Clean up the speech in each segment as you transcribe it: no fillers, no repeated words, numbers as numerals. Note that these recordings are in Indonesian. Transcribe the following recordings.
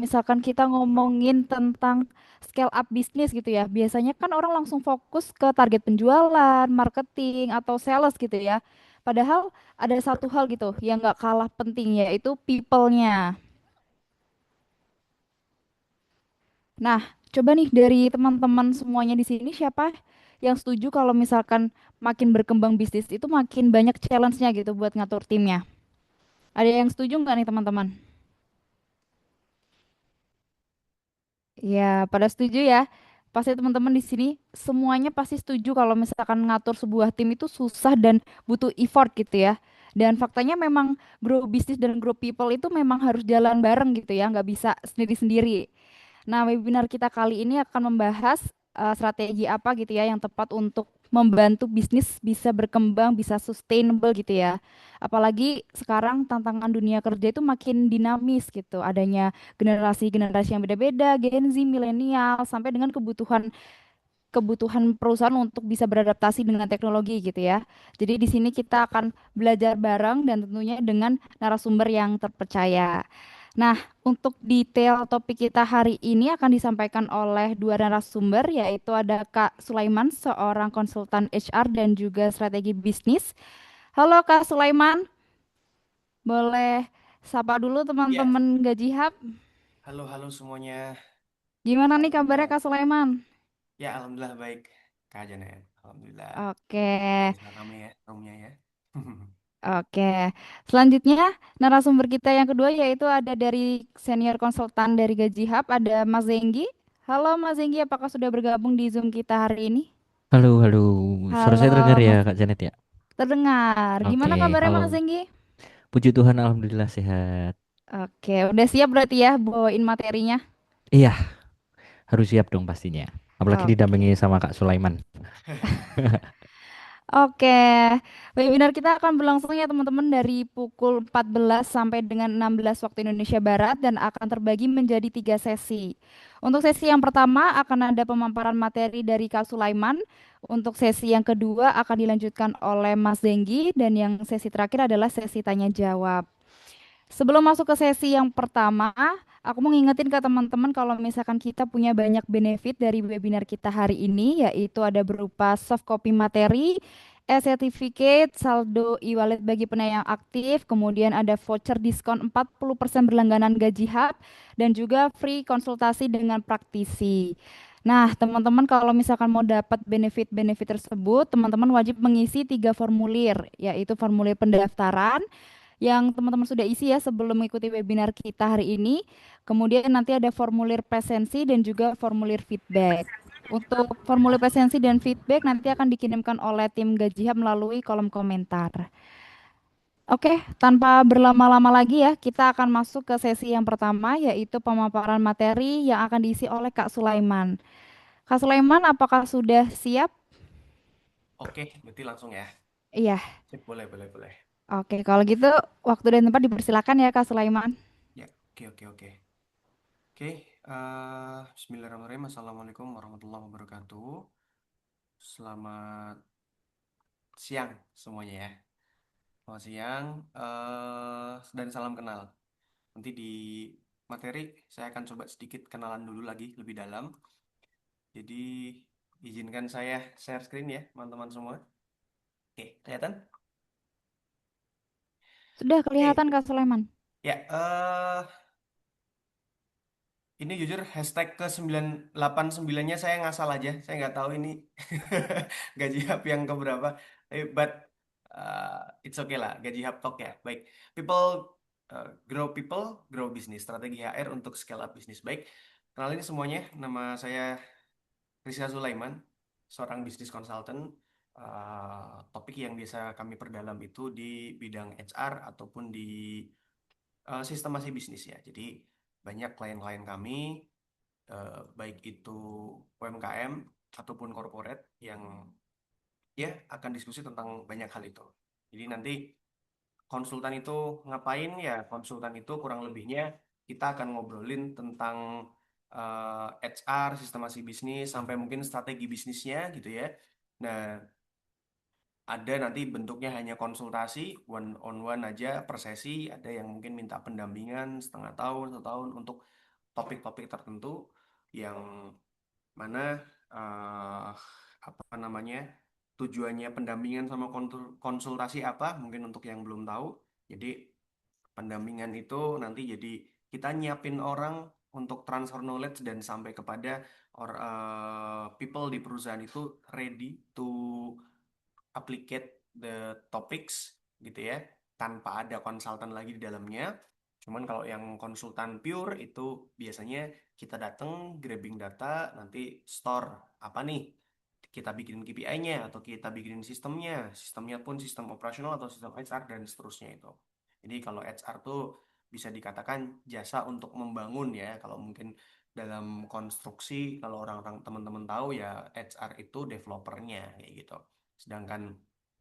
misalkan kita ngomongin tentang scale up bisnis gitu ya, biasanya kan orang langsung fokus ke target penjualan, marketing, atau sales gitu ya. Padahal ada satu hal gitu yang nggak kalah penting yaitu people-nya. Nah, coba nih dari teman-teman semuanya di sini siapa yang setuju kalau misalkan makin berkembang bisnis itu makin banyak challenge-nya gitu buat ngatur timnya? Ada yang setuju nggak nih teman-teman? Ya, pada setuju ya. Pasti teman-teman di sini semuanya pasti setuju kalau misalkan ngatur sebuah tim itu susah dan butuh effort gitu ya. Dan faktanya memang grow bisnis dan grow people itu memang harus jalan bareng gitu ya, nggak bisa sendiri-sendiri. Nah, webinar kita kali ini akan membahas strategi apa gitu ya yang tepat untuk membantu bisnis bisa berkembang, bisa sustainable gitu ya. Apalagi sekarang tantangan dunia kerja itu makin dinamis gitu. Adanya generasi-generasi yang beda-beda, Gen Z, milenial, sampai dengan kebutuhan kebutuhan perusahaan untuk bisa beradaptasi dengan teknologi gitu ya. Jadi di sini kita akan belajar bareng dan tentunya dengan narasumber yang terpercaya. Nah, untuk detail topik kita hari ini akan disampaikan oleh dua narasumber, yaitu ada Kak Sulaiman, seorang konsultan HR dan juga strategi bisnis. Halo Kak Sulaiman, boleh sapa dulu Ya, teman-teman Gaji Hub. halo halo semuanya. Gimana nih kabarnya Alhamdulillah. Kak Sulaiman? Ya, alhamdulillah baik. Kak Janet, alhamdulillah. Oke. Bisa rame ya, roomnya ya. Oke, selanjutnya narasumber kita yang kedua yaitu ada dari senior konsultan dari Gaji Hub, ada Mas Zenggi. Halo Mas Zenggi, apakah sudah bergabung di Zoom kita hari ini? Halo, halo. Suara Halo saya terdengar ya, Mas, Kak Janet ya? terdengar. Gimana Oke, kabarnya Mas halo. Zenggi? Puji Tuhan, alhamdulillah sehat. Oke, udah siap berarti ya bawain materinya? Iya, harus siap dong pastinya. Apalagi Oke. didampingi sama Kak Sulaiman. Oke, webinar kita akan berlangsung ya teman-teman dari pukul 14 sampai dengan 16 waktu Indonesia Barat dan akan terbagi menjadi tiga sesi. Untuk sesi yang pertama akan ada pemaparan materi dari Kak Sulaiman. Untuk sesi yang kedua akan dilanjutkan oleh Mas Denggi dan yang sesi terakhir adalah sesi tanya jawab. Sebelum masuk ke sesi yang pertama, aku mau ngingetin ke teman-teman kalau misalkan kita punya banyak benefit dari webinar kita hari ini, yaitu ada berupa soft copy materi, e-certificate, saldo e-wallet bagi penyayang aktif, kemudian ada voucher diskon 40% berlangganan Gaji Hub, dan juga free konsultasi dengan praktisi. Nah, teman-teman kalau misalkan mau dapat benefit-benefit tersebut, teman-teman wajib mengisi tiga formulir, yaitu formulir pendaftaran, yang teman-teman sudah isi ya sebelum mengikuti webinar kita hari ini. Kemudian nanti ada formulir presensi dan juga formulir feedback. Untuk formulir presensi dan feedback nanti akan dikirimkan oleh tim Gajihab melalui kolom komentar. Oke, tanpa berlama-lama lagi ya, kita akan masuk ke sesi yang pertama yaitu pemaparan materi yang akan diisi oleh Kak Sulaiman. Kak Sulaiman, apakah sudah siap? Oke, berarti langsung ya. Iya. Sip, boleh, boleh, boleh. Oke, kalau gitu waktu dan tempat dipersilakan ya Kak Sulaiman. Ya, oke, oke, oke. Oke, Bismillahirrahmanirrahim. Assalamualaikum warahmatullahi wabarakatuh. Selamat siang semuanya ya. Selamat siang, dan salam kenal. Nanti di materi saya akan coba sedikit kenalan dulu lagi lebih dalam. Jadi izinkan saya share screen ya, teman-teman semua. Oke, kelihatan? Sudah Oke, kelihatan Kak Sulaiman. ya. Ini jujur hashtag ke 989-nya saya ngasal aja. Saya nggak tahu ini gaji hub yang keberapa. But it's okay lah, gaji hub talk ya. Baik, people, grow business. Strategi HR untuk scale up bisnis. Baik, kenalin semuanya. Nama saya Rizka Sulaiman, seorang bisnis consultant. Topik yang biasa kami perdalam itu di bidang HR ataupun di sistemasi bisnis ya. Jadi banyak klien-klien kami, baik itu UMKM ataupun corporate yang ya akan diskusi tentang banyak hal itu. Jadi nanti konsultan itu ngapain ya? Konsultan itu kurang lebihnya kita akan ngobrolin tentang HR, sistemasi bisnis, sampai mungkin strategi bisnisnya gitu ya. Nah, ada nanti bentuknya hanya konsultasi, one on one aja per sesi, ada yang mungkin minta pendampingan setengah tahun, 1 tahun untuk topik-topik tertentu yang mana eh, apa namanya tujuannya pendampingan sama konsultasi apa mungkin untuk yang belum tahu. Jadi pendampingan itu nanti jadi kita nyiapin orang untuk transfer knowledge dan sampai kepada people di perusahaan itu ready to applicate the topics gitu ya tanpa ada konsultan lagi di dalamnya. Cuman kalau yang konsultan pure itu biasanya kita datang grabbing data nanti store apa nih kita bikin KPI-nya atau kita bikin sistemnya pun sistem operasional atau sistem HR dan seterusnya itu. Jadi kalau HR tuh bisa dikatakan jasa untuk membangun ya. Kalau mungkin dalam konstruksi kalau orang-orang teman-teman tahu ya HR itu developernya kayak gitu. Sedangkan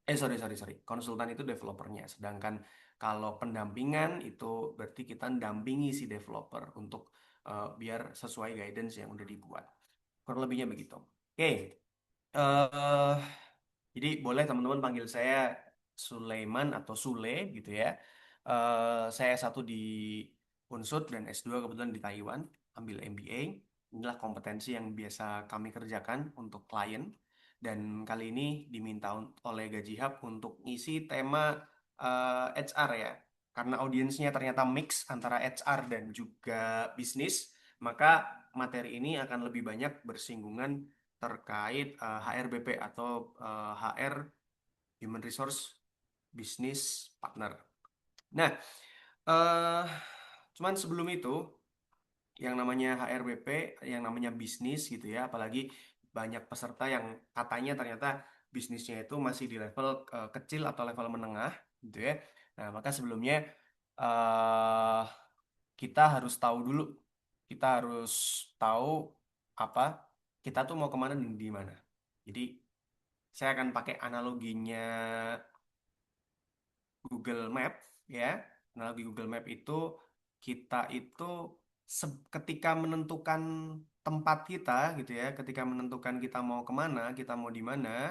sorry, konsultan itu developernya. Sedangkan kalau pendampingan itu berarti kita dampingi si developer untuk biar sesuai guidance yang udah dibuat. Kurang lebihnya begitu. Oke, eh jadi boleh teman-teman panggil saya Sulaiman atau Sule gitu ya. Saya satu di Unsud dan S2 kebetulan di Taiwan, ambil MBA. Inilah kompetensi yang biasa kami kerjakan untuk klien. Dan kali ini diminta oleh Gaji Hub untuk ngisi tema HR ya. Karena audiensnya ternyata mix antara HR dan juga bisnis, maka materi ini akan lebih banyak bersinggungan terkait HRBP atau HR Human Resource Business Partner. Nah, eh cuman sebelum itu yang namanya HRBP, yang namanya bisnis gitu ya, apalagi banyak peserta yang katanya ternyata bisnisnya itu masih di level kecil atau level menengah gitu ya. Nah, maka sebelumnya eh kita harus tahu dulu, kita harus tahu apa kita tuh mau kemana dan di mana. Jadi saya akan pakai analoginya Google Map ya. Analogi Google Map itu kita itu ketika menentukan tempat kita gitu ya, ketika menentukan kita mau kemana, kita mau di mana,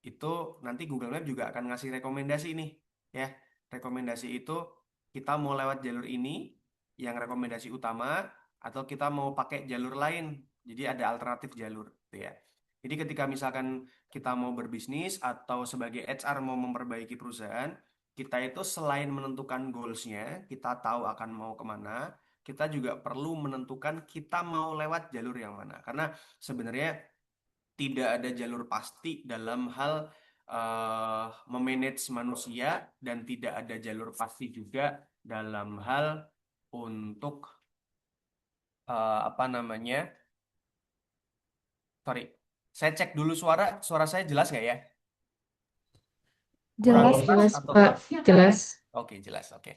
itu nanti Google Map juga akan ngasih rekomendasi nih ya. Rekomendasi itu kita mau lewat jalur ini yang rekomendasi utama atau kita mau pakai jalur lain. Jadi ada alternatif jalur gitu ya. Jadi ketika misalkan kita mau berbisnis atau sebagai HR mau memperbaiki perusahaan, kita itu selain menentukan goals-nya, kita tahu akan mau kemana, kita juga perlu menentukan kita mau lewat jalur yang mana. Karena sebenarnya tidak ada jalur pasti dalam hal memanage manusia dan tidak ada jalur pasti juga dalam hal untuk apa namanya? Sorry, saya cek dulu suara saya jelas nggak ya? Kurang Jelas, keras Pak. Jelas, atau Pak. Jelas. oke jelas oke.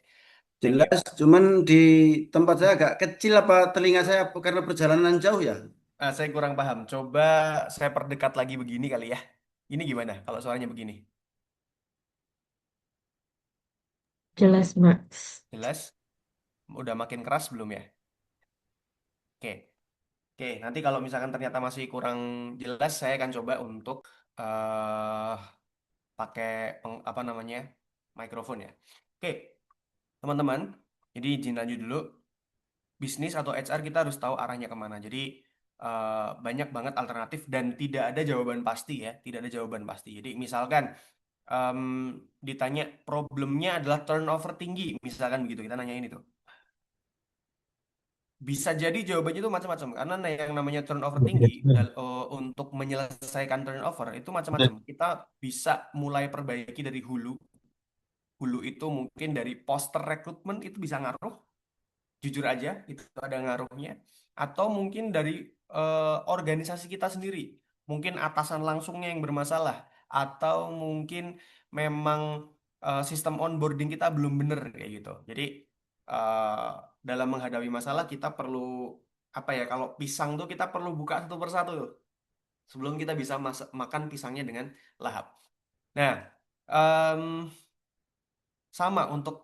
Thank you. Jelas, cuman di tempat saya agak kecil apa telinga saya karena perjalanan jauh ya. Saya kurang paham. Coba saya perdekat lagi begini kali ya. Ini gimana kalau suaranya begini? Jelas, Mas. Jelas? Udah makin keras belum ya? Oke. Oke, nanti kalau misalkan ternyata masih kurang jelas, saya akan coba untuk eh pakai apa namanya mikrofon ya. Oke, teman-teman. Jadi izin lanjut dulu. Bisnis atau HR kita harus tahu arahnya kemana. Jadi banyak banget alternatif dan tidak ada jawaban pasti ya. Tidak ada jawaban pasti. Jadi misalkan em, ditanya problemnya adalah turnover tinggi, misalkan begitu. Kita nanya ini tuh. Bisa jadi jawabannya itu macam-macam karena yang namanya turnover tinggi untuk menyelesaikan turnover itu macam-macam. Kita bisa mulai perbaiki dari hulu. Hulu itu mungkin dari poster rekrutmen itu bisa ngaruh, jujur aja itu ada ngaruhnya. Atau mungkin dari organisasi kita sendiri, mungkin atasan langsungnya yang bermasalah, atau mungkin memang sistem onboarding kita belum bener kayak gitu. Jadi eh, dalam menghadapi masalah kita perlu apa ya? Kalau pisang tuh kita perlu buka satu persatu tuh, sebelum kita bisa makan pisangnya dengan lahap. Nah, em, sama untuk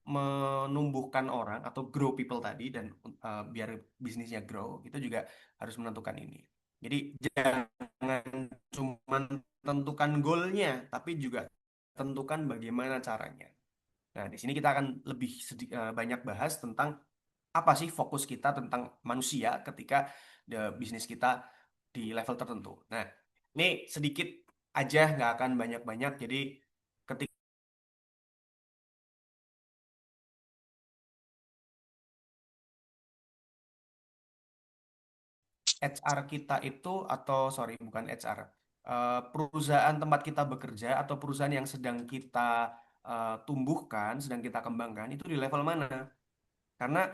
menumbuhkan orang atau grow people tadi dan biar bisnisnya grow itu juga harus menentukan ini. Jadi jangan cuma tentukan goalnya, tapi juga tentukan bagaimana caranya. Nah, di sini kita akan lebih banyak bahas tentang apa sih fokus kita tentang manusia ketika bisnis kita di level tertentu. Nah, ini sedikit aja, nggak akan banyak-banyak. Jadi ketika HR kita itu, atau sorry, bukan HR, perusahaan tempat kita bekerja atau perusahaan yang sedang kita tumbuhkan, sedang kita kembangkan, itu di level mana? Karena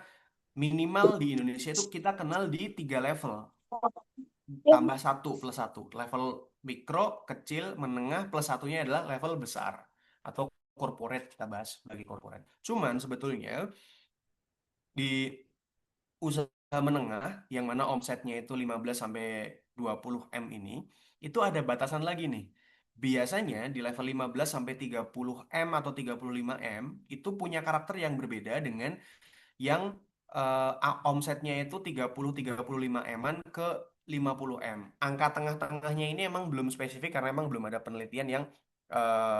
minimal di Indonesia itu kita kenal di 3 level, tambah 1+1. Level mikro, kecil, menengah, plus satunya adalah level besar atau corporate, kita bahas bagi corporate. Cuman sebetulnya di usaha menengah yang mana omsetnya itu 15 sampai 20 M ini, itu ada batasan lagi nih. Biasanya di level 15 sampai 30 M atau 35 M itu punya karakter yang berbeda dengan yang omsetnya itu 30-35 M-an ke 50 M. Angka tengah-tengahnya ini emang belum spesifik karena emang belum ada penelitian yang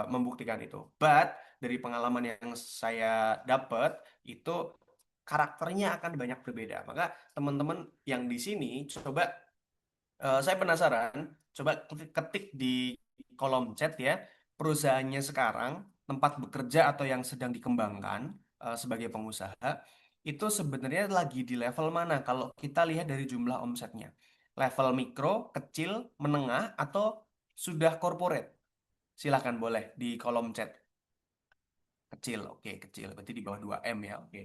membuktikan itu. But dari pengalaman yang saya dapat itu karakternya akan banyak berbeda. Maka teman-teman yang di sini coba, saya penasaran, coba ketik di kolom chat ya, perusahaannya sekarang, tempat bekerja atau yang sedang dikembangkan sebagai pengusaha, itu sebenarnya lagi di level mana kalau kita lihat dari jumlah omsetnya. Level mikro, kecil, menengah, atau sudah corporate? Silahkan boleh di kolom chat. Kecil, oke, kecil. Berarti di bawah 2 M ya, oke.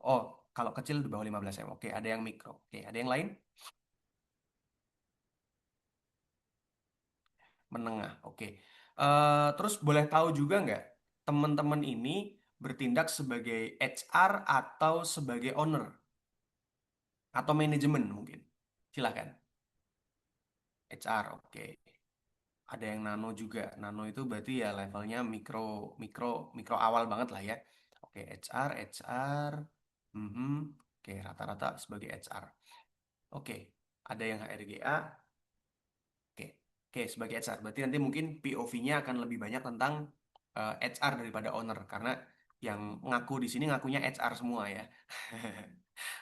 Oh, kalau kecil di bawah 15 M, oke. Ada yang mikro, oke. Ada yang lain? Menengah, oke. Terus boleh tahu juga nggak, teman-teman ini bertindak sebagai HR atau sebagai owner? Atau manajemen mungkin? Silakan. HR, oke. Ada yang nano juga. Nano itu berarti ya levelnya mikro, mikro, mikro awal banget lah ya. Oke, HR. Mhm. Oke, rata-rata sebagai HR. Oke, ada yang HRGA. Oke, oke, sebagai HR. Berarti nanti mungkin POV-nya akan lebih banyak tentang HR daripada owner. Karena yang ngaku di sini ngakunya HR semua ya.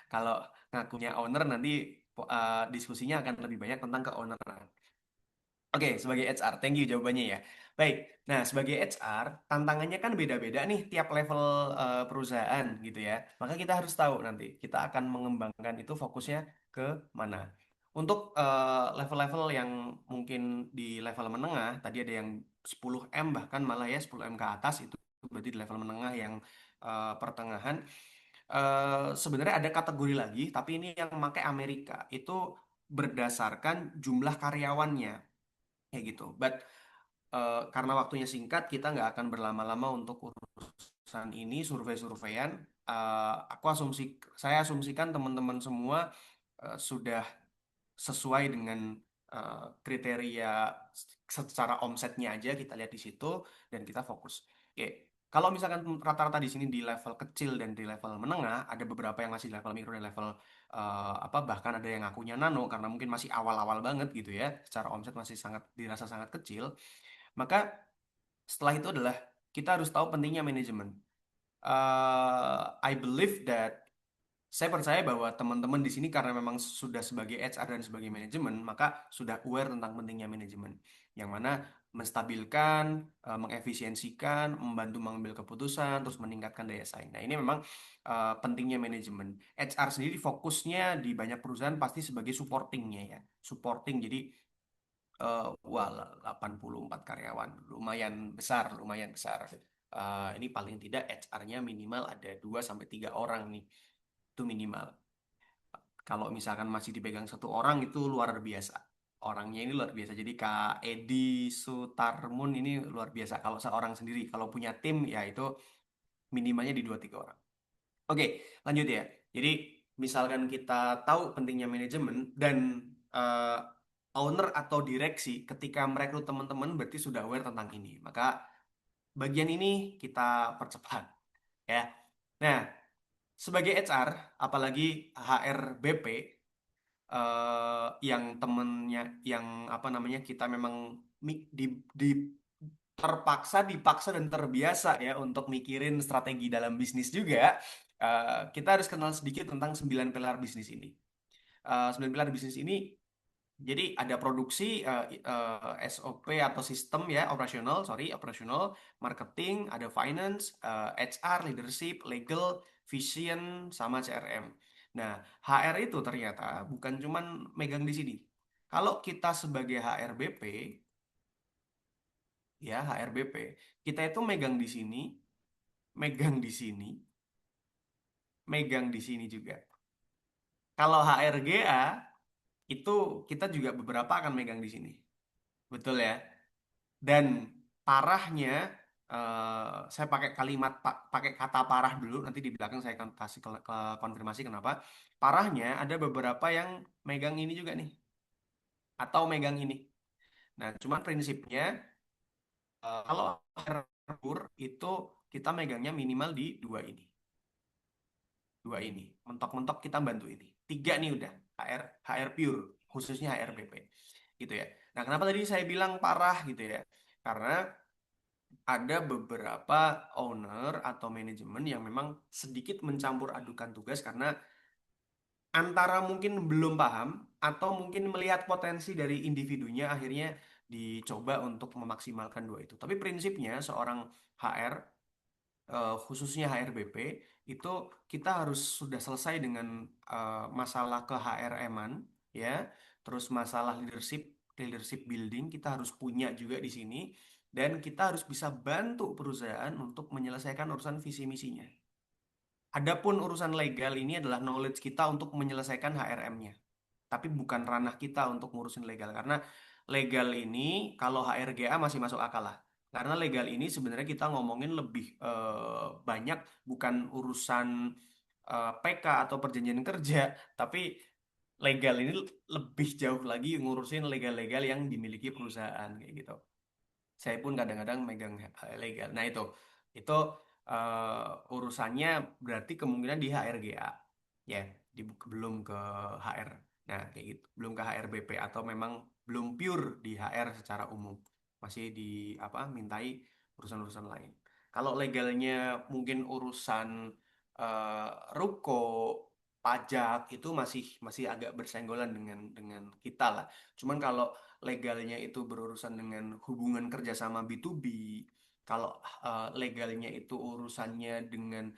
Kalau ngakunya owner nanti diskusinya akan lebih banyak tentang ke owner. Oke, sebagai HR, thank you jawabannya ya. Baik, nah sebagai HR, tantangannya kan beda-beda nih tiap level perusahaan gitu ya. Maka kita harus tahu nanti, kita akan mengembangkan itu fokusnya ke mana. Untuk level-level yang mungkin di level menengah, tadi ada yang 10 M bahkan malah ya 10 M ke atas, itu berarti di level menengah yang pertengahan. Sebenarnya ada kategori lagi, tapi ini yang pakai Amerika. Itu berdasarkan jumlah karyawannya kayak gitu. But karena waktunya singkat, kita nggak akan berlama-lama untuk urusan ini, survei-surveian. Saya asumsikan teman-teman semua sudah sesuai dengan kriteria secara omsetnya aja kita lihat di situ dan kita fokus. Oke, kalau misalkan rata-rata di sini di level kecil dan di level menengah, ada beberapa yang masih di level mikro dan level apa bahkan ada yang ngakunya nano karena mungkin masih awal-awal banget gitu ya, secara omset masih sangat dirasa sangat kecil. Maka setelah itu adalah kita harus tahu pentingnya manajemen. I believe that saya percaya bahwa teman-teman di sini karena memang sudah sebagai HR dan sebagai manajemen, maka sudah aware tentang pentingnya manajemen. Yang mana menstabilkan, mengefisiensikan, membantu mengambil keputusan, terus meningkatkan daya saing. Nah, ini memang pentingnya manajemen. HR sendiri fokusnya di banyak perusahaan pasti sebagai supportingnya ya. Supporting, jadi wah 84 karyawan, lumayan besar, lumayan besar. Ini paling tidak HR-nya minimal ada 2 sampai 3 orang nih. Itu minimal. Kalau misalkan masih dipegang 1 orang itu luar biasa. Orangnya ini luar biasa. Jadi Kak Edi Sutarmun ini luar biasa. Kalau seorang sendiri, kalau punya tim ya itu minimalnya di 2-3 orang. Oke, lanjut ya. Jadi misalkan kita tahu pentingnya manajemen dan eh, owner atau direksi ketika merekrut teman-teman berarti sudah aware tentang ini. Maka bagian ini kita percepat ya. Nah, sebagai HR, apalagi HRBP, yang temennya, yang apa namanya, kita memang dipaksa dan terbiasa ya untuk mikirin strategi dalam bisnis juga. Kita harus kenal sedikit tentang 9 pilar bisnis ini. 9 pilar bisnis ini, jadi ada produksi, SOP atau sistem ya, operasional, marketing, ada finance, HR, leadership, legal, vision, sama CRM. Nah, HR itu ternyata bukan cuman megang di sini. Kalau kita sebagai HRBP, ya HRBP, kita itu megang di sini, megang di sini, megang di sini juga. Kalau HRGA itu kita juga beberapa akan megang di sini. Betul ya? Dan parahnya, saya pakai pakai kata parah dulu, nanti di belakang saya akan kasih konfirmasi kenapa. Parahnya ada beberapa yang megang ini juga nih, atau megang ini. Nah, cuman prinsipnya, kalau HR itu kita megangnya minimal di dua ini. Mentok-mentok kita bantu ini. 3 nih udah, HR pure, khususnya HRBP. Gitu ya. Nah, kenapa tadi saya bilang parah gitu ya? Karena ada beberapa owner atau manajemen yang memang sedikit mencampur adukan tugas karena antara mungkin belum paham atau mungkin melihat potensi dari individunya, akhirnya dicoba untuk memaksimalkan dua itu. Tapi prinsipnya seorang HR, khususnya HRBP, itu kita harus sudah selesai dengan masalah ke HRM-an ya, terus masalah leadership building kita harus punya juga di sini, dan kita harus bisa bantu perusahaan untuk menyelesaikan urusan visi misinya. Adapun urusan legal ini adalah knowledge kita untuk menyelesaikan HRM-nya, tapi bukan ranah kita untuk ngurusin legal, karena legal ini kalau HRGA masih masuk akal lah, karena legal ini sebenarnya kita ngomongin lebih banyak bukan urusan PK atau perjanjian kerja, tapi legal ini lebih jauh lagi ngurusin legal-legal yang dimiliki perusahaan kayak gitu. Saya pun kadang-kadang megang legal. Nah, itu urusannya berarti kemungkinan di HRGA ya, belum ke HR. Nah, kayak gitu. Belum ke HRBP, atau memang belum pure di HR secara umum. Masih di apa? Mintai urusan-urusan lain. Kalau legalnya mungkin urusan eh, ruko, pajak itu masih agak bersenggolan dengan kita lah. Cuman kalau legalnya itu berurusan dengan hubungan kerjasama B2B, kalau legalnya itu urusannya dengan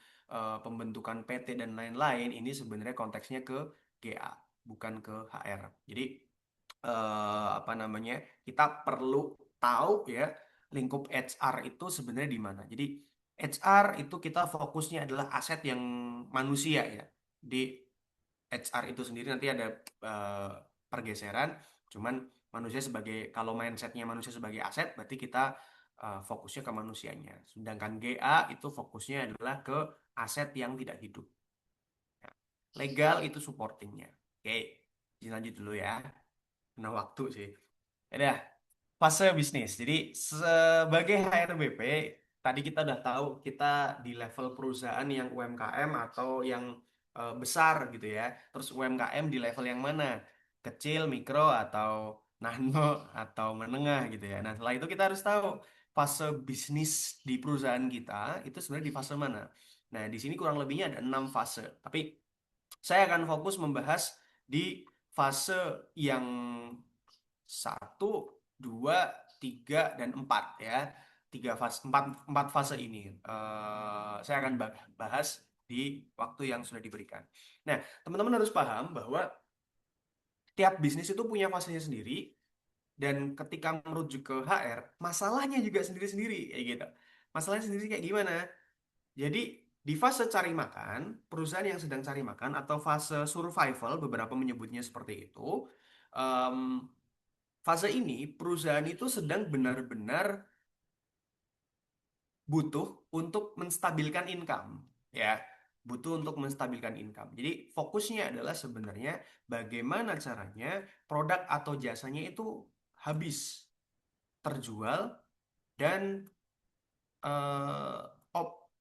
pembentukan PT dan lain-lain, ini sebenarnya konteksnya ke GA, bukan ke HR. Jadi apa namanya, kita perlu tahu ya lingkup HR itu sebenarnya di mana. Jadi HR itu kita fokusnya adalah aset yang manusia ya. Di HR itu sendiri nanti ada eh, pergeseran, cuman manusia sebagai, kalau mindsetnya manusia sebagai aset, berarti kita fokusnya ke manusianya. Sedangkan GA itu fokusnya adalah ke aset yang tidak hidup. Nah, legal itu supportingnya. Oke, lanjut dulu ya. Nah, waktu sih. Ya udah, fase bisnis. Jadi sebagai HRBP, tadi kita udah tahu kita di level perusahaan yang UMKM atau yang besar gitu ya. Terus UMKM di level yang mana? Kecil, mikro, atau nano, atau menengah gitu ya. Nah, setelah itu kita harus tahu fase bisnis di perusahaan kita itu sebenarnya di fase mana. Nah, di sini kurang lebihnya ada 6 fase. Tapi saya akan fokus membahas di fase yang 1, 2, 3, dan 4 ya. 4 fase ini saya akan bahas di waktu yang sudah diberikan. Nah, teman-teman harus paham bahwa tiap bisnis itu punya fasenya sendiri, dan ketika merujuk ke HR, masalahnya juga sendiri-sendiri kayak gitu. Masalahnya sendiri kayak gimana? Jadi di fase cari makan, perusahaan yang sedang cari makan, atau fase survival, beberapa menyebutnya seperti itu. em, Fase ini perusahaan itu sedang benar-benar butuh untuk menstabilkan income, ya, butuh untuk menstabilkan income. Jadi fokusnya adalah sebenarnya bagaimana caranya produk atau jasanya itu habis terjual, dan eh,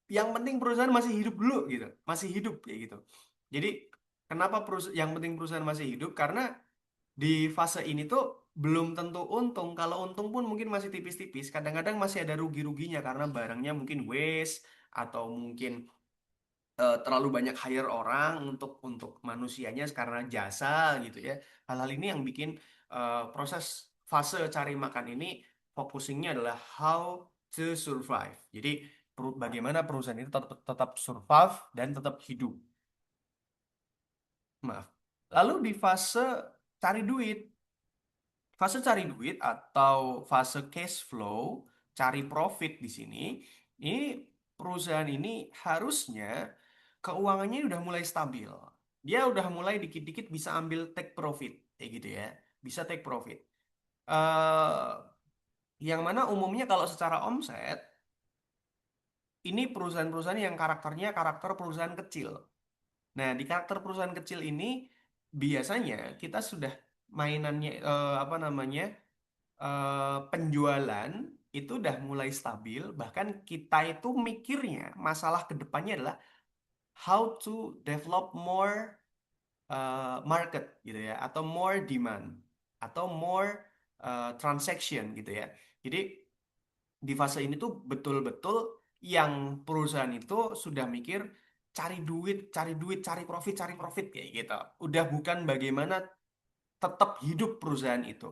yang penting perusahaan masih hidup dulu gitu, masih hidup kayak gitu. Jadi kenapa yang penting perusahaan masih hidup? Karena di fase ini tuh belum tentu untung. Kalau untung pun mungkin masih tipis-tipis. Kadang-kadang masih ada rugi-ruginya karena barangnya mungkin waste, atau mungkin terlalu banyak hire orang untuk manusianya karena jasa gitu ya. Hal-hal ini yang bikin proses fase cari makan ini focusingnya adalah how to survive. Jadi bagaimana perusahaan itu tetap survive dan tetap hidup. Maaf. Lalu di fase cari duit. Fase cari duit atau fase cash flow, cari profit di sini, ini perusahaan ini harusnya keuangannya udah mulai stabil. Dia udah mulai dikit-dikit bisa ambil take profit, kayak gitu ya. Bisa take profit. eh yang mana umumnya kalau secara omset, ini perusahaan-perusahaan yang karakternya karakter perusahaan kecil. Nah, di karakter perusahaan kecil ini biasanya kita sudah mainannya apa namanya penjualan itu udah mulai stabil, bahkan kita itu mikirnya masalah kedepannya adalah how to develop more market gitu ya, atau more demand, atau more transaction gitu ya. Jadi di fase ini tuh betul-betul yang perusahaan itu sudah mikir cari duit, cari duit, cari profit kayak gitu. Udah bukan bagaimana tetap hidup perusahaan itu.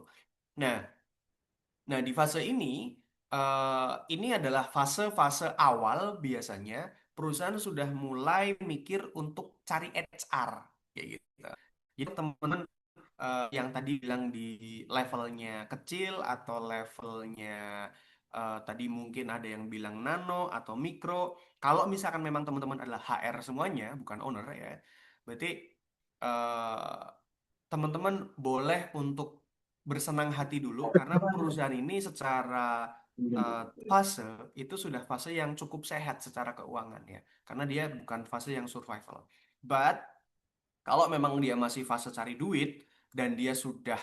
Nah, Nah, di fase ini adalah fase-fase awal biasanya perusahaan sudah mulai mikir untuk cari HR kayak gitu. Jadi teman-teman yang tadi bilang di levelnya kecil atau levelnya tadi mungkin ada yang bilang nano atau mikro. Kalau misalkan memang teman-teman adalah HR semuanya, bukan owner ya, berarti eh, teman-teman boleh untuk bersenang hati dulu karena perusahaan ini secara fase itu sudah fase yang cukup sehat secara keuangan ya, karena dia bukan fase yang survival. But kalau memang dia masih fase cari duit dan dia sudah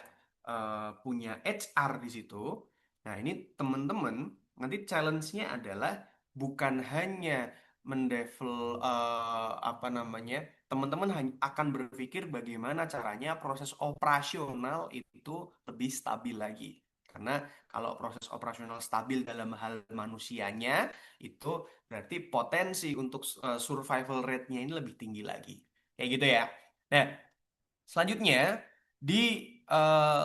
punya HR di situ, nah ini teman-teman nanti challenge-nya adalah bukan hanya mendevel apa namanya, teman-teman akan berpikir bagaimana caranya proses operasional itu lebih stabil lagi. Karena kalau proses operasional stabil dalam hal manusianya, itu berarti potensi untuk survival rate-nya ini lebih tinggi lagi. Kayak gitu ya. Nah, selanjutnya di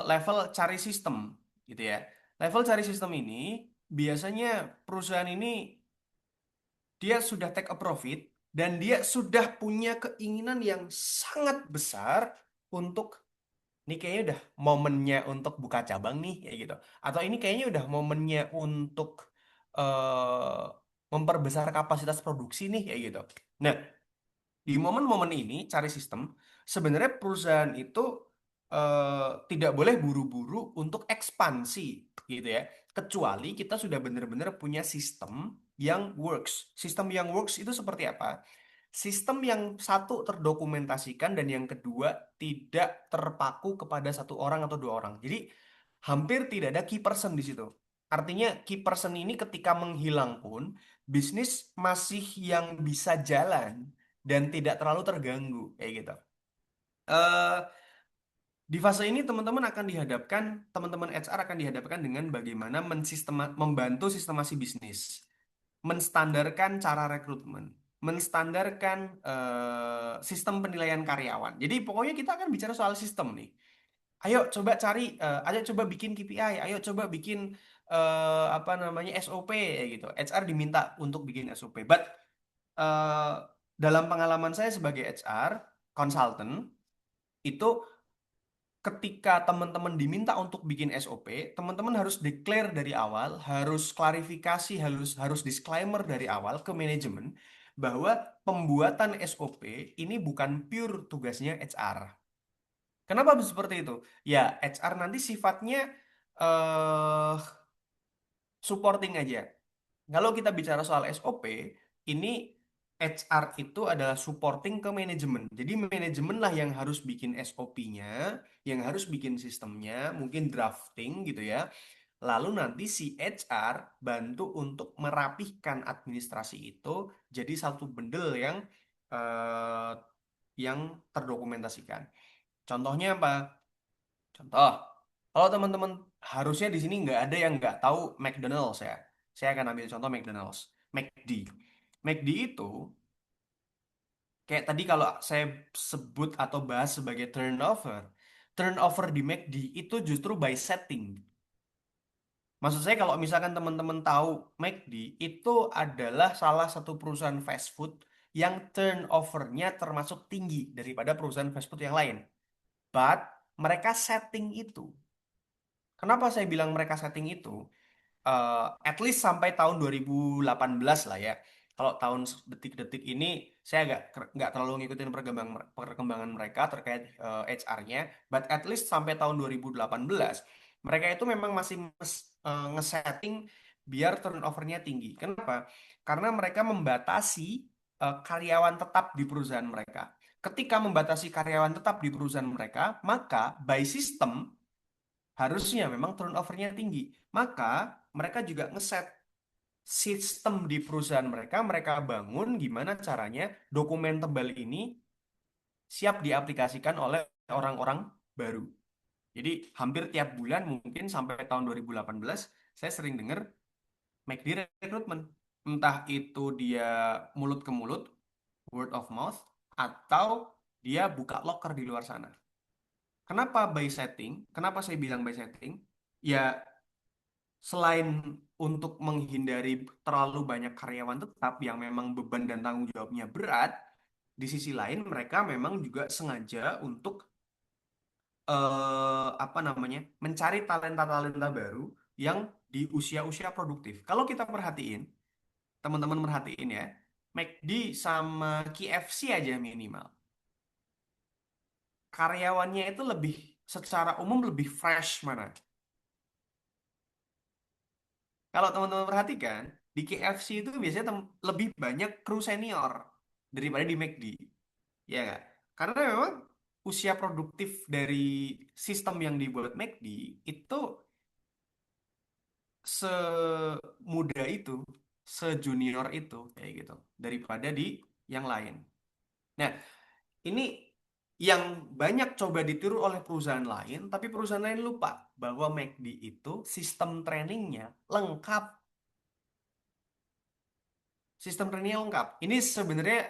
level cari sistem gitu ya. Level cari sistem ini biasanya perusahaan ini dia sudah take a profit dan dia sudah punya keinginan yang sangat besar untuk ini kayaknya udah momennya untuk buka cabang nih kayak gitu. Atau ini kayaknya udah momennya untuk eh, memperbesar kapasitas produksi nih kayak gitu. Nah, di momen-momen ini cari sistem, sebenarnya perusahaan itu tidak boleh buru-buru untuk ekspansi gitu ya. Kecuali kita sudah benar-benar punya sistem yang works. Sistem yang works itu seperti apa? Sistem yang satu terdokumentasikan dan yang kedua tidak terpaku kepada satu orang atau dua orang. Jadi hampir tidak ada key person di situ. Artinya key person ini ketika menghilang pun bisnis masih yang bisa jalan dan tidak terlalu terganggu kayak gitu. Eh di fase ini teman-teman HR akan dihadapkan dengan bagaimana membantu sistemasi bisnis, menstandarkan cara rekrutmen, menstandarkan sistem penilaian karyawan. Jadi pokoknya kita akan bicara soal sistem nih. Ayo coba bikin KPI, ayo coba bikin apa namanya SOP ya gitu. HR diminta untuk bikin SOP. But eh, dalam pengalaman saya sebagai HR consultant itu ketika teman-teman diminta untuk bikin SOP, teman-teman harus declare dari awal, harus klarifikasi, harus disclaimer dari awal ke manajemen bahwa pembuatan SOP ini bukan pure tugasnya HR. Kenapa seperti itu? Ya, HR nanti sifatnya eh supporting aja. Kalau kita bicara soal SOP, ini HR itu adalah supporting ke manajemen. Jadi manajemen lah yang harus bikin SOP-nya, yang harus bikin sistemnya, mungkin drafting gitu ya. Lalu nanti si HR bantu untuk merapihkan administrasi itu jadi satu bundle eh, yang terdokumentasikan. Contohnya apa? Contoh, kalau teman-teman harusnya di sini nggak ada yang nggak tahu McDonald's ya. Saya akan ambil contoh McDonald's, McD. McD itu Kayak tadi kalau saya sebut atau bahas sebagai turnover di McD itu justru by setting. Maksud saya kalau misalkan teman-teman tahu McD itu adalah salah satu perusahaan fast food yang turnovernya termasuk tinggi daripada perusahaan fast food yang lain. But mereka setting itu. Kenapa saya bilang mereka setting itu? At least sampai tahun 2018 lah ya. Kalau tahun detik-detik ini saya nggak terlalu ngikutin perkembangan mereka terkait HR-nya, but at least sampai tahun 2018 mereka itu memang masih ngesetting biar turnover-nya tinggi. Kenapa? Karena mereka membatasi karyawan tetap di perusahaan mereka. Ketika membatasi karyawan tetap di perusahaan mereka, maka by system harusnya memang turnover-nya tinggi. Maka mereka juga ngeset sistem di perusahaan mereka, mereka bangun gimana caranya dokumen tebal ini siap diaplikasikan oleh orang-orang baru. Jadi hampir tiap bulan mungkin sampai tahun 2018 saya sering dengar McD rekrutmen. Entah itu dia mulut ke mulut, word of mouth, atau dia buka loker di luar sana. Kenapa by setting? Kenapa saya bilang by setting? Ya, selain untuk menghindari terlalu banyak karyawan tetap yang memang beban dan tanggung jawabnya berat, di sisi lain mereka memang juga sengaja untuk apa namanya mencari talenta-talenta baru yang di usia-usia produktif. Kalau kita perhatiin, teman-teman perhatiin ya, McD sama KFC aja minimal. Karyawannya itu lebih secara umum lebih fresh mana? Kalau teman-teman perhatikan, di KFC itu biasanya lebih banyak kru senior daripada di McD. Ya nggak? Karena memang usia produktif dari sistem yang dibuat McD itu semuda itu, sejunior itu, kayak gitu, daripada di yang lain. Nah, ini yang banyak coba ditiru oleh perusahaan lain, tapi perusahaan lain lupa bahwa McD itu sistem trainingnya lengkap. Sistem trainingnya lengkap. Ini sebenarnya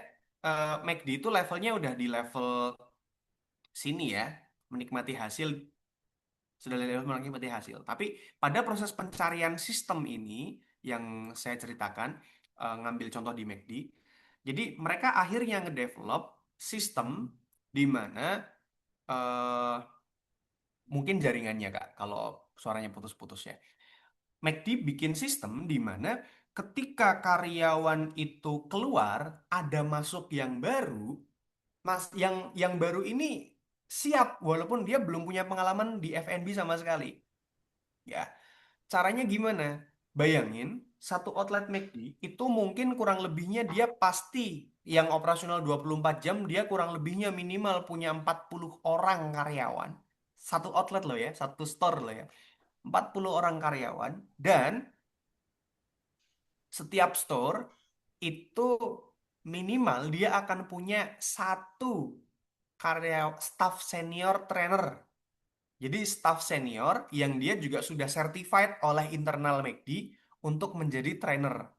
McD itu levelnya udah di level sini ya, menikmati hasil, sudah level menikmati hasil. Tapi pada proses pencarian sistem ini yang saya ceritakan, ngambil contoh di McD, jadi mereka akhirnya ngedevelop sistem di mana eh, mungkin jaringannya Kak, kalau suaranya putus-putus ya. McD bikin sistem di mana ketika karyawan itu keluar, ada masuk yang baru, yang baru ini siap walaupun dia belum punya pengalaman di F&B sama sekali. Ya, caranya gimana? Bayangin satu outlet McD itu mungkin kurang lebihnya dia pasti yang operasional 24 jam dia kurang lebihnya minimal punya 40 orang karyawan. Satu outlet loh ya, satu store loh ya. 40 orang karyawan dan setiap store itu minimal dia akan punya satu karya staff senior trainer. Jadi staff senior yang dia juga sudah certified oleh internal McD untuk menjadi trainer.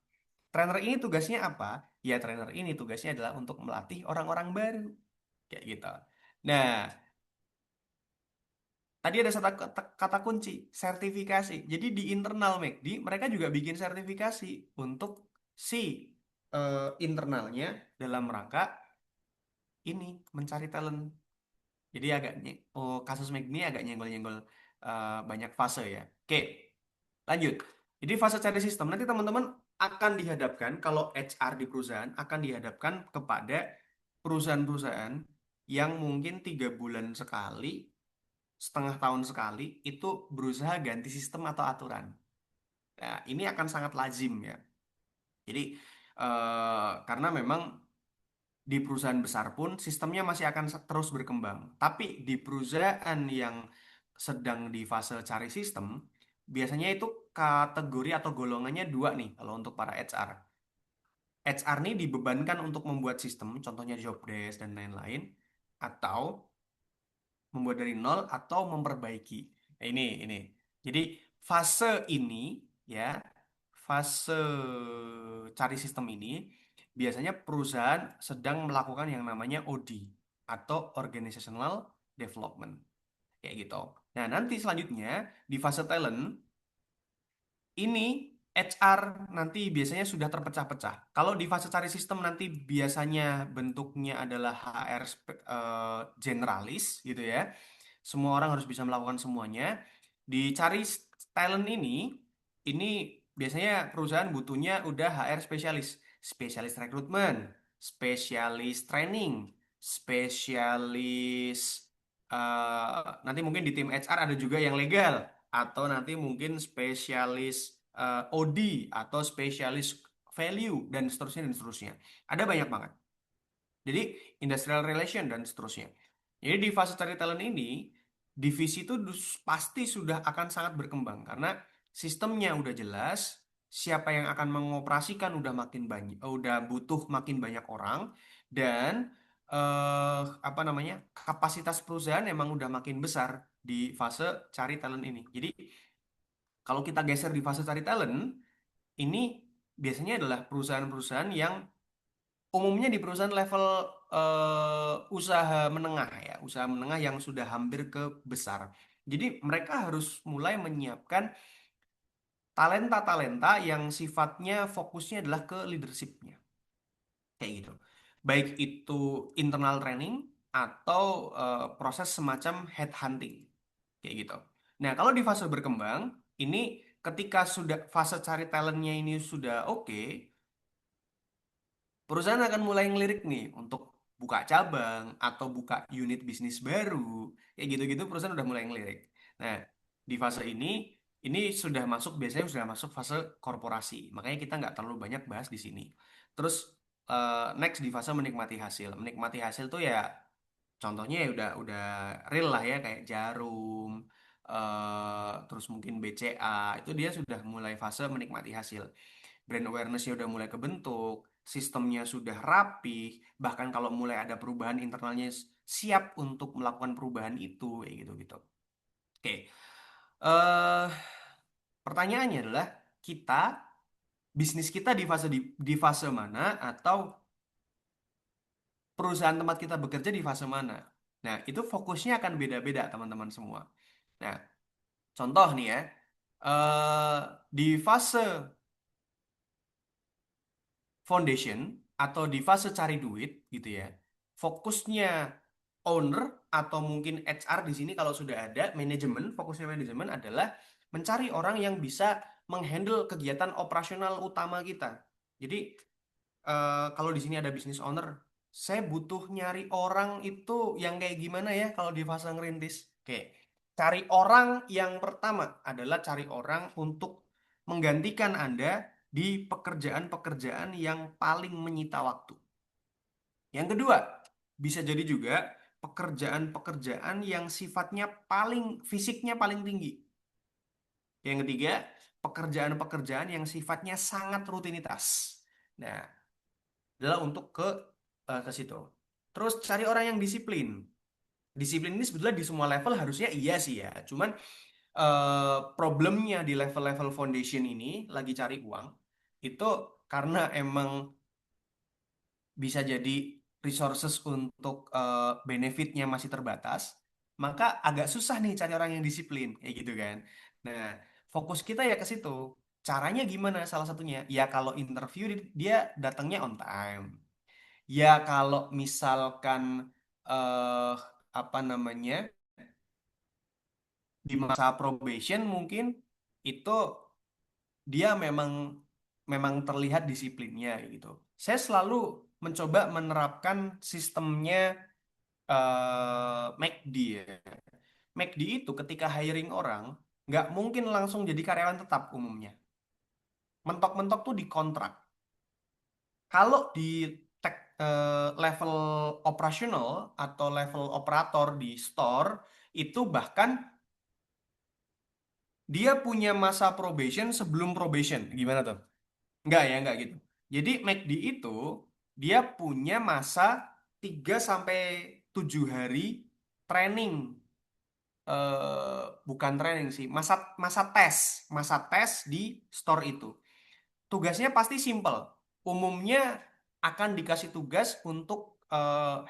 Trainer ini tugasnya apa? Ya trainer ini tugasnya adalah untuk melatih orang-orang baru. Kayak gitu. Nah, tadi ada satu kata kunci, sertifikasi. Jadi di internal McD mereka juga bikin sertifikasi untuk si internalnya dalam rangka ini mencari talent. Jadi kasus McD ini agak nyenggol-nyenggol banyak fase ya. Oke, lanjut. Jadi fase cari sistem nanti teman-teman akan dihadapkan kalau HR di perusahaan akan dihadapkan kepada perusahaan-perusahaan yang mungkin 3 bulan sekali, setengah tahun sekali itu berusaha ganti sistem atau aturan. Nah, ini akan sangat lazim ya. Jadi karena memang di perusahaan besar pun sistemnya masih akan terus berkembang. Tapi di perusahaan yang sedang di fase cari sistem, biasanya itu kategori atau golongannya dua nih kalau untuk para HR. HR nih dibebankan untuk membuat sistem, contohnya job desk dan lain-lain, atau membuat dari nol atau memperbaiki. Nah, ini. Jadi fase ini ya, fase cari sistem ini biasanya perusahaan sedang melakukan yang namanya OD atau Organizational Development. Kayak gitu. Nah, nanti selanjutnya di fase talent ini HR nanti biasanya sudah terpecah-pecah. Kalau di fase cari sistem nanti biasanya bentuknya adalah HR generalis gitu ya. Semua orang harus bisa melakukan semuanya. Di cari talent ini biasanya perusahaan butuhnya udah HR spesialis, spesialis rekrutmen, spesialis training, spesialis nanti mungkin di tim HR ada juga yang legal atau nanti mungkin spesialis OD atau spesialis value dan seterusnya dan seterusnya. Ada banyak banget. Jadi industrial relation dan seterusnya. Jadi di fase cari talent ini divisi itu pasti sudah akan sangat berkembang karena sistemnya udah jelas, siapa yang akan mengoperasikan udah makin banyak, udah butuh makin banyak orang dan apa namanya kapasitas perusahaan emang udah makin besar di fase cari talent ini. Jadi kalau kita geser di fase cari talent, ini biasanya adalah perusahaan-perusahaan yang umumnya di perusahaan level usaha menengah ya, usaha menengah yang sudah hampir ke besar. Jadi mereka harus mulai menyiapkan talenta-talenta yang sifatnya fokusnya adalah ke leadershipnya. Kayak gitu. Baik itu internal training atau proses semacam headhunting. Kayak gitu. Nah, kalau di fase berkembang, ini ketika sudah fase cari talentnya ini sudah oke, perusahaan akan mulai ngelirik nih untuk buka cabang atau buka unit bisnis baru. Kayak gitu-gitu perusahaan udah mulai ngelirik. Nah, di fase ini sudah masuk, biasanya sudah masuk fase korporasi. Makanya kita nggak terlalu banyak bahas di sini. Terus next di fase menikmati hasil. Menikmati hasil tuh ya contohnya ya udah real lah ya kayak Jarum, terus mungkin BCA, itu dia sudah mulai fase menikmati hasil. Brand awareness-nya udah mulai kebentuk, sistemnya sudah rapi, bahkan kalau mulai ada perubahan internalnya siap untuk melakukan perubahan itu, kayak gitu-gitu. Oke, eh pertanyaannya adalah bisnis kita di fase mana atau perusahaan tempat kita bekerja di fase mana? Nah, itu fokusnya akan beda-beda teman-teman semua. Nah, contoh nih ya, di fase foundation atau di fase cari duit gitu ya. Fokusnya owner atau mungkin HR di sini kalau sudah ada manajemen, fokusnya manajemen adalah mencari orang yang bisa menghandle kegiatan operasional utama kita. Jadi kalau di sini ada business owner, saya butuh nyari orang itu yang kayak gimana ya kalau di fase ngerintis. Oke, cari orang yang pertama adalah cari orang untuk menggantikan Anda di pekerjaan-pekerjaan yang paling menyita waktu. Yang kedua, bisa jadi juga pekerjaan-pekerjaan yang sifatnya fisiknya paling tinggi. Yang ketiga, pekerjaan-pekerjaan yang sifatnya sangat rutinitas. Nah, adalah untuk ke situ. Terus cari orang yang disiplin. Disiplin ini sebetulnya di semua level harusnya iya sih ya. Cuman problemnya di level-level foundation ini lagi cari uang itu karena emang bisa jadi resources untuk benefitnya masih terbatas, maka agak susah nih cari orang yang disiplin kayak gitu kan. Nah, fokus kita ya ke situ. Caranya gimana? Salah satunya ya kalau interview dia datangnya on time. Ya kalau misalkan eh apa namanya di masa probation mungkin itu dia memang terlihat disiplinnya gitu. Saya selalu mencoba menerapkan sistemnya McD ya. McD itu ketika hiring orang nggak mungkin langsung jadi karyawan tetap umumnya. Mentok-mentok tuh dikontrak. Kalau di level operasional atau level operator di store itu bahkan dia punya masa probation sebelum probation. Gimana tuh? Enggak gitu. Jadi McD itu dia punya masa 3 sampai 7 hari training. Bukan training sih, masa tes di store itu. Tugasnya pasti simple. Umumnya akan dikasih tugas untuk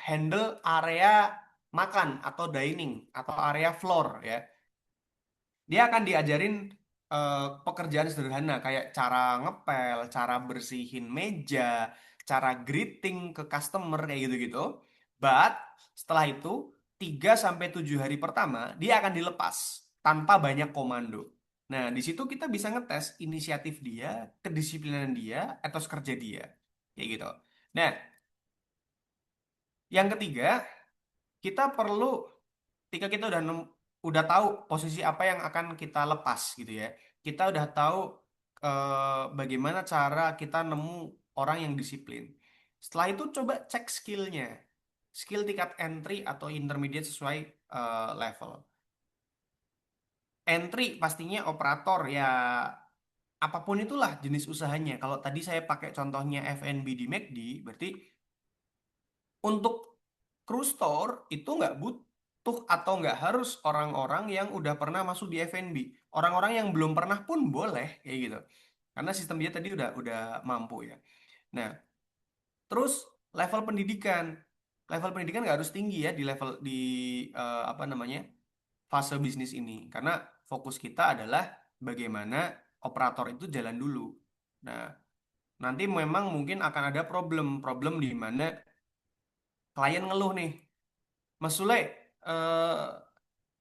handle area makan atau dining atau area floor ya. Dia akan diajarin pekerjaan sederhana kayak cara ngepel, cara bersihin meja, cara greeting ke customer kayak gitu-gitu. But setelah itu 3 sampai 7 hari pertama dia akan dilepas tanpa banyak komando. Nah, di situ kita bisa ngetes inisiatif dia, kedisiplinan dia, etos kerja dia. Kayak gitu. Nah, yang ketiga, kita perlu ketika kita udah tahu posisi apa yang akan kita lepas gitu ya. Kita udah tahu bagaimana cara kita nemu orang yang disiplin. Setelah itu coba cek skillnya. Skill tingkat entry atau intermediate sesuai level. Entry pastinya operator ya apapun itulah jenis usahanya. Kalau tadi saya pakai contohnya F&B di McD, berarti untuk cruise store itu nggak butuh atau nggak harus orang-orang yang udah pernah masuk di F&B. Orang-orang yang belum pernah pun boleh kayak gitu. Karena sistem dia tadi udah mampu ya. Nah, terus level pendidikan. Level pendidikan nggak harus tinggi ya di level di apa namanya fase bisnis ini. Karena fokus kita adalah bagaimana operator itu jalan dulu. Nah, nanti memang mungkin akan ada problem di mana klien ngeluh nih, Mas Sule, eh,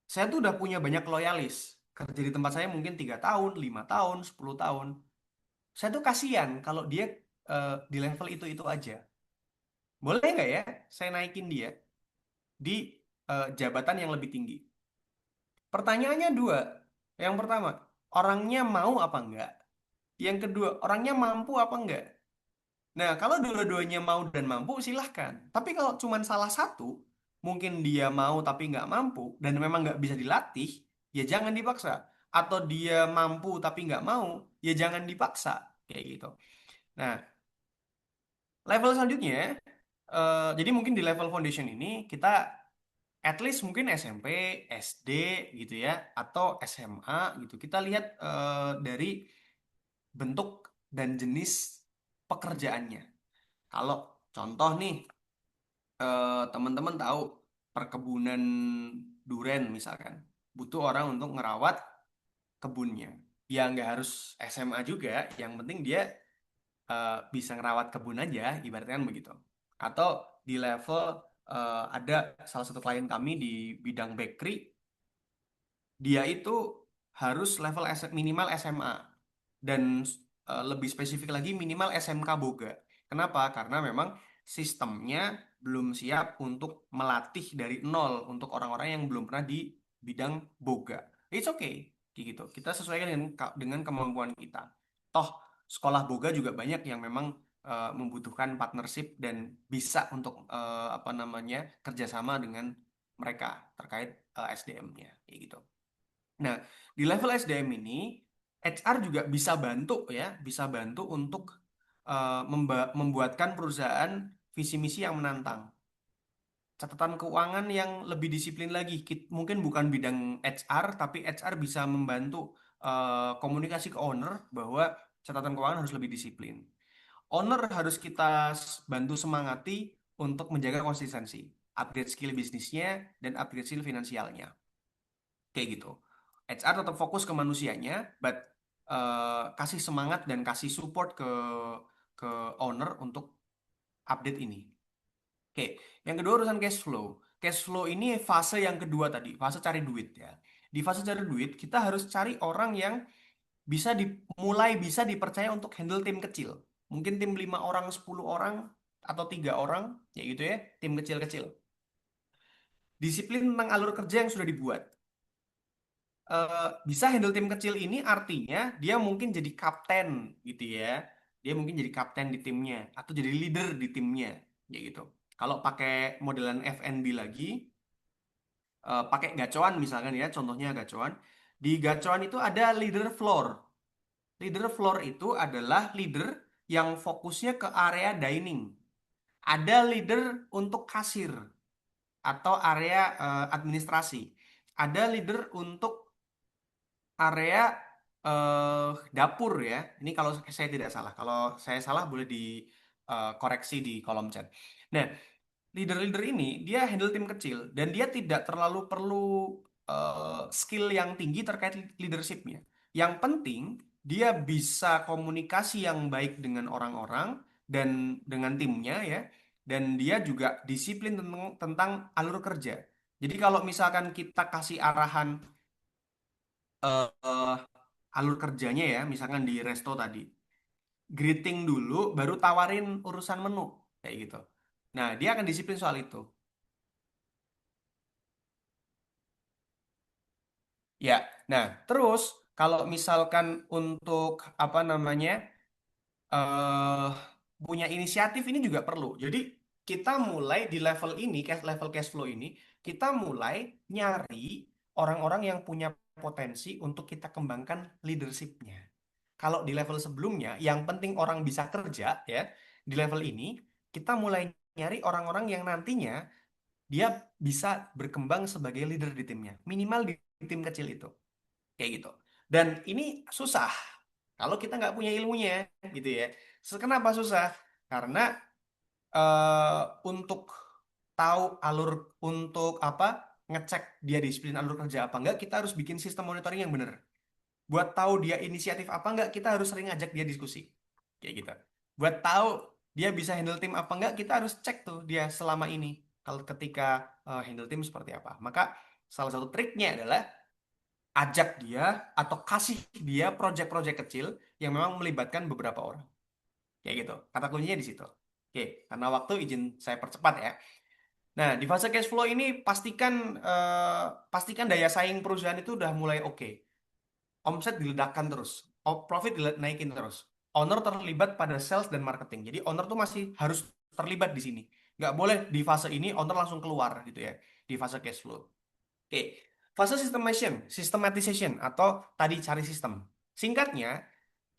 saya tuh udah punya banyak loyalis. Kerja di tempat saya mungkin 3 tahun, 5 tahun, 10 tahun. Saya tuh kasihan kalau dia di level itu aja. Boleh nggak ya saya naikin dia di jabatan yang lebih tinggi? Pertanyaannya dua. Yang pertama, orangnya mau apa enggak? Yang kedua, orangnya mampu apa enggak? Nah, kalau dua-duanya mau dan mampu, silahkan. Tapi kalau cuma salah satu, mungkin dia mau tapi nggak mampu, dan memang nggak bisa dilatih, ya jangan dipaksa. Atau dia mampu tapi nggak mau, ya jangan dipaksa. Kayak gitu. Nah, level selanjutnya, jadi mungkin di level foundation ini, kita at least mungkin SMP, SD gitu ya, atau SMA gitu. Kita lihat dari bentuk dan jenis pekerjaannya. Kalau contoh nih, teman-teman tahu perkebunan duren misalkan butuh orang untuk ngerawat kebunnya. Ya nggak harus SMA juga, yang penting dia bisa ngerawat kebun aja, ibaratnya kan begitu. Atau di level ada salah satu klien kami di bidang bakery, dia itu harus level minimal SMA dan lebih spesifik lagi minimal SMK Boga. Kenapa? Karena memang sistemnya belum siap untuk melatih dari nol untuk orang-orang yang belum pernah di bidang Boga. It's okay, kayak gitu. Kita sesuaikan dengan kemampuan kita. Toh sekolah Boga juga banyak yang memang membutuhkan partnership dan bisa untuk apa namanya kerjasama dengan mereka terkait SDM-nya, kayak gitu. Nah, di level SDM ini, HR juga bisa bantu ya, bisa bantu untuk membuatkan perusahaan visi misi yang menantang. Catatan keuangan yang lebih disiplin lagi. Mungkin bukan bidang HR, tapi HR bisa membantu komunikasi ke owner bahwa catatan keuangan harus lebih disiplin. Owner harus kita bantu semangati untuk menjaga konsistensi, upgrade skill bisnisnya, dan upgrade skill finansialnya. Kayak gitu. HR tetap fokus ke manusianya, but kasih semangat dan kasih support ke owner untuk update ini. Oke, yang kedua urusan cash flow. Cash flow ini fase yang kedua tadi, fase cari duit ya. Di fase cari duit, kita harus cari orang yang mulai bisa dipercaya untuk handle tim kecil. Mungkin tim 5 orang, 10 orang, atau 3 orang, ya gitu ya, tim kecil-kecil. Disiplin tentang alur kerja yang sudah dibuat. Bisa handle tim kecil ini artinya dia mungkin jadi kapten gitu ya. Dia mungkin jadi kapten di timnya atau jadi leader di timnya, ya gitu. Kalau pakai modelan FNB lagi, pakai gacoan misalkan ya, contohnya gacoan. Di gacoan itu ada leader floor. Leader floor itu adalah leader yang fokusnya ke area dining. Ada leader untuk kasir atau area administrasi. Ada leader untuk area dapur ya. Ini kalau saya tidak salah. Kalau saya salah boleh koreksi di kolom chat. Nah, leader-leader ini dia handle tim kecil dan dia tidak terlalu perlu skill yang tinggi terkait leadershipnya. Yang penting dia bisa komunikasi yang baik dengan orang-orang dan dengan timnya ya, dan dia juga disiplin tentang alur kerja. Jadi kalau misalkan kita kasih arahan eh, eh, alur kerjanya ya, misalkan di resto tadi, greeting dulu, baru tawarin urusan menu kayak gitu. Nah, dia akan disiplin soal itu. Ya, nah terus kalau misalkan untuk apa namanya eh punya inisiatif ini juga perlu. Jadi kita mulai di level ini, level cash flow ini, kita mulai nyari orang-orang yang punya potensi untuk kita kembangkan leadershipnya. Kalau di level sebelumnya, yang penting orang bisa kerja ya, di level ini kita mulai nyari orang-orang yang nantinya dia bisa berkembang sebagai leader di timnya, minimal di tim kecil itu. Kayak gitu. Dan ini susah kalau kita nggak punya ilmunya, gitu ya. Kenapa susah? Karena untuk tahu alur untuk apa ngecek dia disiplin alur kerja apa enggak, kita harus bikin sistem monitoring yang benar. Buat tahu dia inisiatif apa enggak, kita harus sering ngajak dia diskusi. Kayak gitu. Buat tahu dia bisa handle tim apa enggak, kita harus cek tuh dia selama ini. Kalau ketika handle tim seperti apa. Maka salah satu triknya adalah ajak dia atau kasih dia proyek-proyek kecil yang memang melibatkan beberapa orang. Kayak gitu. Kata kuncinya di situ. Oke, karena waktu izin saya percepat ya. Nah, di fase cash flow ini pastikan daya saing perusahaan itu udah mulai oke. Omset diledakkan terus, profit dinaikin terus. Owner terlibat pada sales dan marketing. Jadi owner tuh masih harus terlibat di sini. Nggak boleh di fase ini owner langsung keluar gitu ya, di fase cash flow. Oke, fase systematization atau tadi cari sistem. Singkatnya,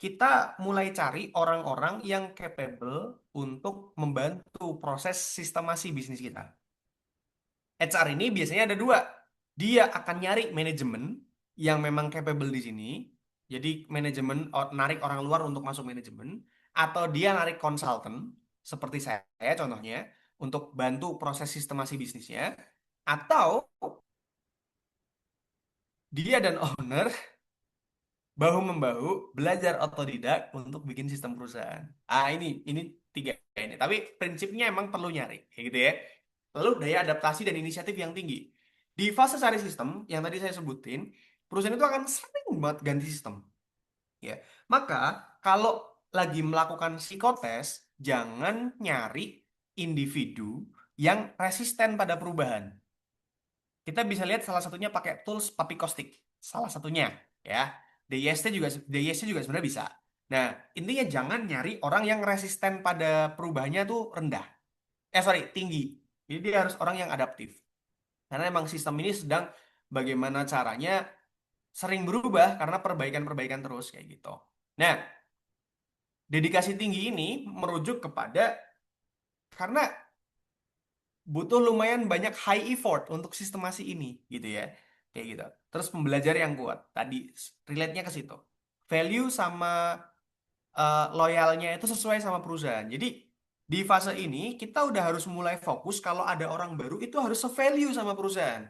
kita mulai cari orang-orang yang capable untuk membantu proses sistemasi bisnis kita. HR ini biasanya ada dua. Dia akan nyari manajemen yang memang capable di sini. Jadi manajemen narik orang luar untuk masuk manajemen. Atau dia narik konsultan, seperti saya contohnya, untuk bantu proses sistemasi bisnisnya. Atau dia dan owner bahu membahu belajar otodidak untuk bikin sistem perusahaan. Ini tiga ini. Tapi prinsipnya emang perlu nyari, kayak gitu ya. Lalu daya adaptasi dan inisiatif yang tinggi. Di fase cari sistem yang tadi saya sebutin, perusahaan itu akan sering banget ganti sistem. Ya, maka kalau lagi melakukan psikotes, jangan nyari individu yang resisten pada perubahan. Kita bisa lihat salah satunya pakai tools Papi Kostik. Salah satunya ya. DISC juga sebenarnya bisa. Nah, intinya jangan nyari orang yang resisten pada perubahannya tuh rendah. Tinggi. Jadi dia harus orang yang adaptif. Karena emang sistem ini sedang bagaimana caranya sering berubah karena perbaikan-perbaikan terus kayak gitu. Nah, dedikasi tinggi ini merujuk kepada karena butuh lumayan banyak high effort untuk sistemasi ini gitu ya. Kayak gitu. Terus pembelajar yang kuat. Tadi relate-nya ke situ. Value sama loyalnya itu sesuai sama perusahaan. Jadi di fase ini kita udah harus mulai fokus kalau ada orang baru itu harus se-value sama perusahaan.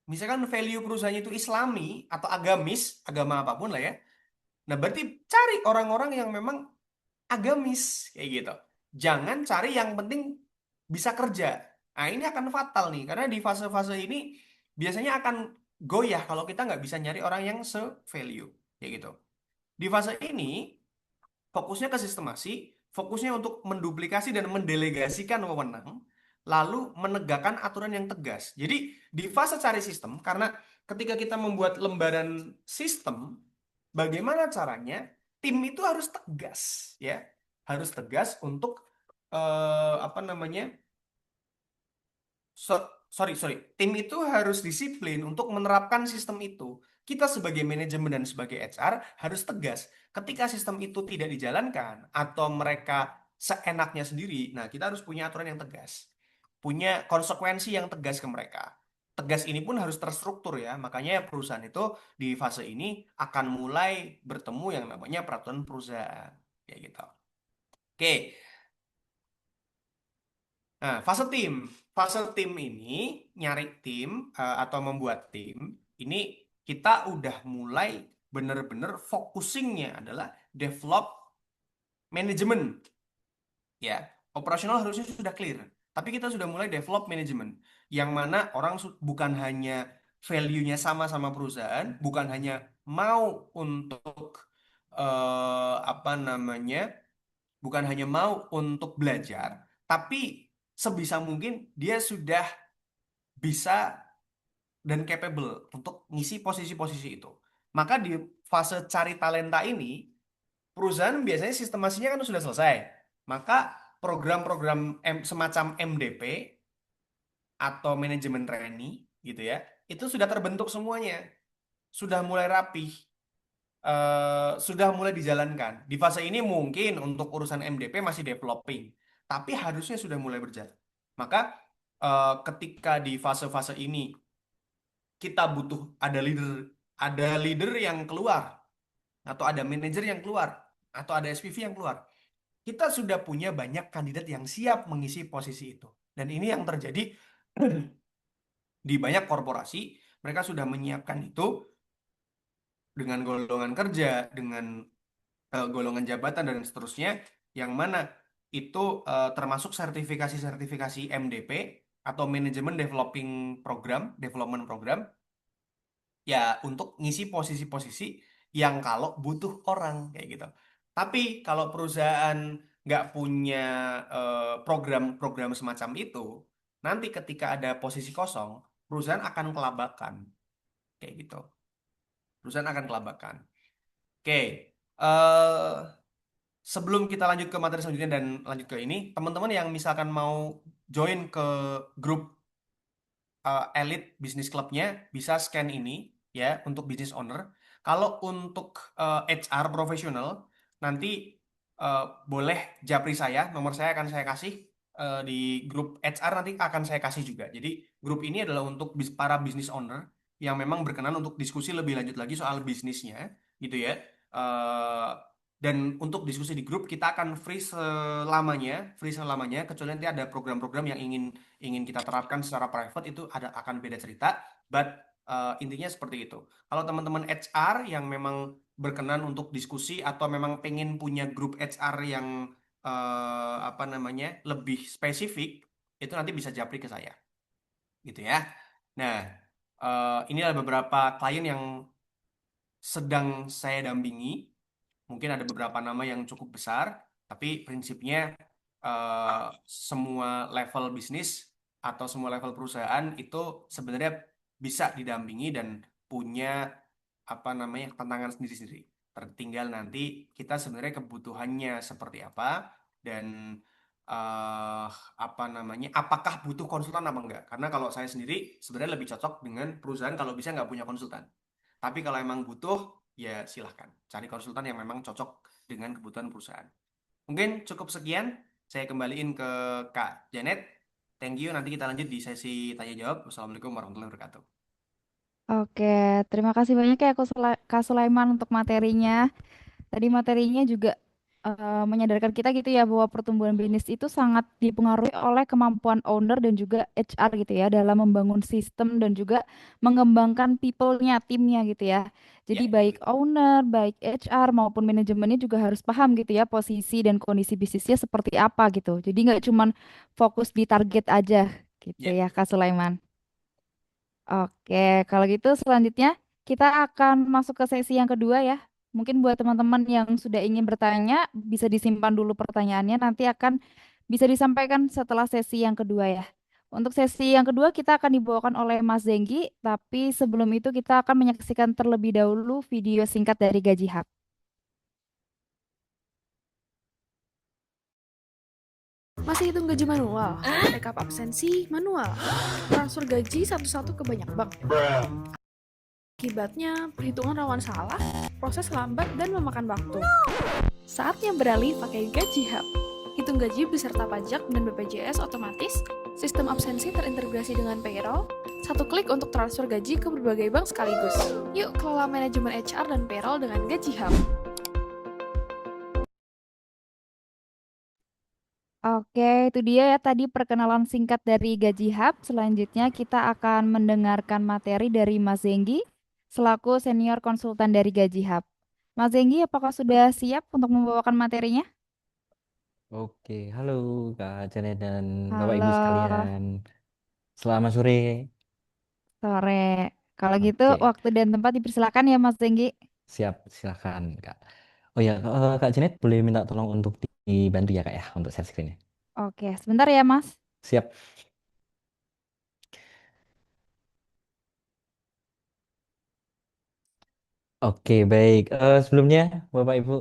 Misalkan value perusahaannya itu Islami atau agamis, agama apapun lah ya. Nah, berarti cari orang-orang yang memang agamis kayak gitu. Jangan cari yang penting bisa kerja. Nah, ini akan fatal nih karena di fase-fase ini biasanya akan goyah kalau kita nggak bisa nyari orang yang se-value kayak gitu. Di fase ini fokusnya ke sistemasi, fokusnya untuk menduplikasi dan mendelegasikan wewenang, lalu menegakkan aturan yang tegas. Jadi di fase cari sistem, karena ketika kita membuat lembaran sistem, bagaimana caranya tim itu harus tegas, ya, harus tegas untuk apa namanya? Sorry, tim itu harus disiplin untuk menerapkan sistem itu. Kita sebagai manajemen dan sebagai HR harus tegas. Ketika sistem itu tidak dijalankan atau mereka seenaknya sendiri, nah kita harus punya aturan yang tegas. Punya konsekuensi yang tegas ke mereka. Tegas ini pun harus terstruktur ya. Makanya perusahaan itu di fase ini akan mulai bertemu yang namanya peraturan perusahaan. Kayak gitu. Oke. Nah, fase tim ini nyari tim atau membuat tim ini kita udah mulai bener-bener focusingnya adalah develop manajemen. Ya, operasional harusnya sudah clear. Tapi kita sudah mulai develop manajemen. Yang mana orang bukan hanya value-nya sama perusahaan, bukan hanya mau untuk apa namanya, bukan hanya mau untuk belajar, tapi sebisa mungkin dia sudah bisa dan capable untuk ngisi posisi-posisi itu. Maka di fase cari talenta ini, perusahaan biasanya sistemasinya kan sudah selesai. Maka program-program semacam MDP atau manajemen trainee gitu ya, itu sudah terbentuk semuanya, sudah mulai rapi, sudah mulai dijalankan. Di fase ini mungkin untuk urusan MDP masih developing, tapi harusnya sudah mulai berjalan. Maka ketika di fase-fase ini kita butuh ada leader yang keluar, atau ada manajer yang keluar, atau ada SPV yang keluar. Kita sudah punya banyak kandidat yang siap mengisi posisi itu. Dan ini yang terjadi di banyak korporasi, mereka sudah menyiapkan itu dengan golongan kerja, dengan golongan jabatan dan seterusnya, yang mana itu termasuk sertifikasi-sertifikasi MDP atau Management Development Program, ya untuk ngisi posisi-posisi yang kalau butuh orang kayak gitu. Tapi kalau perusahaan nggak punya program-program semacam itu, nanti ketika ada posisi kosong, perusahaan akan kelabakan kayak gitu. Perusahaan akan kelabakan. Oke, sebelum kita lanjut ke materi selanjutnya dan lanjut ke ini, teman-teman yang misalkan mau join ke grup Elite Business Club-nya bisa scan ini ya untuk business owner. Kalau untuk HR profesional nanti boleh japri saya, nomor saya akan saya kasih di grup HR, nanti akan saya kasih juga. Jadi grup ini adalah untuk para business owner yang memang berkenan untuk diskusi lebih lanjut lagi soal bisnisnya gitu ya. Dan untuk diskusi di grup kita akan free selamanya kecuali nanti ada program-program yang ingin kita terapkan secara private, itu akan beda cerita, but intinya seperti itu. Kalau teman-teman HR yang memang berkenan untuk diskusi atau memang pengen punya grup HR yang apa namanya lebih spesifik, itu nanti bisa japri ke saya gitu ya. Nah, ini adalah beberapa klien yang sedang saya dampingi. Mungkin ada beberapa nama yang cukup besar, tapi prinsipnya semua level bisnis atau semua level perusahaan itu sebenarnya bisa didampingi dan punya apa namanya tantangan sendiri-sendiri. Tertinggal nanti kita sebenarnya kebutuhannya seperti apa dan apa namanya apakah butuh konsultan apa enggak. Karena kalau saya sendiri sebenarnya lebih cocok dengan perusahaan kalau bisa nggak punya konsultan. Tapi kalau emang butuh, ya silahkan cari konsultan yang memang cocok dengan kebutuhan perusahaan. Mungkin cukup sekian. Saya kembaliin ke Kak Janet. Thank you. Nanti kita lanjut di sesi tanya jawab. Wassalamualaikum warahmatullahi wabarakatuh. Oke, terima kasih banyak ya Kak Sulaiman untuk materinya. Tadi materinya juga menyadarkan kita gitu ya bahwa pertumbuhan bisnis itu sangat dipengaruhi oleh kemampuan owner dan juga HR gitu ya dalam membangun sistem dan juga mengembangkan people-nya, timnya gitu ya. Ya, Jadi baik owner, baik HR maupun manajemennya juga harus paham gitu ya posisi dan kondisi bisnisnya seperti apa gitu. Jadi nggak cuman fokus di target aja gitu ya. ya Kak Sulaiman. Oke, kalau gitu selanjutnya kita akan masuk ke sesi yang kedua ya. Mungkin buat teman-teman yang sudah ingin bertanya, bisa disimpan dulu pertanyaannya, nanti akan bisa disampaikan setelah sesi yang kedua ya. Untuk sesi yang kedua kita akan dibawakan oleh Mas Zenggi, tapi sebelum itu kita akan menyaksikan terlebih dahulu video singkat dari Gaji Hub. Masih hitung gaji manual, backup absensi manual, transfer gaji satu-satu ke banyak bank. Akibatnya, perhitungan rawan salah, proses lambat dan memakan waktu. Saatnya beralih pakai Gaji Hub. Hitung gaji beserta pajak dan BPJS otomatis, sistem absensi terintegrasi dengan payroll, satu klik untuk transfer gaji ke berbagai bank sekaligus. Yuk kelola manajemen HR dan payroll dengan Gaji Hub. Oke, itu dia ya tadi perkenalan singkat dari Gaji Hub. Selanjutnya kita akan mendengarkan materi dari Mas Zenggi selaku senior konsultan dari Gaji Hub. Mas Zenggi, apakah sudah siap untuk membawakan materinya? Oke, halo Kak Janet dan Bapak Halo, Ibu sekalian. Selamat sore. sore. Kalau gitu, Oke, waktu dan tempat dipersilakan ya Mas Zenggi. siap, silakan Kak. Oh ya, Kak Janet boleh minta tolong untuk dibantu ya Kak ya untuk share screen-nya. Oke, sebentar ya Mas. Siap. Oke, baik. Sebelumnya Bapak Ibu,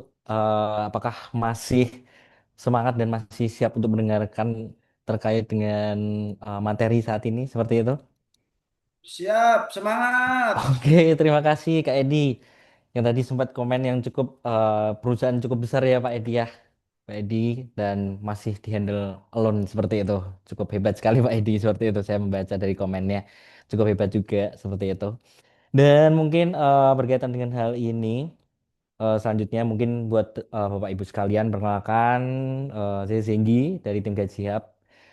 apakah masih semangat dan masih siap untuk mendengarkan terkait dengan materi saat ini seperti itu? Siap, semangat. Oke, terima kasih Kak Edi. Yang tadi sempat komen yang cukup perusahaan cukup besar ya Pak Edi ya. Pak Edi dan masih dihandle alone seperti itu. Cukup hebat sekali Pak Edi seperti itu. Saya membaca dari komennya. Cukup hebat juga seperti itu. Dan mungkin berkaitan dengan hal ini, selanjutnya mungkin buat Bapak Ibu sekalian perkenalkan saya Zenggi dari tim Gaji Hub.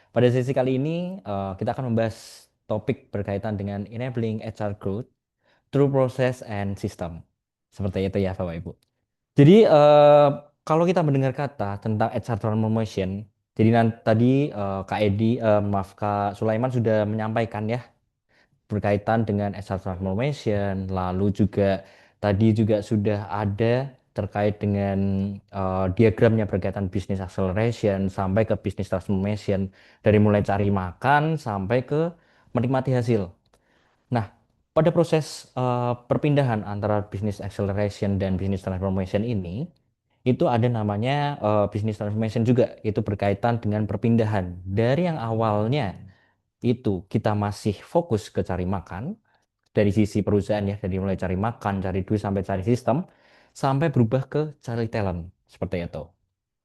Pada sesi kali ini kita akan membahas topik berkaitan dengan enabling HR growth through process and system. Seperti itu ya Bapak Ibu. Jadi kalau kita mendengar kata tentang HR transformation, jadi tadi Kak Edi, maaf Kak Sulaiman sudah menyampaikan ya berkaitan dengan HR transformation, lalu juga tadi juga sudah ada terkait dengan diagramnya berkaitan business acceleration sampai ke business transformation dari mulai cari makan sampai ke menikmati hasil. Nah, pada proses perpindahan antara business acceleration dan business transformation ini, itu ada namanya business transformation juga. Itu berkaitan dengan perpindahan dari yang awalnya itu kita masih fokus ke cari makan, dari sisi perusahaan ya, dari mulai cari makan, cari duit sampai cari sistem, sampai berubah ke cari talent, seperti itu.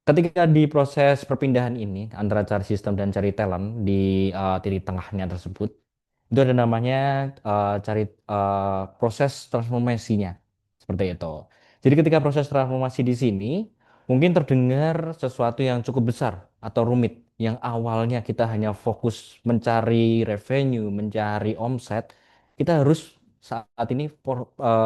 Ketika di proses perpindahan ini antara cari sistem dan cari talent di titik tengahnya tersebut, itu ada namanya cari proses transformasinya seperti itu. Jadi ketika proses transformasi di sini mungkin terdengar sesuatu yang cukup besar atau rumit yang awalnya kita hanya fokus mencari revenue, mencari omset, kita harus saat ini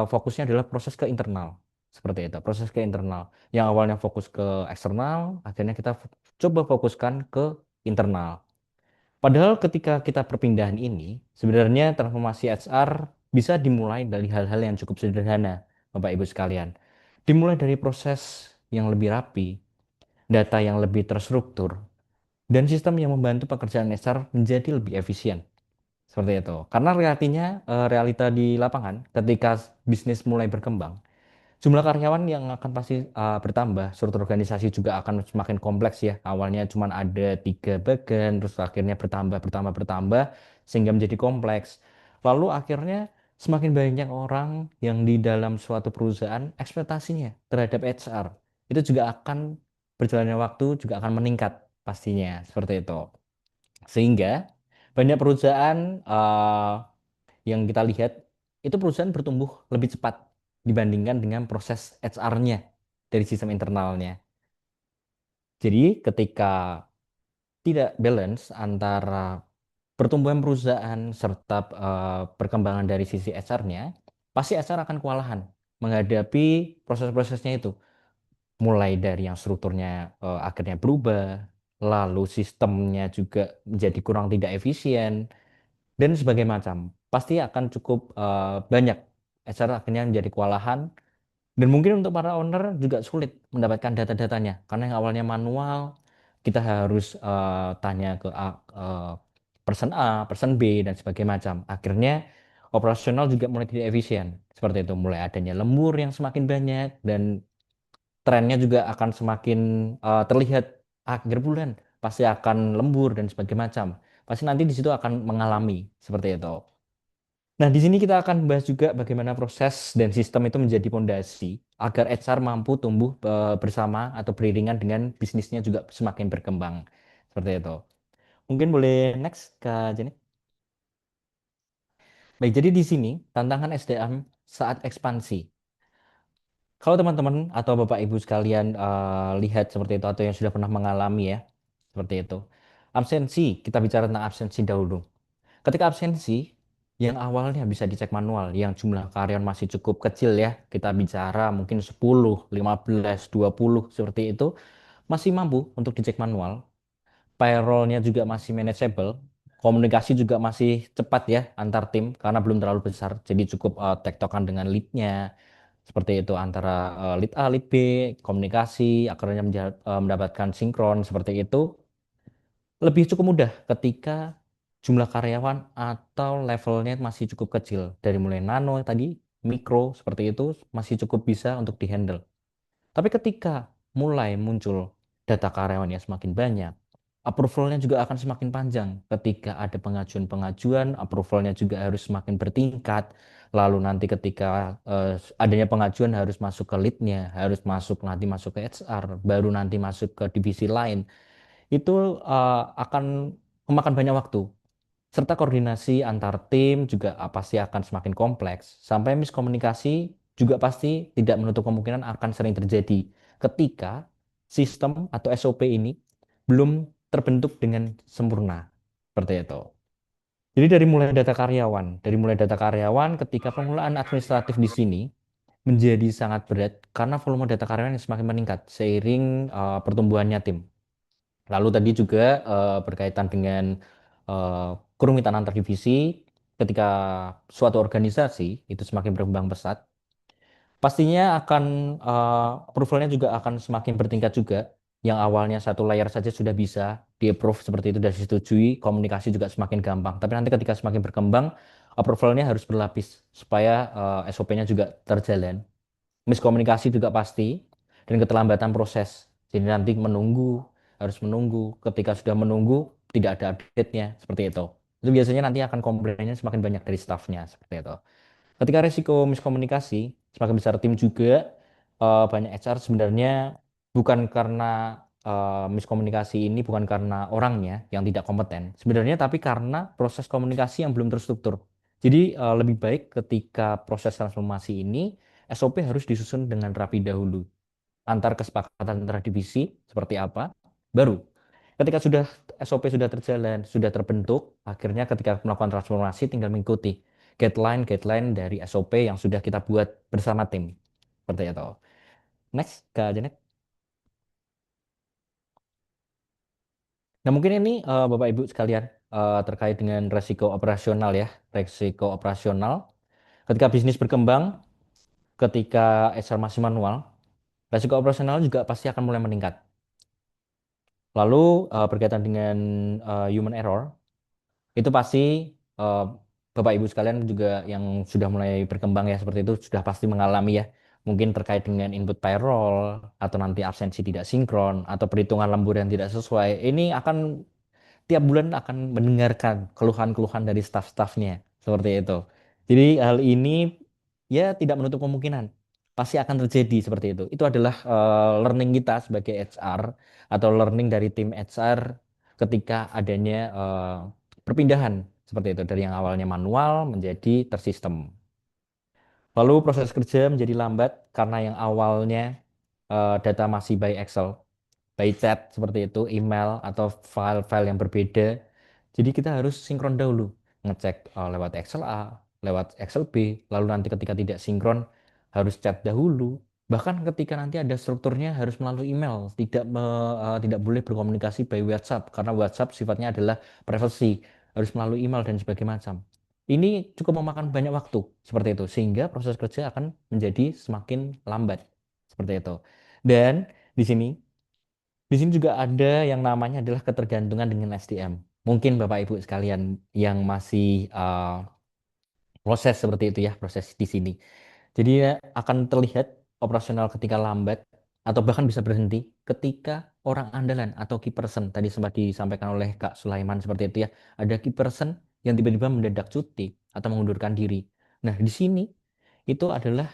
fokusnya adalah proses ke internal. Seperti itu, proses ke internal. Yang awalnya fokus ke eksternal, akhirnya kita coba fokuskan ke internal. Padahal ketika kita perpindahan ini, sebenarnya transformasi HR bisa dimulai dari hal-hal yang cukup sederhana, Bapak Ibu sekalian. Dimulai dari proses yang lebih rapi, data yang lebih terstruktur, dan sistem yang membantu pekerjaan HR menjadi lebih efisien. Seperti itu. Karena realita di lapangan ketika bisnis mulai berkembang, jumlah karyawan yang akan pasti bertambah, struktur organisasi juga akan semakin kompleks ya. Awalnya cuma ada 3 bagian, terus akhirnya bertambah, bertambah, bertambah, sehingga menjadi kompleks. Lalu akhirnya semakin banyak orang yang di dalam suatu perusahaan ekspektasinya terhadap HR itu juga akan berjalannya waktu juga akan meningkat pastinya seperti itu. Sehingga banyak perusahaan yang kita lihat itu perusahaan bertumbuh lebih cepat dibandingkan dengan proses HR-nya dari sistem internalnya. Jadi ketika tidak balance antara pertumbuhan perusahaan serta perkembangan dari sisi HR-nya, pasti HR akan kewalahan menghadapi proses-prosesnya itu. Mulai dari yang strukturnya akhirnya berubah, lalu sistemnya juga menjadi kurang tidak efisien, dan sebagainya macam. Pasti akan cukup banyak HR akhirnya menjadi kewalahan dan mungkin untuk para owner juga sulit mendapatkan data-datanya karena yang awalnya manual kita harus tanya ke person A, person B dan sebagainya macam. Akhirnya operasional juga mulai tidak efisien. Seperti itu, mulai adanya lembur yang semakin banyak dan trennya juga akan semakin terlihat akhir bulan pasti akan lembur dan sebagainya macam. Pasti nanti di situ akan mengalami seperti itu. Nah, di sini kita akan bahas juga bagaimana proses dan sistem itu menjadi pondasi agar HR mampu tumbuh bersama atau beriringan dengan bisnisnya juga semakin berkembang. Seperti itu. Mungkin boleh next, Kak Jenny. Baik, jadi di sini tantangan SDM saat ekspansi. Kalau teman-teman atau Bapak Ibu sekalian lihat seperti itu atau yang sudah pernah mengalami ya, seperti itu. Absensi, kita bicara tentang absensi dahulu. Ketika absensi, yang awalnya bisa dicek manual, yang jumlah karyawan masih cukup kecil ya, kita bicara mungkin 10, 15, 20 seperti itu, masih mampu untuk dicek manual. Payroll-nya juga masih manageable. Komunikasi juga masih cepat ya antar tim karena belum terlalu besar. Jadi cukup tektokan dengan lead-nya. Seperti itu antara lead A, lead B, komunikasi, akhirnya mendapatkan sinkron seperti itu. Lebih cukup mudah ketika jumlah karyawan atau levelnya masih cukup kecil. Dari mulai nano tadi, mikro seperti itu masih cukup bisa untuk dihandle. Tapi ketika mulai muncul data karyawan yang semakin banyak, approval-nya juga akan semakin panjang. Ketika ada pengajuan-pengajuan, approval-nya juga harus semakin bertingkat. Lalu nanti ketika adanya pengajuan harus masuk ke lead-nya, harus nanti masuk ke HR, baru nanti masuk ke divisi lain. Itu akan memakan banyak waktu. Serta koordinasi antar tim juga pasti akan semakin kompleks. Sampai miskomunikasi juga pasti tidak menutup kemungkinan akan sering terjadi ketika sistem atau SOP ini belum terbentuk dengan sempurna. Seperti itu. Jadi dari mulai data karyawan ketika pengelolaan administratif di sini menjadi sangat berat karena volume data karyawan yang semakin meningkat seiring pertumbuhannya tim. Lalu tadi juga berkaitan dengan eh, kerumitan antar divisi ketika suatu organisasi itu semakin berkembang pesat, pastinya akan approval-nya juga akan semakin bertingkat juga. Yang awalnya satu layar saja sudah bisa di-approve seperti itu dan disetujui, komunikasi juga semakin gampang. Tapi nanti ketika semakin berkembang, approval-nya harus berlapis supaya SOP-nya juga terjalan. Miskomunikasi juga pasti dan keterlambatan proses. Jadi nanti harus menunggu. Ketika sudah menunggu, tidak ada update-nya seperti itu. Itu biasanya nanti akan komplainnya semakin banyak dari staffnya seperti itu. Ketika resiko miskomunikasi semakin besar tim juga banyak HR sebenarnya bukan karena miskomunikasi ini bukan karena orangnya yang tidak kompeten sebenarnya tapi karena proses komunikasi yang belum terstruktur. Jadi lebih baik ketika proses transformasi ini SOP harus disusun dengan rapi dahulu antar kesepakatan antara divisi seperti apa baru ketika sudah SOP sudah terjalan, sudah terbentuk, akhirnya ketika melakukan transformasi tinggal mengikuti guideline dari SOP yang sudah kita buat bersama tim. Seperti itu. Next, Kak Janet. Nah, mungkin ini Bapak Ibu sekalian terkait dengan resiko operasional ya. Resiko operasional. Ketika bisnis berkembang, ketika HR masih manual, resiko operasional juga pasti akan mulai meningkat. Lalu berkaitan dengan human error, itu pasti eh, Bapak Ibu sekalian juga yang sudah mulai berkembang ya seperti itu sudah pasti mengalami ya mungkin terkait dengan input payroll atau nanti absensi tidak sinkron atau perhitungan lembur yang tidak sesuai ini akan tiap bulan akan mendengarkan keluhan-keluhan dari staf-stafnya seperti itu. Jadi hal ini ya tidak menutup kemungkinan pasti akan terjadi seperti itu. Itu adalah learning kita sebagai HR atau learning dari tim HR ketika adanya perpindahan seperti itu dari yang awalnya manual menjadi tersistem. Lalu proses kerja menjadi lambat karena yang awalnya data masih by Excel by chat seperti itu, email atau file-file yang berbeda. Jadi kita harus sinkron dahulu, ngecek lewat Excel A, lewat Excel B, lalu nanti ketika tidak sinkron harus chat dahulu. Bahkan ketika nanti ada strukturnya harus melalui email, tidak boleh berkomunikasi by WhatsApp karena WhatsApp sifatnya adalah privacy, harus melalui email dan sebagainya macam. Ini cukup memakan banyak waktu seperti itu sehingga proses kerja akan menjadi semakin lambat seperti itu. Dan di sini juga ada yang namanya adalah ketergantungan dengan SDM. Mungkin Bapak Ibu sekalian yang masih proses seperti itu ya, proses di sini. Jadi akan terlihat operasional ketika lambat atau bahkan bisa berhenti ketika orang andalan atau key person tadi sempat disampaikan oleh Kak Sulaiman seperti itu ya. Ada key person yang tiba-tiba mendadak cuti atau mengundurkan diri. Nah, di sini itu adalah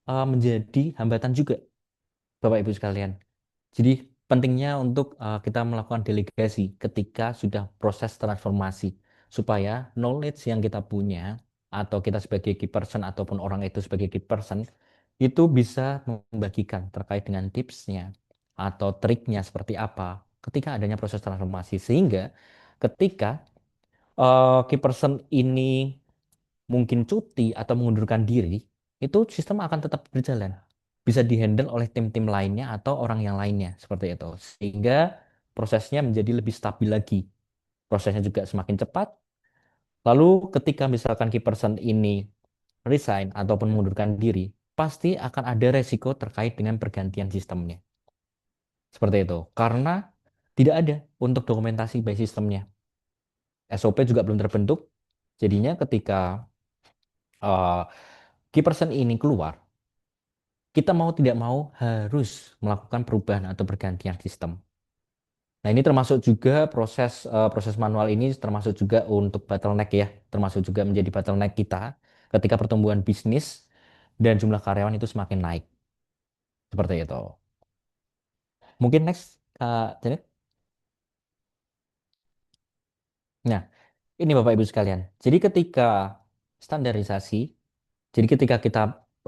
menjadi hambatan juga Bapak Ibu sekalian. Jadi pentingnya untuk kita melakukan delegasi ketika sudah proses transformasi supaya knowledge yang kita punya atau kita sebagai key person ataupun orang itu sebagai key person itu bisa membagikan terkait dengan tipsnya atau triknya seperti apa ketika adanya proses transformasi. Sehingga ketika key person ini mungkin cuti atau mengundurkan diri, itu sistem akan tetap berjalan. Bisa dihandle oleh tim-tim lainnya atau orang yang lainnya, seperti itu. Sehingga prosesnya menjadi lebih stabil lagi. Prosesnya juga semakin cepat. Lalu ketika misalkan key person ini resign ataupun mengundurkan diri, pasti akan ada resiko terkait dengan pergantian sistemnya. Seperti itu. Karena tidak ada untuk dokumentasi by sistemnya. SOP juga belum terbentuk. Jadinya ketika uh, key person ini keluar, kita mau tidak mau harus melakukan perubahan atau pergantian sistem. Nah, ini termasuk juga proses manual ini termasuk juga untuk bottleneck ya, termasuk juga menjadi bottleneck kita ketika pertumbuhan bisnis dan jumlah karyawan itu semakin naik. Seperti itu. Mungkin next, Kak Janet. Nah, ini Bapak Ibu sekalian. Jadi ketika standarisasi, jadi ketika kita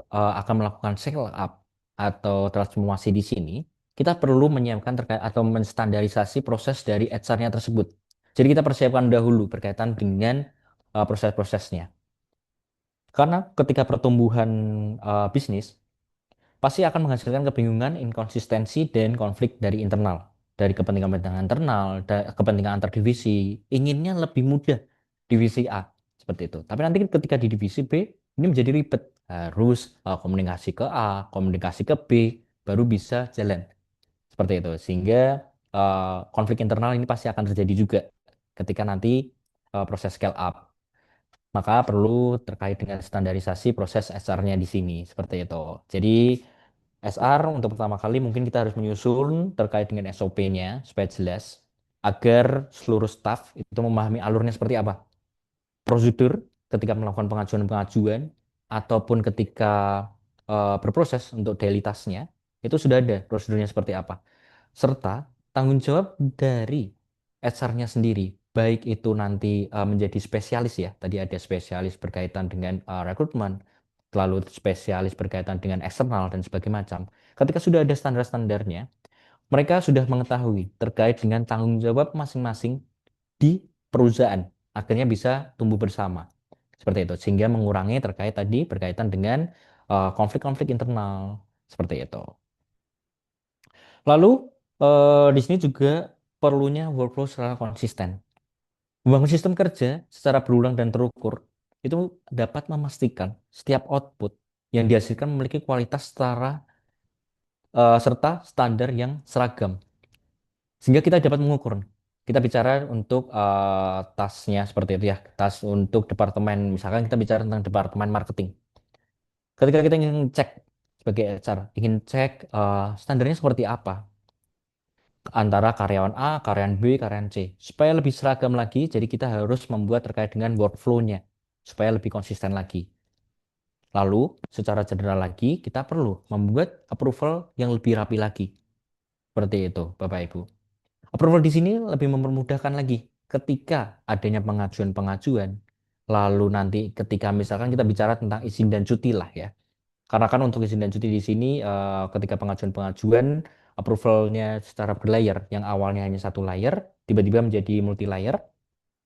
akan melakukan scale up atau transformasi di sini, kita perlu menyiapkan terkait atau menstandarisasi proses dari HR-nya tersebut. Jadi kita persiapkan dahulu berkaitan dengan proses-prosesnya. Karena ketika pertumbuhan bisnis pasti akan menghasilkan kebingungan, inkonsistensi, dan konflik dari internal. Dari kepentingan-kepentingan internal, kepentingan antar divisi, inginnya lebih mudah divisi A, seperti itu. Tapi nanti ketika di divisi B, ini menjadi ribet. Harus komunikasi ke A, komunikasi ke B, baru bisa jalan. Seperti itu. Sehingga konflik internal ini pasti akan terjadi juga ketika nanti proses scale up. Maka perlu terkait dengan standarisasi proses SR-nya di sini, seperti itu. Jadi SR untuk pertama kali mungkin kita harus menyusun terkait dengan SOP-nya supaya jelas agar seluruh staff itu memahami alurnya seperti apa. Prosedur ketika melakukan pengajuan-pengajuan ataupun ketika berproses untuk daily task-nya itu sudah ada prosedurnya seperti apa. Serta tanggung jawab dari HR-nya sendiri, baik itu nanti menjadi spesialis ya. Tadi ada spesialis berkaitan dengan rekrutmen, lalu spesialis berkaitan dengan eksternal dan sebagainya macam. Ketika sudah ada standar-standarnya, mereka sudah mengetahui terkait dengan tanggung jawab masing-masing di perusahaan. Akhirnya bisa tumbuh bersama. Seperti itu. Sehingga mengurangi terkait tadi berkaitan dengan konflik-konflik internal. Seperti itu. Lalu di sini juga perlunya workflow secara konsisten. Membangun sistem kerja secara berulang dan terukur itu dapat memastikan setiap output yang dihasilkan memiliki kualitas serta standar yang seragam. Sehingga kita dapat mengukur. Kita bicara untuk tasnya seperti itu ya, tas untuk departemen, misalkan kita bicara tentang departemen marketing. Ketika kita ingin cek sebagai HR, ingin cek standarnya seperti apa antara karyawan A, karyawan B, karyawan C. Supaya lebih seragam lagi, jadi kita harus membuat terkait dengan workflow-nya, supaya lebih konsisten lagi. Lalu, secara general lagi, kita perlu membuat approval yang lebih rapi lagi. Seperti itu, Bapak Ibu. Approval di sini lebih mempermudahkan lagi ketika adanya pengajuan-pengajuan. Lalu nanti ketika misalkan kita bicara tentang izin dan cuti lah ya. Karena kan untuk izin dan cuti di sini ketika pengajuan-pengajuan approval-nya secara berlayer, yang awalnya hanya satu layer, tiba-tiba menjadi multi layer,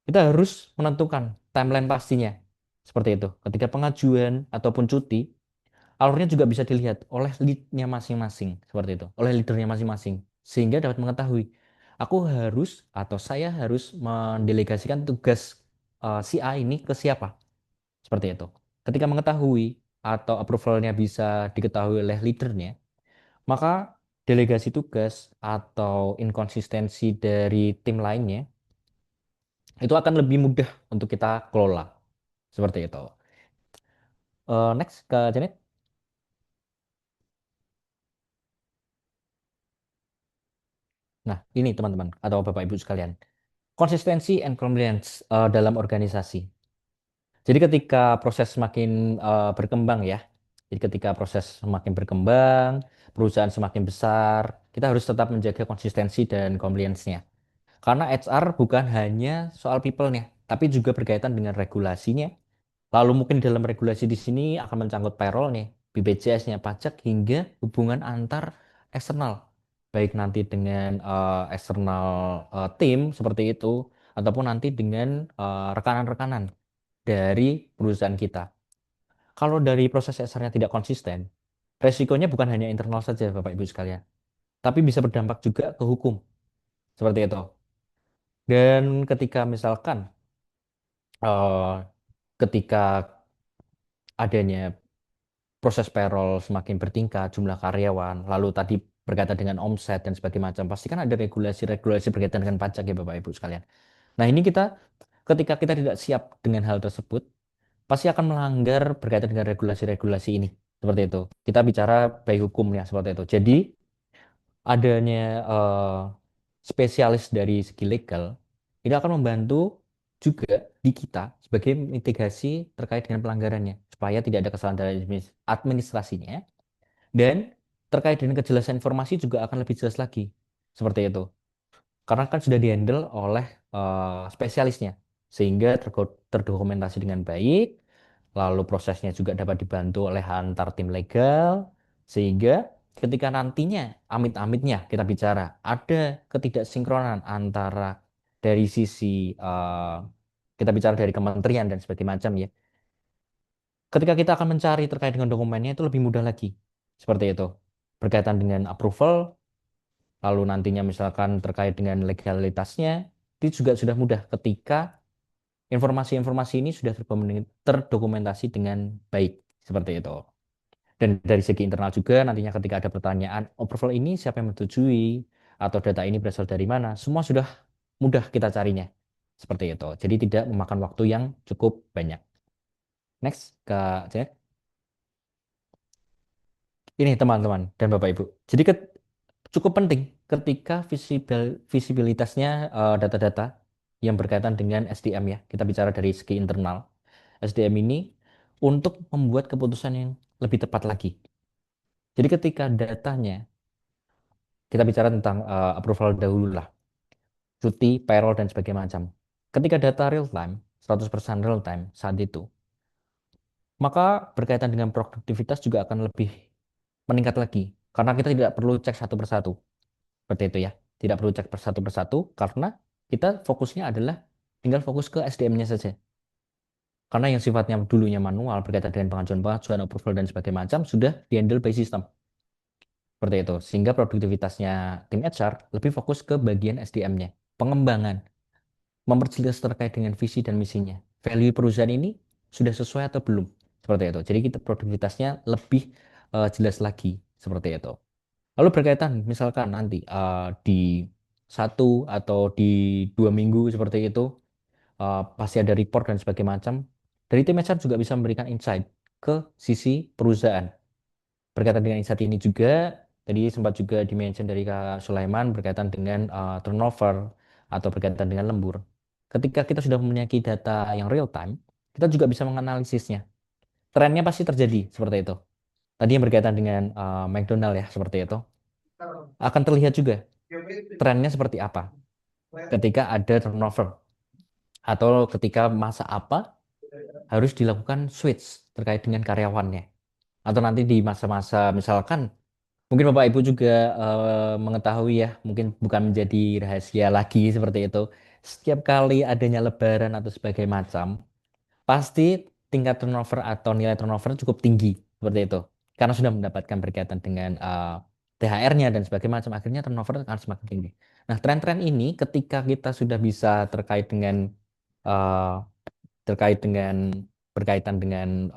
kita harus menentukan timeline pastinya. Seperti itu. Ketika pengajuan ataupun cuti, alurnya juga bisa dilihat oleh lead-nya masing-masing. Seperti itu. Oleh leadernya masing-masing. Sehingga dapat mengetahui, aku harus atau saya harus mendelegasikan tugas si A ini ke siapa. Seperti itu. Ketika mengetahui atau approval-nya bisa diketahui oleh leadernya, maka delegasi tugas atau inkonsistensi dari tim lainnya itu akan lebih mudah untuk kita kelola. Seperti itu. Next ke Janet. Nah, ini teman-teman atau Bapak Ibu sekalian. Konsistensi and compliance dalam organisasi. Jadi ketika proses semakin berkembang ya, jadi ketika proses semakin berkembang, perusahaan semakin besar, kita harus tetap menjaga konsistensi dan compliance-nya. Karena HR bukan hanya soal people-nya, tapi juga berkaitan dengan regulasinya. Lalu mungkin dalam regulasi di sini akan mencangkut payroll nih, BPJS-nya, pajak, hingga hubungan antar eksternal, baik nanti dengan eksternal tim seperti itu, ataupun nanti dengan rekanan-rekanan dari perusahaan kita. Kalau dari proses CSR-nya tidak konsisten, resikonya bukan hanya internal saja, Bapak Ibu sekalian, tapi bisa berdampak juga ke hukum, seperti itu. Dan ketika misalkan eh, ketika adanya proses payroll semakin bertingkat, jumlah karyawan, lalu tadi berkaitan dengan omset dan sebagainya macam, pasti kan ada regulasi-regulasi berkaitan dengan pajak ya Bapak Ibu sekalian. Nah ini kita ketika kita tidak siap dengan hal tersebut, pasti akan melanggar berkaitan dengan regulasi-regulasi ini. Seperti itu. Kita bicara baik hukumnya seperti itu. Jadi adanya spesialis dari segi legal ini akan membantu juga di kita sebagai mitigasi terkait dengan pelanggarannya supaya tidak ada kesalahan dari administrasinya dan terkait dengan kejelasan informasi juga akan lebih jelas lagi seperti itu karena kan sudah dihandle oleh spesialisnya sehingga terdokumentasi dengan baik lalu prosesnya juga dapat dibantu oleh antar tim legal sehingga ketika nantinya amit-amitnya kita bicara ada ketidaksinkronan antara dari sisi kita bicara dari kementerian dan sebagainya macam ya ketika kita akan mencari terkait dengan dokumennya itu lebih mudah lagi seperti itu berkaitan dengan approval lalu nantinya misalkan terkait dengan legalitasnya itu juga sudah mudah ketika informasi-informasi ini sudah terdokumentasi dengan baik seperti itu. Dan dari segi internal juga nantinya ketika ada pertanyaan, approval ini siapa yang menyetujui atau data ini berasal dari mana, semua sudah mudah kita carinya. Seperti itu. Jadi tidak memakan waktu yang cukup banyak. Next, Kak Janet. Ini teman-teman dan Bapak Ibu. Jadi cukup penting ketika visibilitasnya data-data yang berkaitan dengan SDM ya. Kita bicara dari segi internal. SDM ini untuk membuat keputusan yang lebih tepat lagi. Jadi ketika datanya, kita bicara tentang approval dahulu lah, cuti, payroll, dan sebagainya macam. Ketika data real time, 100% real time saat itu, maka berkaitan dengan produktivitas juga akan lebih meningkat lagi. Karena kita tidak perlu cek satu persatu. Seperti itu ya. Tidak perlu cek satu persatu karena kita fokusnya adalah tinggal fokus ke SDM-nya saja. Karena yang sifatnya dulunya manual berkaitan dengan pengajuan-pengajuan, approval, dan sebagainya macam sudah di-handle by system. Seperti itu. Sehingga produktivitasnya tim HR lebih fokus ke bagian SDM-nya. Pengembangan. Memperjelas terkait dengan visi dan misinya. Value perusahaan ini sudah sesuai atau belum? Seperti itu. Jadi kita produktivitasnya lebih jelas lagi. Seperti itu. Lalu berkaitan misalkan nanti di 1 atau di 2 minggu seperti itu pasti ada report dan sebagainya macam. Dari tim HR juga bisa memberikan insight ke sisi perusahaan. Berkaitan dengan insight ini juga, tadi sempat juga di-mention dari Kak Sulaiman berkaitan dengan turnover atau berkaitan dengan lembur. Ketika kita sudah memiliki data yang real time, kita juga bisa menganalisisnya. Trennya pasti terjadi seperti itu. Tadi yang berkaitan dengan McDonald ya, seperti itu. Akan terlihat juga trennya seperti apa ketika ada turnover atau ketika masa apa harus dilakukan switch terkait dengan karyawannya atau nanti di masa-masa misalkan mungkin Bapak Ibu juga mengetahui ya mungkin bukan menjadi rahasia lagi seperti itu setiap kali adanya lebaran atau sebagainya macam pasti tingkat turnover atau nilai turnover cukup tinggi seperti itu karena sudah mendapatkan berkaitan dengan THR-nya dan sebagainya macam akhirnya turnover akan semakin tinggi. Nah, tren-tren ini ketika kita sudah bisa uh, terkait dengan berkaitan dengan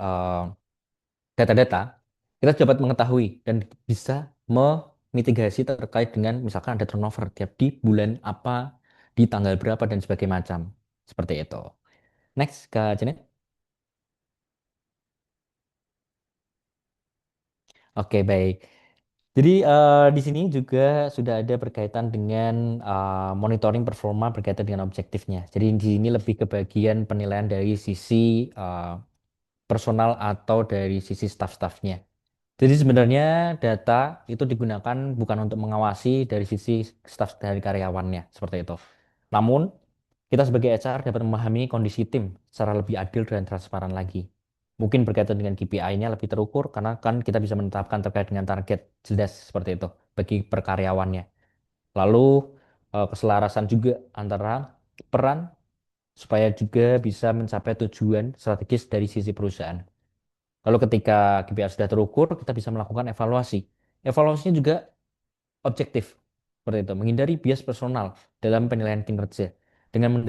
data-data, kita dapat mengetahui dan bisa memitigasi terkait dengan misalkan ada turnover tiap di bulan apa, di tanggal berapa dan sebagainya macam. Seperti itu. Next, Kak Janet. Oke, baik. Jadi di sini juga sudah ada berkaitan dengan monitoring performa berkaitan dengan objektifnya. Jadi di sini lebih ke bagian penilaian dari sisi personal atau dari sisi staff-staffnya. Jadi sebenarnya data itu digunakan bukan untuk mengawasi dari sisi staff dari karyawannya seperti itu. Namun kita sebagai HR dapat memahami kondisi tim secara lebih adil dan transparan lagi. Mungkin berkaitan dengan KPI-nya lebih terukur karena kan kita bisa menetapkan terkait dengan target jelas seperti itu bagi perkaryawannya. Lalu keselarasan juga antara peran supaya juga bisa mencapai tujuan strategis dari sisi perusahaan. Lalu ketika KPI sudah terukur, kita bisa melakukan evaluasi. Evaluasinya juga objektif, seperti itu, menghindari bias personal dalam penilaian kinerja dengan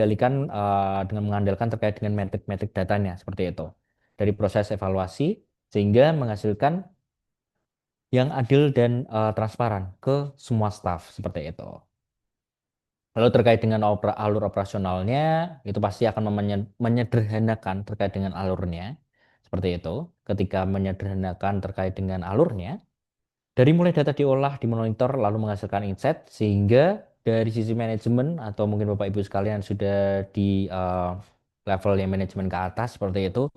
mengandalkan terkait dengan metrik-metrik datanya, seperti itu. Dari proses evaluasi sehingga menghasilkan yang adil dan transparan ke semua staf, seperti itu. Lalu terkait dengan alur operasionalnya, itu pasti akan menyederhanakan terkait dengan alurnya. Seperti itu. Ketika menyederhanakan terkait dengan alurnya, dari mulai data diolah, dimonitor, lalu menghasilkan insight, sehingga dari sisi manajemen, atau mungkin Bapak Ibu sekalian sudah di level yang manajemen ke atas, seperti itu,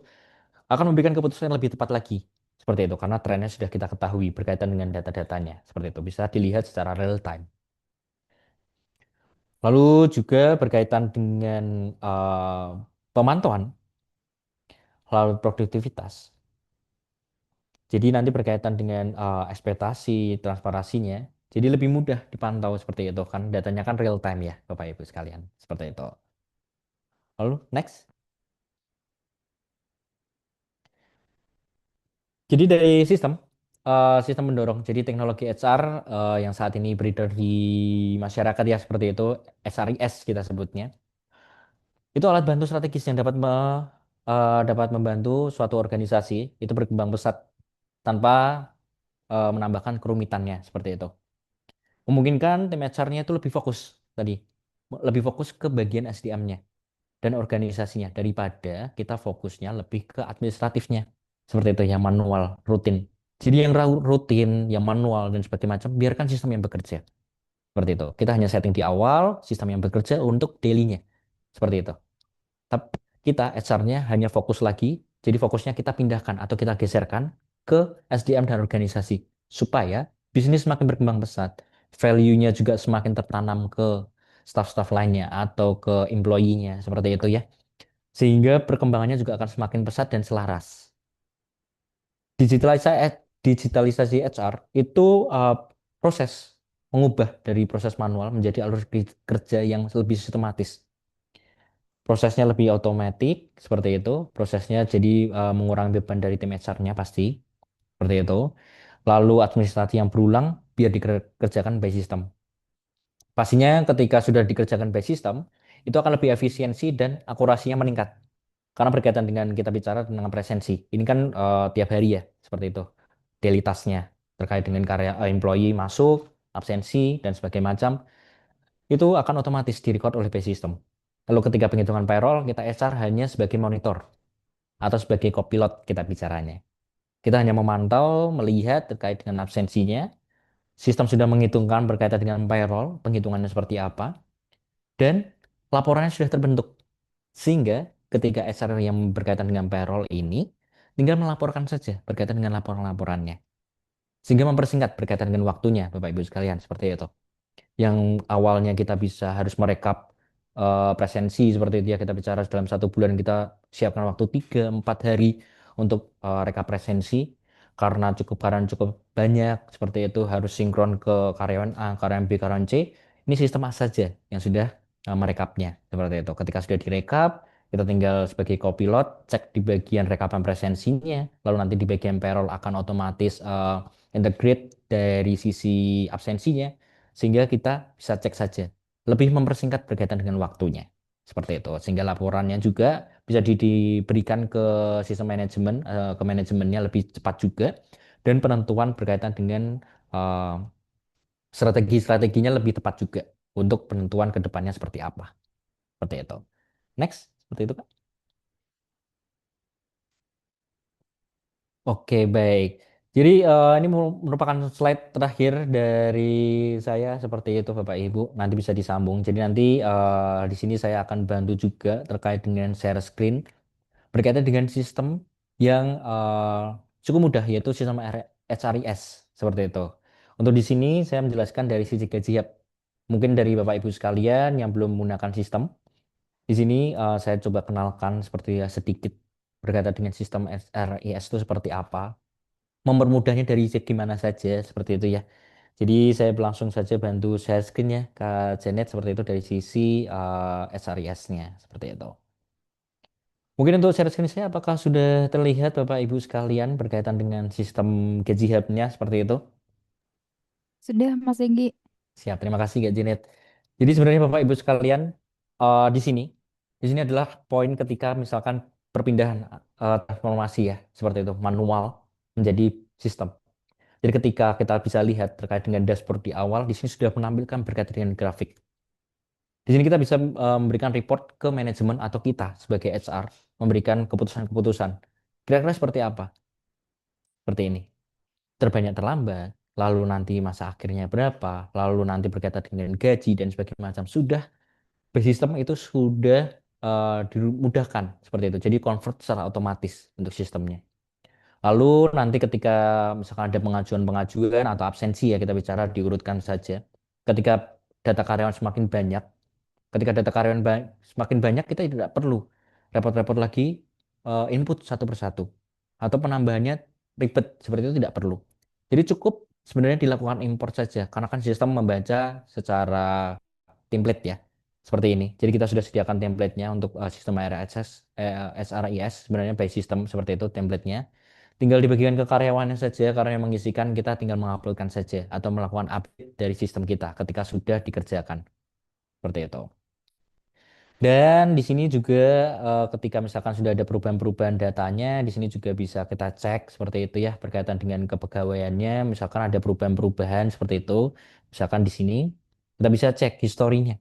akan memberikan keputusan yang lebih tepat lagi. Seperti itu, karena trennya sudah kita ketahui berkaitan dengan data-datanya. Seperti itu, bisa dilihat secara real time. Lalu juga berkaitan dengan pemantauan, lalu produktivitas. Jadi nanti berkaitan dengan ekspektasi, transparansinya, jadi lebih mudah dipantau seperti itu kan. Datanya kan real time ya, Bapak Ibu sekalian. Seperti itu. Lalu next. Jadi dari sistem mendorong. Jadi teknologi HR yang saat ini beredar di masyarakat ya seperti itu, SRIS kita sebutnya. Itu alat bantu strategis yang dapat membantu suatu organisasi itu berkembang pesat tanpa menambahkan kerumitannya seperti itu. Memungkinkan tim HR-nya itu lebih fokus tadi, lebih fokus ke bagian SDM-nya dan organisasinya daripada kita fokusnya lebih ke administratifnya. Seperti itu yang manual, rutin. Jadi yang rutin, yang manual dan sebagainya macam, biarkan sistem yang bekerja. Seperti itu. Kita hanya setting di awal sistem yang bekerja untuk daily-nya. Seperti itu. Tapi kita HR-nya hanya fokus lagi, jadi fokusnya kita pindahkan atau kita geserkan ke SDM dan organisasi supaya bisnis semakin berkembang pesat, value-nya juga semakin tertanam ke staff-staff lainnya atau ke employee-nya seperti itu ya. Sehingga perkembangannya juga akan semakin pesat dan selaras. Digitalisasi HR itu proses mengubah dari proses manual menjadi alur kerja yang lebih sistematis. Prosesnya lebih otomatis seperti itu. Prosesnya jadi mengurangi beban dari tim HR-nya pasti seperti itu. Lalu administrasi yang berulang biar dikerjakan by system. Pastinya ketika sudah dikerjakan by system itu akan lebih efisiensi dan akurasinya meningkat. Karena berkaitan dengan kita bicara tentang presensi. Ini kan tiap hari ya seperti itu. Daily task-nya terkait dengan karya employee masuk, absensi dan sebagainya macam itu akan otomatis direcord oleh by system. Lalu ketika penghitungan payroll, kita HR hanya sebagai monitor atau sebagai copilot kita bicaranya. Kita hanya memantau, melihat terkait dengan absensinya. Sistem sudah menghitungkan berkaitan dengan payroll, penghitungannya seperti apa, dan laporannya sudah terbentuk. Sehingga ketika HR yang berkaitan dengan payroll ini, tinggal melaporkan saja berkaitan dengan laporan-laporannya. Sehingga mempersingkat berkaitan dengan waktunya, Bapak Ibu sekalian, seperti itu. Yang awalnya kita bisa harus merekap presensi seperti itu ya, kita bicara dalam 1 bulan kita siapkan waktu 3-4 hari untuk rekap presensi karena cukup banyak seperti itu harus sinkron ke karyawan A, karyawan B, karyawan C. Ini sistem A saja yang sudah merekapnya seperti itu. Ketika sudah direkap, kita tinggal sebagai copilot cek di bagian rekapan presensinya, lalu nanti di bagian payroll akan otomatis integrate dari sisi absensinya sehingga kita bisa cek saja, lebih mempersingkat berkaitan dengan waktunya. Seperti itu. Sehingga laporannya juga bisa diberikan ke sistem manajemen, ke manajemennya lebih cepat juga. Dan penentuan berkaitan dengan eh, strategi-strateginya lebih tepat juga untuk penentuan ke depannya seperti apa. Seperti itu. Next, seperti itu Kak. Oke, baik. Jadi ini merupakan slide terakhir dari saya seperti itu Bapak Ibu. Nanti bisa disambung. Jadi nanti di sini saya akan bantu juga terkait dengan share screen berkaitan dengan sistem yang cukup mudah yaitu sistem HRIS seperti itu. Untuk di sini saya menjelaskan dari sisi gaji hub. Mungkin dari Bapak Ibu sekalian yang belum menggunakan sistem, di sini saya coba kenalkan seperti ya sedikit berkaitan dengan sistem HRIS itu seperti apa, mempermudahnya dari segi mana saja seperti itu ya. Jadi saya langsung saja bantu share screen ya Kak Janet seperti itu dari sisi SRIS-nya seperti itu. Mungkin untuk share screen saya apakah sudah terlihat Bapak Ibu sekalian berkaitan dengan sistem Gaji Hub-nya seperti itu? Sudah, Mas Enggi. Siap, terima kasih Kak Janet. Jadi sebenarnya Bapak Ibu sekalian eh, di sini di sini adalah poin ketika misalkan perpindahan transformasi ya seperti itu manual menjadi sistem. Jadi ketika kita bisa lihat terkait dengan dashboard di awal, di sini sudah menampilkan berkaitan dengan grafik. Di sini kita bisa memberikan report ke manajemen atau kita sebagai HR, memberikan keputusan-keputusan. Kira-kira seperti apa? Seperti ini. Terbanyak terlambat, lalu nanti masa akhirnya berapa, lalu nanti berkaitan dengan gaji dan sebagainya macam. Sudah, base system itu sudah dimudahkan seperti itu. Jadi convert secara otomatis untuk sistemnya. Lalu nanti ketika misalkan ada pengajuan-pengajuan atau absensi ya kita bicara diurutkan saja. Ketika data karyawan semakin banyak, ketika data karyawan semakin banyak kita tidak perlu repot-repot lagi input satu persatu atau penambahannya ribet seperti itu tidak perlu. Jadi cukup sebenarnya dilakukan import saja karena kan sistem membaca secara template ya. Seperti ini. Jadi kita sudah sediakan template-nya untuk sistem RSS, SRIS sebenarnya by system seperti itu template-nya. Tinggal dibagikan ke karyawannya saja, karena yang mengisikan kita tinggal menguploadkan saja atau melakukan update dari sistem kita ketika sudah dikerjakan. Seperti itu. Dan di sini juga ketika misalkan sudah ada perubahan-perubahan datanya, di sini juga bisa kita cek seperti itu ya berkaitan dengan kepegawaiannya. Misalkan ada perubahan-perubahan seperti itu, misalkan di sini kita bisa cek historinya,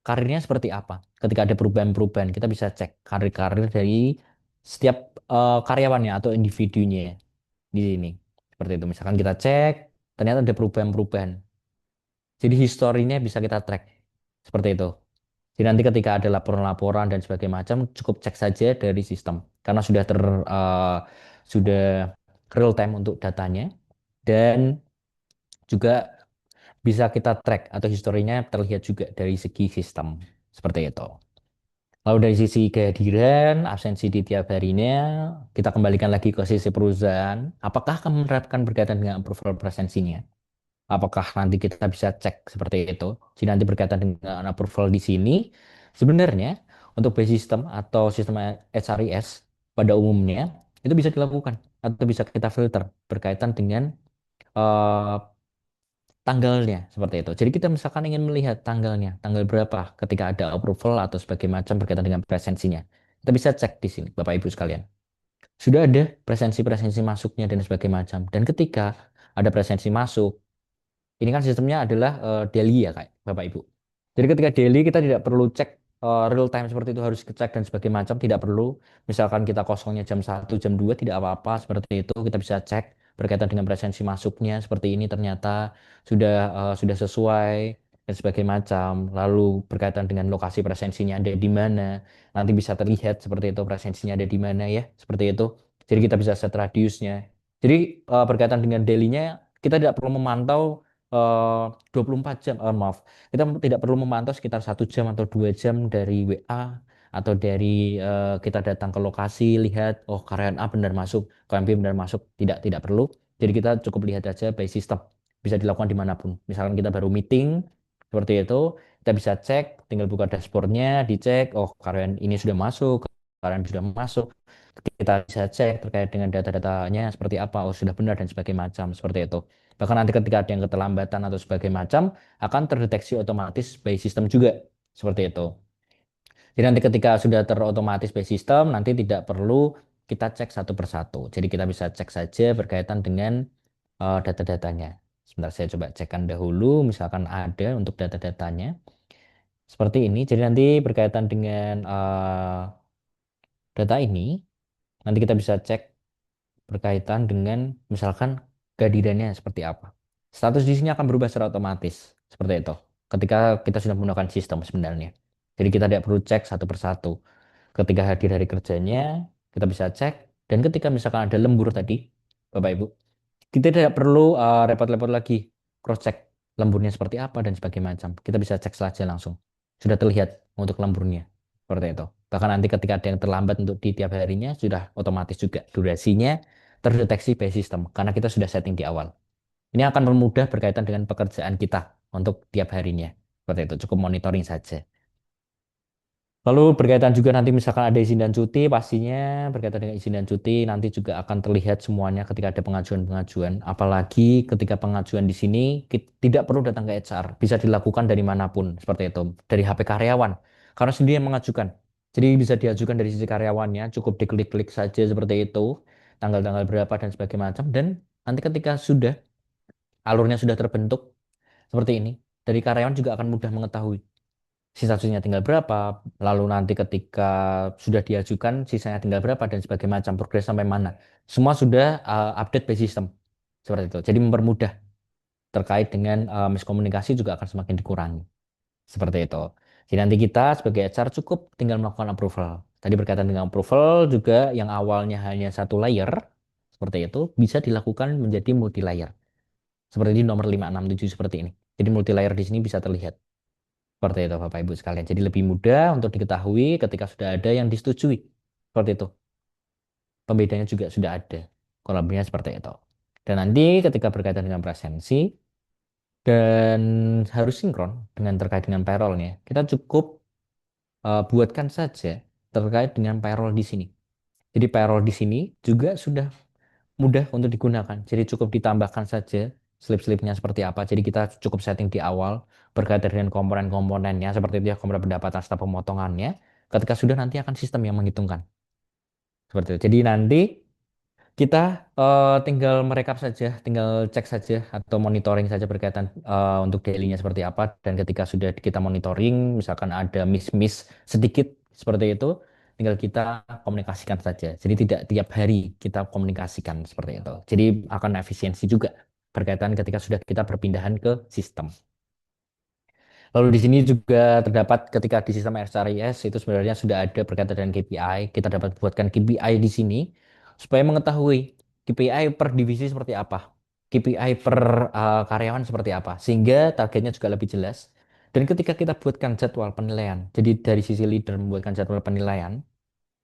karirnya seperti apa. Ketika ada perubahan-perubahan, kita bisa cek karir-karir dari setiap karyawannya atau individunya di sini. Seperti itu. Misalkan kita cek, ternyata ada perubahan-perubahan. Jadi historinya bisa kita track seperti itu. Jadi nanti ketika ada laporan-laporan dan sebagainya macam, cukup cek saja dari sistem karena sudah real time untuk datanya dan juga bisa kita track atau historinya terlihat juga dari segi sistem seperti itu. Lalu dari sisi kehadiran, absensi di tiap harinya, kita kembalikan lagi ke sisi perusahaan. Apakah akan menerapkan berkaitan dengan approval presensinya? Apakah nanti kita bisa cek seperti itu? Jadi nanti berkaitan dengan approval di sini, sebenarnya untuk base system atau sistem HRIS pada umumnya itu bisa dilakukan atau bisa kita filter berkaitan dengan eh, tanggalnya seperti itu. Jadi kita misalkan ingin melihat tanggalnya, tanggal berapa ketika ada approval atau sebagainya macam berkaitan dengan presensinya. Kita bisa cek di sini, Bapak Ibu sekalian. Sudah ada presensi-presensi masuknya dan sebagainya macam. Dan ketika ada presensi masuk, ini kan sistemnya adalah daily ya kayak Bapak Ibu. Jadi ketika daily kita tidak perlu cek real time seperti itu harus cek dan sebagainya macam tidak perlu. Misalkan kita kosongnya jam 1, jam 2 tidak apa-apa seperti itu kita bisa cek berkaitan dengan presensi masuknya seperti ini ternyata sudah sesuai dan sebagainya macam. Lalu berkaitan dengan lokasi presensinya ada di mana. Nanti bisa terlihat seperti itu presensinya ada di mana ya, seperti itu. Jadi kita bisa set radiusnya. Jadi berkaitan dengan daily-nya kita tidak perlu memantau 24 jam, maaf, kita tidak perlu memantau sekitar 1 jam atau 2 jam dari WA atau dari kita datang ke lokasi lihat oh karyawan A benar masuk, karyawan B benar masuk, tidak perlu. Jadi kita cukup lihat aja by system bisa dilakukan dimanapun. Misalkan kita baru meeting seperti itu, kita bisa cek, tinggal buka dashboardnya, dicek, oh karyawan ini sudah masuk, karyawan sudah masuk. Kita bisa cek terkait dengan data-datanya seperti apa, oh sudah benar dan sebagainya macam seperti itu. Bahkan nanti ketika ada yang keterlambatan atau sebagainya macam akan terdeteksi otomatis by system juga seperti itu. Jadi nanti ketika sudah terotomatis by system nanti tidak perlu kita cek satu persatu. Jadi kita bisa cek saja berkaitan dengan data-datanya. Sebentar saya coba cekkan dahulu misalkan ada untuk data-datanya seperti ini. Jadi nanti berkaitan dengan data ini nanti kita bisa cek berkaitan dengan misalkan kehadirannya seperti apa. Status di sini akan berubah secara otomatis seperti itu. Ketika kita sudah menggunakan sistem sebenarnya. Jadi kita tidak perlu cek satu persatu. Ketika hadir hari kerjanya, kita bisa cek. Dan ketika misalkan ada lembur tadi, Bapak Ibu, kita tidak perlu repot-repot lagi cross check lemburnya seperti apa dan sebagainya macam. Kita bisa cek saja langsung. Sudah terlihat untuk lemburnya seperti itu. Bahkan nanti ketika ada yang terlambat untuk di tiap harinya sudah otomatis juga durasinya terdeteksi by system karena kita sudah setting di awal. Ini akan mempermudah berkaitan dengan pekerjaan kita untuk tiap harinya. Seperti itu, cukup monitoring saja. Lalu berkaitan juga nanti misalkan ada izin dan cuti, pastinya berkaitan dengan izin dan cuti nanti juga akan terlihat semuanya ketika ada pengajuan-pengajuan. Apalagi ketika pengajuan di sini tidak perlu datang ke HR, bisa dilakukan dari manapun seperti itu, dari HP karyawan. Karena sendiri yang mengajukan. Jadi bisa diajukan dari sisi karyawannya, cukup diklik-klik saja seperti itu, tanggal-tanggal berapa dan sebagainya macam. Dan nanti ketika sudah alurnya sudah terbentuk seperti ini, dari karyawan juga akan mudah mengetahui sisa-sisanya tinggal berapa, lalu nanti ketika sudah diajukan sisanya tinggal berapa dan sebagainya macam progres sampai mana. Semua sudah update by system seperti itu. Jadi mempermudah terkait dengan miskomunikasi juga akan semakin dikurangi. Seperti itu. Jadi nanti kita sebagai HR cukup tinggal melakukan approval. Tadi berkaitan dengan approval juga yang awalnya hanya satu layer seperti itu bisa dilakukan menjadi multi layer. Seperti di nomor 567 seperti ini. Jadi multi layer di sini bisa terlihat. Seperti itu Bapak Ibu sekalian. Jadi lebih mudah untuk diketahui ketika sudah ada yang disetujui. Seperti itu. Pembedanya juga sudah ada. Kurang lebihnya seperti itu. Dan nanti ketika berkaitan dengan presensi dan harus sinkron dengan terkait dengan payroll-nya, kita cukup buatkan saja terkait dengan payroll di sini. Jadi payroll di sini juga sudah mudah untuk digunakan. Jadi cukup ditambahkan saja slip-slipnya seperti apa. Jadi kita cukup setting di awal berkaitan dengan komponen-komponennya seperti itu ya, komponen pendapatan serta pemotongannya. Ketika sudah nanti akan sistem yang menghitungkan. Seperti itu. Jadi nanti kita tinggal merekap saja, tinggal cek saja atau monitoring saja berkaitan untuk daily-nya seperti apa. Dan ketika sudah kita monitoring, misalkan ada miss-miss sedikit seperti itu, tinggal kita komunikasikan saja. Jadi tidak tiap hari kita komunikasikan seperti itu. Jadi akan efisiensi juga berkaitan ketika sudah kita berpindahan ke sistem. Lalu di sini juga terdapat ketika di sistem SRIS itu sebenarnya sudah ada berkaitan dengan KPI. Kita dapat buatkan KPI di sini supaya mengetahui KPI per divisi seperti apa, KPI per karyawan seperti apa, sehingga targetnya juga lebih jelas. Dan ketika kita buatkan jadwal penilaian, jadi dari sisi leader membuatkan jadwal penilaian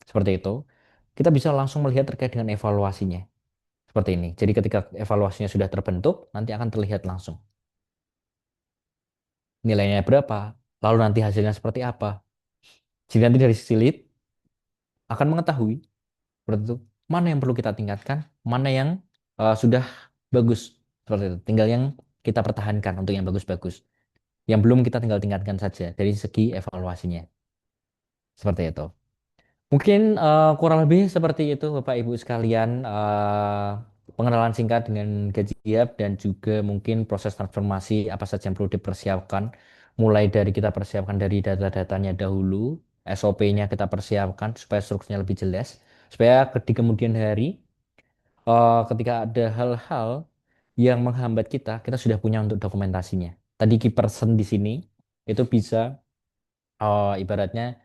seperti itu, kita bisa langsung melihat terkait dengan evaluasinya. Seperti ini. Jadi ketika evaluasinya sudah terbentuk, nanti akan terlihat langsung nilainya berapa, lalu nanti hasilnya seperti apa. Jadi nanti dari sisi lead akan mengetahui seperti itu mana yang perlu kita tingkatkan, mana yang sudah bagus seperti itu. Tinggal yang kita pertahankan untuk yang bagus-bagus. Yang belum kita tinggal tingkatkan saja dari segi evaluasinya. Seperti itu. Mungkin kurang lebih seperti itu Bapak Ibu sekalian pengenalan singkat dengan Gajiap dan juga mungkin proses transformasi apa saja yang perlu dipersiapkan mulai dari kita persiapkan dari data-datanya dahulu, SOP-nya kita persiapkan supaya strukturnya lebih jelas, supaya di kemudian hari ketika ada hal-hal yang menghambat kita, kita sudah punya untuk dokumentasinya. Tadi key person di sini itu bisa ibaratnya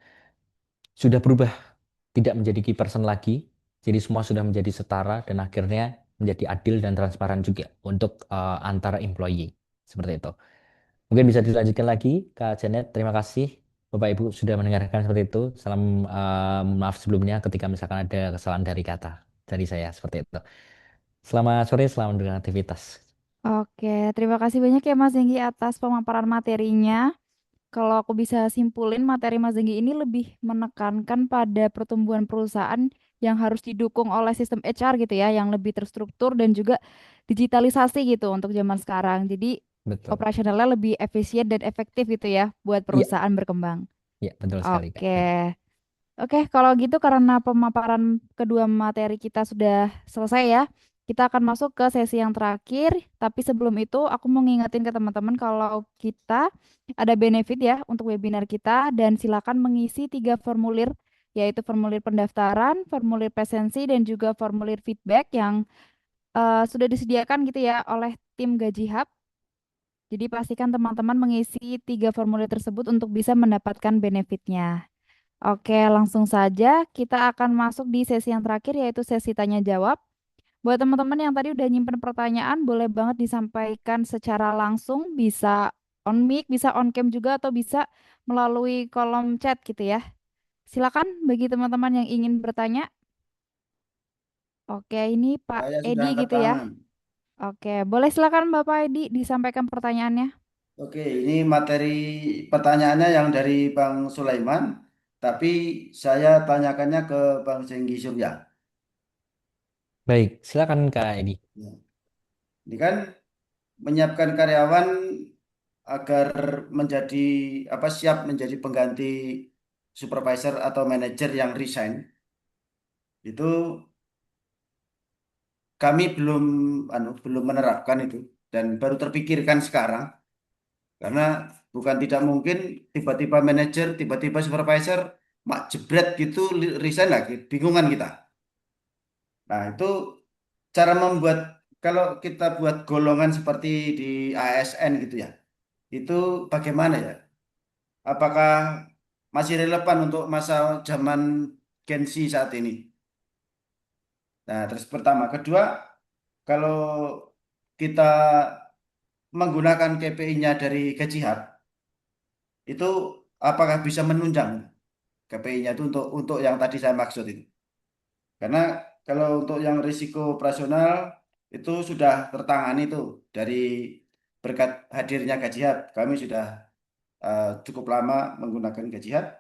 sudah berubah tidak menjadi key person lagi. Jadi semua sudah menjadi setara dan akhirnya menjadi adil dan transparan juga untuk antara employee. Seperti itu. Mungkin bisa dilanjutkan lagi, Kak Janet. Terima kasih Bapak Ibu sudah mendengarkan seperti itu. Salam maaf sebelumnya ketika misalkan ada kesalahan dari kata dari saya seperti itu. Selamat sore, selamat dengan aktivitas. Oke, terima kasih banyak ya Mas Zenggi atas pemaparan materinya. Kalau aku bisa simpulin, materi Mas Zenggi ini lebih menekankan pada pertumbuhan perusahaan yang harus didukung oleh sistem HR gitu ya, yang lebih terstruktur dan juga digitalisasi gitu untuk zaman sekarang. Jadi Betul. operasionalnya lebih efisien dan efektif gitu ya buat Iya, perusahaan berkembang. iya betul sekali Kak. Oke. Oke, kalau gitu karena pemaparan kedua materi kita sudah selesai ya, kita akan masuk ke sesi yang terakhir. Tapi sebelum itu, aku mau ngingetin ke teman-teman kalau kita ada benefit ya untuk webinar kita dan silakan mengisi 3 formulir, yaitu formulir pendaftaran, formulir presensi, dan juga formulir feedback yang sudah disediakan gitu ya oleh tim Gaji Hub. Jadi pastikan teman-teman mengisi 3 formulir tersebut untuk bisa mendapatkan benefitnya. Oke, langsung saja kita akan masuk di sesi yang terakhir yaitu sesi tanya jawab. Buat teman-teman yang tadi udah nyimpen pertanyaan, boleh banget disampaikan secara langsung, bisa on mic, bisa on cam juga atau bisa melalui kolom chat gitu ya. Silakan bagi teman-teman yang ingin bertanya. Oke, ini Pak Saya sudah Edi angkat gitu ya. tangan. Oke, boleh silakan Bapak Edi disampaikan pertanyaannya. Oke, ini materi pertanyaannya yang dari Bang Sulaiman, tapi saya tanyakannya ke Bang Zenggi Surya. Baik, silakan Kak Edi. Ya. Ini kan menyiapkan karyawan agar menjadi apa siap menjadi pengganti supervisor atau manajer yang resign. Itu kami belum menerapkan itu dan baru terpikirkan sekarang karena bukan tidak mungkin tiba-tiba manajer, tiba-tiba supervisor mak jebret gitu resign lagi, bingungan kita. Nah, itu cara membuat kalau kita buat golongan seperti di ASN gitu ya. Itu bagaimana ya? Apakah masih relevan untuk masa zaman Gen Z saat ini? Nah, terus pertama, kedua, kalau kita menggunakan KPI-nya dari gaji hub, itu apakah bisa menunjang KPI-nya itu untuk yang tadi saya maksud itu? Karena kalau untuk yang risiko operasional itu sudah tertangani itu dari berkat hadirnya gaji hub. Kami sudah cukup lama menggunakan gaji hub.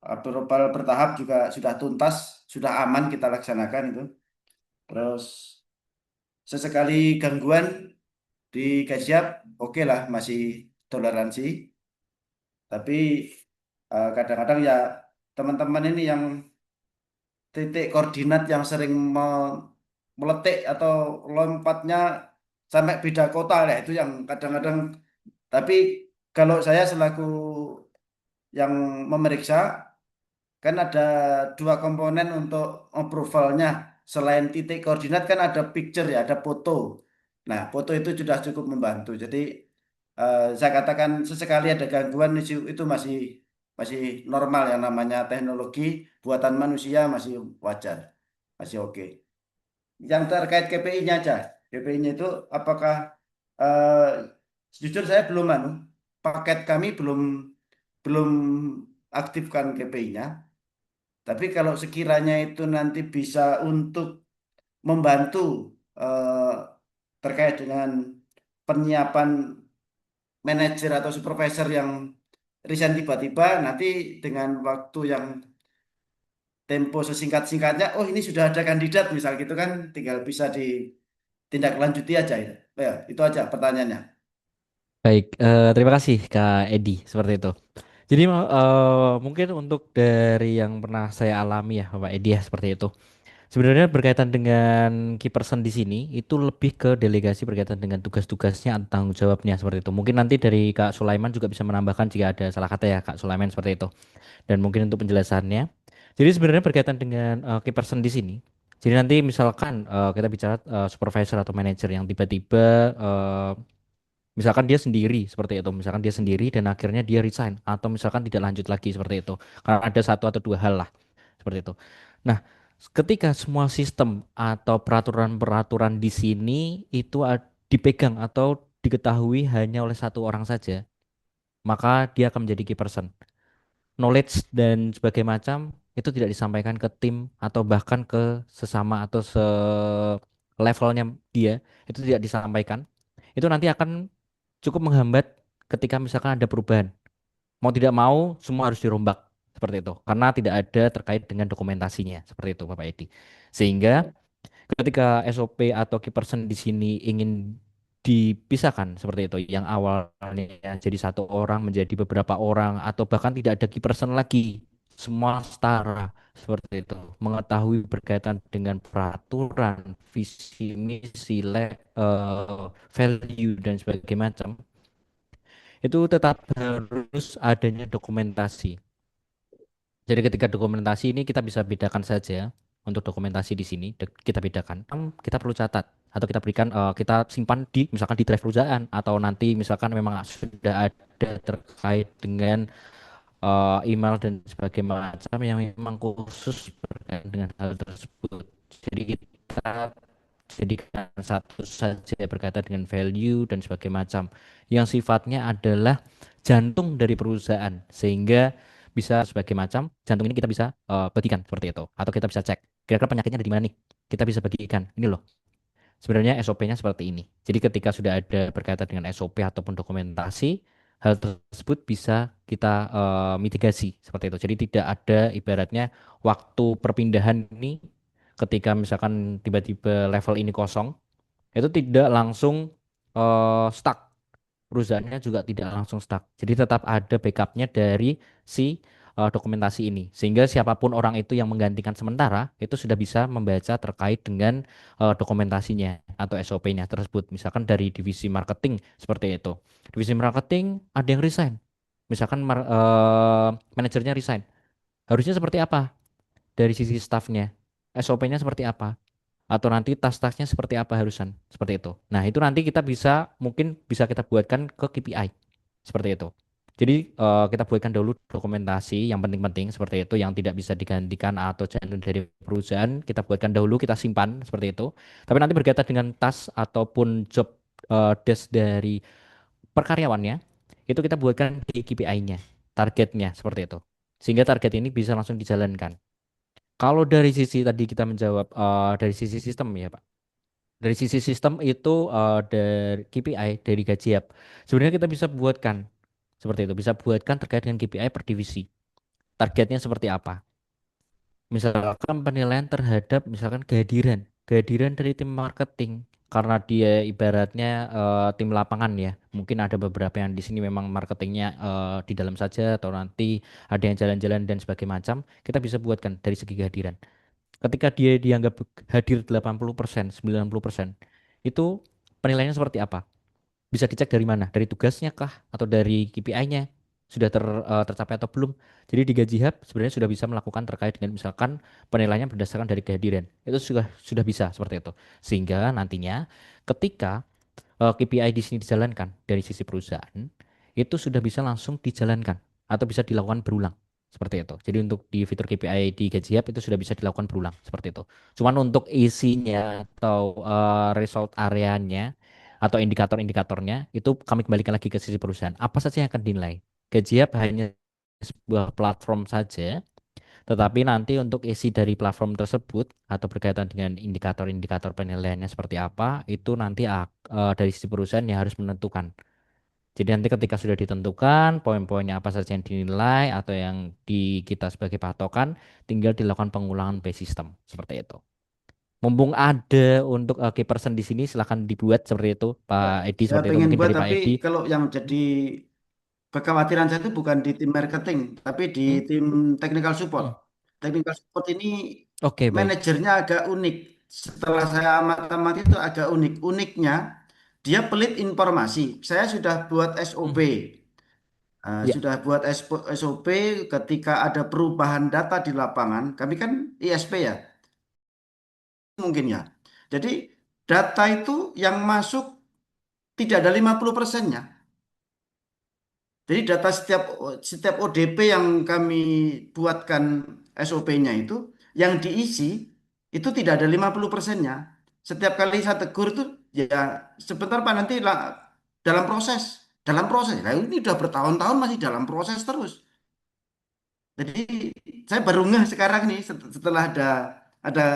Approval bertahap juga sudah tuntas, sudah aman kita laksanakan itu. Terus sesekali gangguan di gaji hub, oke lah masih toleransi. Tapi kadang-kadang ya teman-teman ini yang titik koordinat yang sering meletik atau lompatnya sampai beda kota lah itu yang kadang-kadang. Tapi kalau saya selaku yang memeriksa kan ada dua komponen untuk approvalnya. Selain titik koordinat kan ada picture ya, ada foto. Nah, foto itu sudah cukup membantu. Jadi saya katakan sesekali ada gangguan itu masih masih normal yang namanya teknologi buatan manusia masih wajar, masih oke. Yang terkait KPI-nya aja, KPI-nya itu apakah eh, jujur saya belum paket kami belum belum aktifkan KPI-nya. Tapi kalau sekiranya itu nanti bisa untuk membantu eh, terkait dengan penyiapan manajer atau supervisor yang resign tiba-tiba, nanti dengan waktu yang tempo sesingkat-singkatnya, oh ini sudah ada kandidat misal gitu kan, tinggal bisa ditindaklanjuti aja ya. Ya, itu aja pertanyaannya. Baik, terima kasih Kak Edi seperti itu. Jadi mungkin untuk dari yang pernah saya alami ya Bapak Edi ya seperti itu. Sebenarnya berkaitan dengan key person di sini itu lebih ke delegasi berkaitan dengan tugas-tugasnya atau tanggung jawabnya seperti itu. Mungkin nanti dari Kak Sulaiman juga bisa menambahkan jika ada salah kata ya Kak Sulaiman seperti itu. Dan mungkin untuk penjelasannya. Jadi sebenarnya berkaitan dengan key person di sini. Jadi nanti misalkan kita bicara supervisor atau manager yang tiba-tiba misalkan dia sendiri seperti itu, misalkan dia sendiri dan akhirnya dia resign atau misalkan tidak lanjut lagi seperti itu. Karena ada satu atau dua hal lah seperti itu. Nah, ketika semua sistem atau peraturan-peraturan di sini itu dipegang atau diketahui hanya oleh satu orang saja, maka dia akan menjadi key person. Knowledge dan sebagainya macam itu tidak disampaikan ke tim atau bahkan ke sesama atau levelnya dia itu tidak disampaikan. Itu nanti akan cukup menghambat ketika misalkan ada perubahan. Mau tidak mau semua harus dirombak seperti itu karena tidak ada terkait dengan dokumentasinya seperti itu Bapak Edi. Sehingga ketika SOP atau key person di sini ingin dipisahkan seperti itu yang awalnya jadi satu orang menjadi beberapa orang atau bahkan tidak ada key person lagi semua setara seperti itu mengetahui berkaitan dengan peraturan visi misi value dan sebagainya macam itu tetap harus adanya dokumentasi. Jadi ketika dokumentasi ini kita bisa bedakan saja untuk dokumentasi di sini kita bedakan. Kita perlu catat atau kita berikan kita simpan di misalkan di drive perusahaan atau nanti misalkan memang sudah ada terkait dengan email dan sebagainya macam yang memang khusus berkaitan dengan hal tersebut. Jadi kita jadikan satu saja berkaitan dengan value dan sebagainya macam yang sifatnya adalah jantung dari perusahaan sehingga bisa sebagai macam jantung ini kita bisa bagikan seperti itu atau kita bisa cek kira-kira penyakitnya ada di mana nih kita bisa bagikan ini loh Sebenarnya SOP-nya seperti ini. Jadi ketika sudah ada berkaitan dengan SOP ataupun dokumentasi, hal tersebut bisa kita mitigasi seperti itu. Jadi tidak ada ibaratnya waktu perpindahan ini ketika misalkan tiba-tiba level ini kosong, itu tidak langsung stuck, perusahaannya juga tidak langsung stuck. Jadi tetap ada backupnya dari si dokumentasi ini. Sehingga siapapun orang itu yang menggantikan sementara itu sudah bisa membaca terkait dengan dokumentasinya atau SOP-nya tersebut. Misalkan dari divisi marketing seperti itu. Divisi marketing ada yang resign. Misalkan manajernya resign. Harusnya seperti apa? Dari sisi staffnya. SOP-nya seperti apa? Atau nanti tas-tasnya seperti apa harusan seperti itu. Nah, itu nanti kita bisa mungkin bisa kita buatkan ke KPI seperti itu. Jadi kita buatkan dulu dokumentasi yang penting-penting seperti itu yang tidak bisa digantikan atau jantung dari perusahaan kita buatkan dahulu kita simpan seperti itu. Tapi nanti berkaitan dengan tas ataupun job desk dari perkaryawannya itu kita buatkan di KPI-nya, targetnya seperti itu. Sehingga target ini bisa langsung dijalankan. Kalau dari sisi tadi kita menjawab dari sisi sistem ya Pak. Dari sisi sistem itu dari KPI dari Gajiap. Sebenarnya kita bisa buatkan seperti itu. Bisa buatkan terkait dengan KPI per divisi. Targetnya seperti apa? Misalkan penilaian terhadap misalkan kehadiran dari tim marketing karena dia ibaratnya tim lapangan ya. Mungkin ada beberapa yang di sini memang marketingnya di dalam saja atau nanti ada yang jalan-jalan dan sebagainya macam. Kita bisa buatkan dari segi kehadiran. Ketika dia dianggap hadir 80%, 90%, itu penilaiannya seperti apa? Bisa dicek dari mana? Dari tugasnya kah? Atau dari KPI-nya? Sudah tercapai atau belum? Jadi di Gaji Hub sebenarnya sudah bisa melakukan terkait dengan misalkan penilaiannya berdasarkan dari kehadiran. Itu sudah bisa seperti itu. Sehingga nantinya ketika KPI di sini dijalankan dari sisi perusahaan, itu sudah bisa langsung dijalankan atau bisa dilakukan berulang seperti itu. Jadi untuk di fitur KPI di Gajiap itu sudah bisa dilakukan berulang seperti itu. Cuman untuk isinya atau result areanya atau indikator-indikatornya itu kami kembalikan lagi ke sisi perusahaan. Apa saja yang akan dinilai? Gajiap hanya sebuah platform saja, tetapi nanti untuk isi dari platform tersebut atau berkaitan dengan indikator-indikator penilaiannya seperti apa, itu nanti dari sisi perusahaan yang harus menentukan. Jadi nanti ketika sudah ditentukan poin-poinnya apa saja yang dinilai atau yang di kita sebagai patokan, tinggal dilakukan pengulangan by system seperti itu. Mumpung ada untuk key person di sini, silahkan dibuat seperti itu, Ya, Pak Edi saya seperti itu pengen mungkin buat dari Pak tapi Edi. kalau yang jadi kekhawatiran saya itu bukan di tim marketing, tapi di Hmm? tim technical support. Hmm. Technical support ini Oke, baik. manajernya agak unik. Setelah saya amati itu agak unik. Uniknya dia pelit informasi. Saya sudah buat SOP. Hmm. Ya, Sudah buat SOP ketika ada perubahan data di lapangan. Kami kan ISP ya, mungkin ya. Jadi data itu yang masuk tidak ada 50%-nya. Jadi data setiap ODP yang kami buatkan SOP-nya itu yang diisi itu tidak ada 50%-nya. Setiap kali saya tegur itu ya sebentar Pak nanti dalam proses, dalam proses. Nah, ini udah bertahun-tahun masih dalam proses terus. Jadi saya baru ngeh sekarang nih setelah ada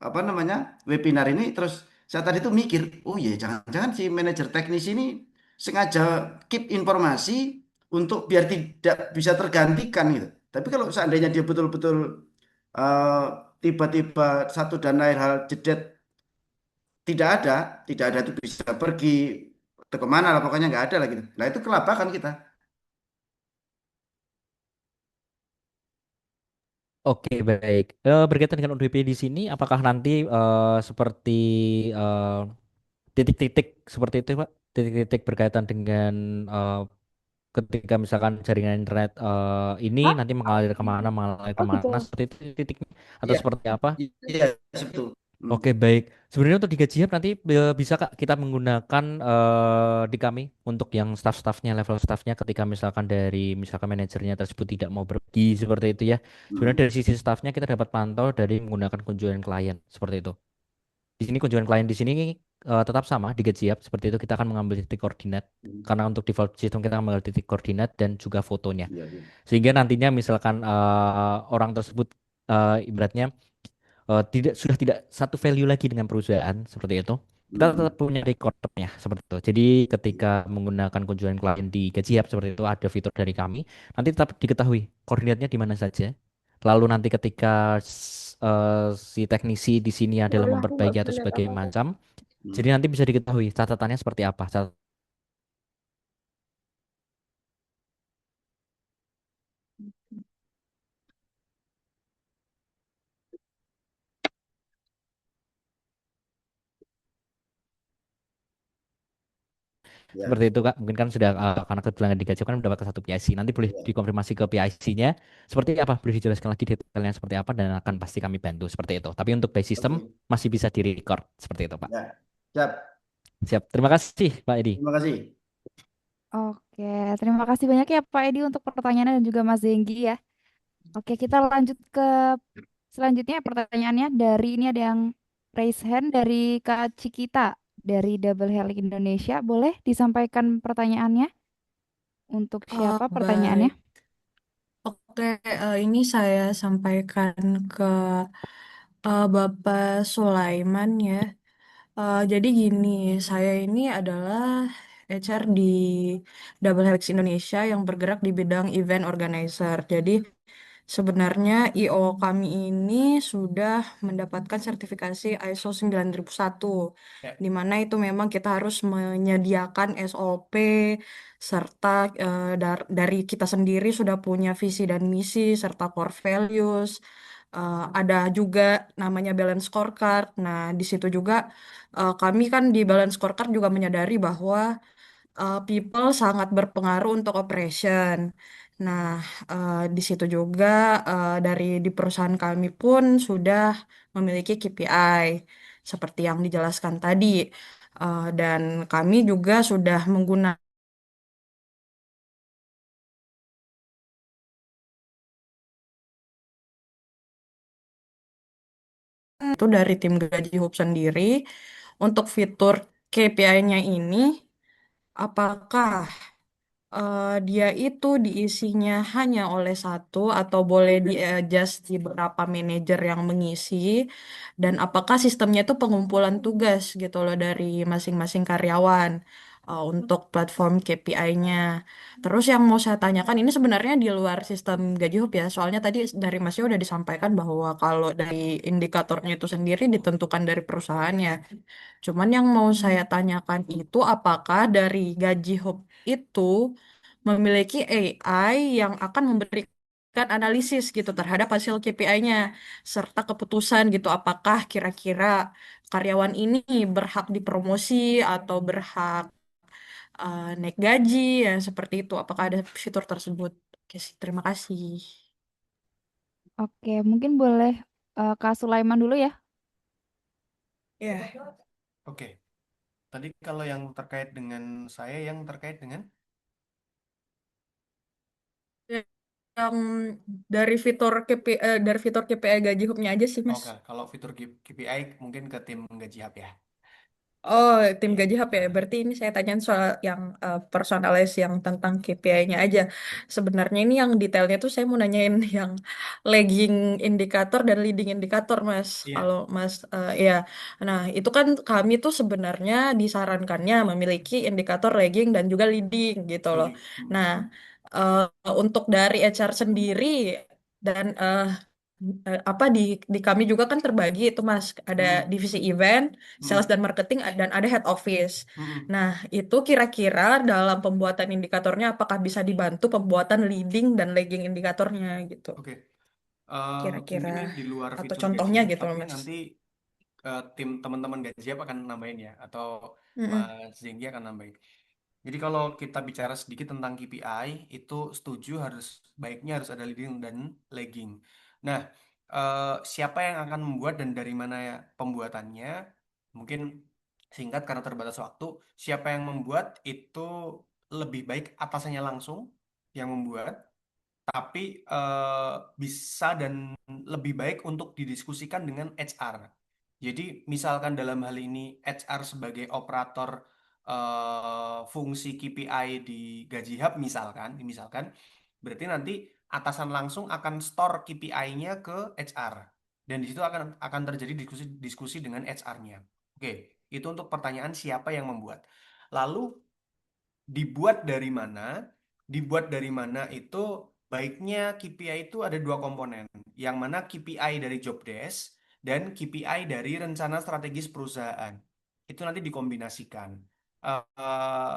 apa namanya webinar ini terus saya tadi tuh mikir, oh iya jangan-jangan si manajer teknis ini sengaja keep informasi untuk biar tidak bisa tergantikan gitu. Tapi kalau seandainya dia betul-betul eh, tiba-tiba satu dan lain hal jedet tidak ada, tidak ada itu bisa pergi atau kemana lah pokoknya nggak ada lah gitu. Nah itu kelabakan kita. oke, baik. Berkaitan dengan ODP di sini, apakah nanti seperti eh, titik-titik seperti itu, Pak? Titik-titik berkaitan dengan ketika misalkan jaringan internet ini nanti mengalir kemana, seperti itu titiknya atau Iya, seperti apa? iya, betul. Hmm. Oke, baik. Sebenarnya untuk di Gajiap nanti bisa Kak kita menggunakan di kami untuk yang staff-staffnya, level staffnya ketika misalkan dari misalkan manajernya tersebut tidak mau pergi seperti itu ya. Sebenarnya Hmm. dari sisi staffnya kita dapat pantau dari menggunakan kunjungan klien seperti itu. Di sini kunjungan klien di sini tetap sama di Gajiap seperti itu kita akan mengambil titik koordinat karena untuk default sistem kita akan mengambil titik koordinat dan juga fotonya. Iya, iya. Sehingga nantinya misalkan orang tersebut ibaratnya sudah tidak satu value lagi dengan perusahaan seperti itu. kita Hmm. tetap punya recordnya seperti itu. Jadi ketika menggunakan kunjungan klien di Gaji Hub seperti itu ada fitur dari kami, nanti tetap diketahui koordinatnya di mana saja. Lalu nanti ketika si teknisi di sini adalah Walah, aku nggak memperbaiki bisa atau lihat sebagai apa-apa. macam, Hmm. jadi nanti bisa diketahui catatannya seperti apa. Ya, Seperti itu Kak, mungkin kan sudah karena kebetulan di Gaji Hub kan mendapat satu PIC. Nanti boleh ya. dikonfirmasi ke PIC-nya seperti apa, boleh dijelaskan lagi detailnya seperti apa dan akan pasti kami bantu seperti itu. Tapi untuk by system Oke. masih bisa di-record seperti itu Pak. Ya, siap. Siap. Terima kasih Pak Edi. Terima kasih. Oke, terima kasih banyak ya Pak Edi untuk pertanyaannya dan juga Mas Zenggi ya. Oke, kita lanjut ke selanjutnya pertanyaannya dari ini ada yang raise hand dari Kak Cikita dari Double Helix Indonesia. Boleh disampaikan pertanyaannya? Untuk Oh, siapa pertanyaannya? baik. Oke, ini saya sampaikan ke Bapak Sulaiman ya. Jadi gini, saya ini adalah HR di Double Helix Indonesia yang bergerak di bidang event organizer. Jadi sebenarnya IO kami ini sudah mendapatkan sertifikasi ISO 9001, Ya. di mana itu memang kita harus menyediakan SOP serta dari kita sendiri sudah punya visi dan misi serta core values. Ada juga namanya balance scorecard. Nah, di situ juga kami kan di balance scorecard juga menyadari bahwa people sangat berpengaruh untuk operation. Nah, di situ juga dari di perusahaan kami pun sudah memiliki KPI seperti yang dijelaskan tadi. Dan kami juga sudah menggunakan itu dari tim Gaji Hub sendiri untuk fitur KPI-nya ini, apakah dia itu diisinya hanya oleh satu atau boleh di-adjust di beberapa manajer yang mengisi, dan apakah sistemnya itu pengumpulan tugas gitu loh dari masing-masing karyawan untuk platform KPI-nya. Terus yang mau saya tanyakan ini sebenarnya di luar sistem Gaji Hub ya, soalnya tadi dari Masnya udah disampaikan bahwa kalau dari indikatornya itu sendiri ditentukan dari perusahaannya. Cuman yang mau saya tanyakan itu apakah dari Gaji Hub itu memiliki AI yang akan memberikan analisis gitu terhadap hasil KPI-nya serta keputusan gitu apakah kira-kira karyawan ini berhak dipromosi atau berhak naik gaji ya seperti itu. Apakah ada fitur tersebut? Oke sih, terima kasih. Oke, mungkin boleh Kak Sulaiman dulu ya. Ya, Oke. Tadi kalau yang terkait dengan saya, yang terkait dengan yang dari fitur dari fitur KPI gaji hubnya aja sih Mas. oke, kalau fitur KPI mungkin ke tim Gaji Hub ya. Oh, tim Iya. gaji HP ya. Berarti ini saya tanyain soal yang personalize yang tentang KPI-nya aja. Sebenarnya ini yang detailnya tuh saya mau nanyain yang lagging indikator dan leading indikator, Mas. Iya. Kalau Mas, ya. Nah, itu kan kami tuh sebenarnya disarankannya memiliki indikator lagging dan juga leading gitu loh. Setuju. Hmm. Nah, eh, untuk dari HR sendiri dan apa di kami juga kan terbagi itu Mas, ada Hmm. divisi event, sales Hmm. dan marketing, dan ada head office. Hmm. Nah, itu kira-kira dalam pembuatan indikatornya apakah bisa dibantu pembuatan leading dan lagging indikatornya gitu. Oke. Kira-kira Mungkin ini di luar atau fitur Gaji contohnya Hub, gitu loh, tapi Mas. nanti tim teman-teman Gaji Hub akan nambahin ya, atau Mm-mm. Mas Zenggi akan nambahin. Jadi kalau kita bicara sedikit tentang KPI, itu setuju baiknya harus ada leading dan lagging. Nah, siapa yang akan membuat dan dari mana ya pembuatannya? Mungkin singkat karena terbatas waktu. Siapa yang membuat itu lebih baik atasannya langsung yang membuat, tapi bisa dan lebih baik untuk didiskusikan dengan HR. Jadi misalkan dalam hal ini HR sebagai operator fungsi KPI di Gaji Hub misalkan, berarti nanti atasan langsung akan store KPI-nya ke HR dan di situ akan terjadi diskusi dengan HR-nya. Oke. Itu untuk pertanyaan siapa yang membuat. Lalu dibuat dari mana? Dibuat dari mana itu baiknya KPI itu ada dua komponen. Yang mana KPI dari job desk dan KPI dari rencana strategis perusahaan. Itu nanti dikombinasikan.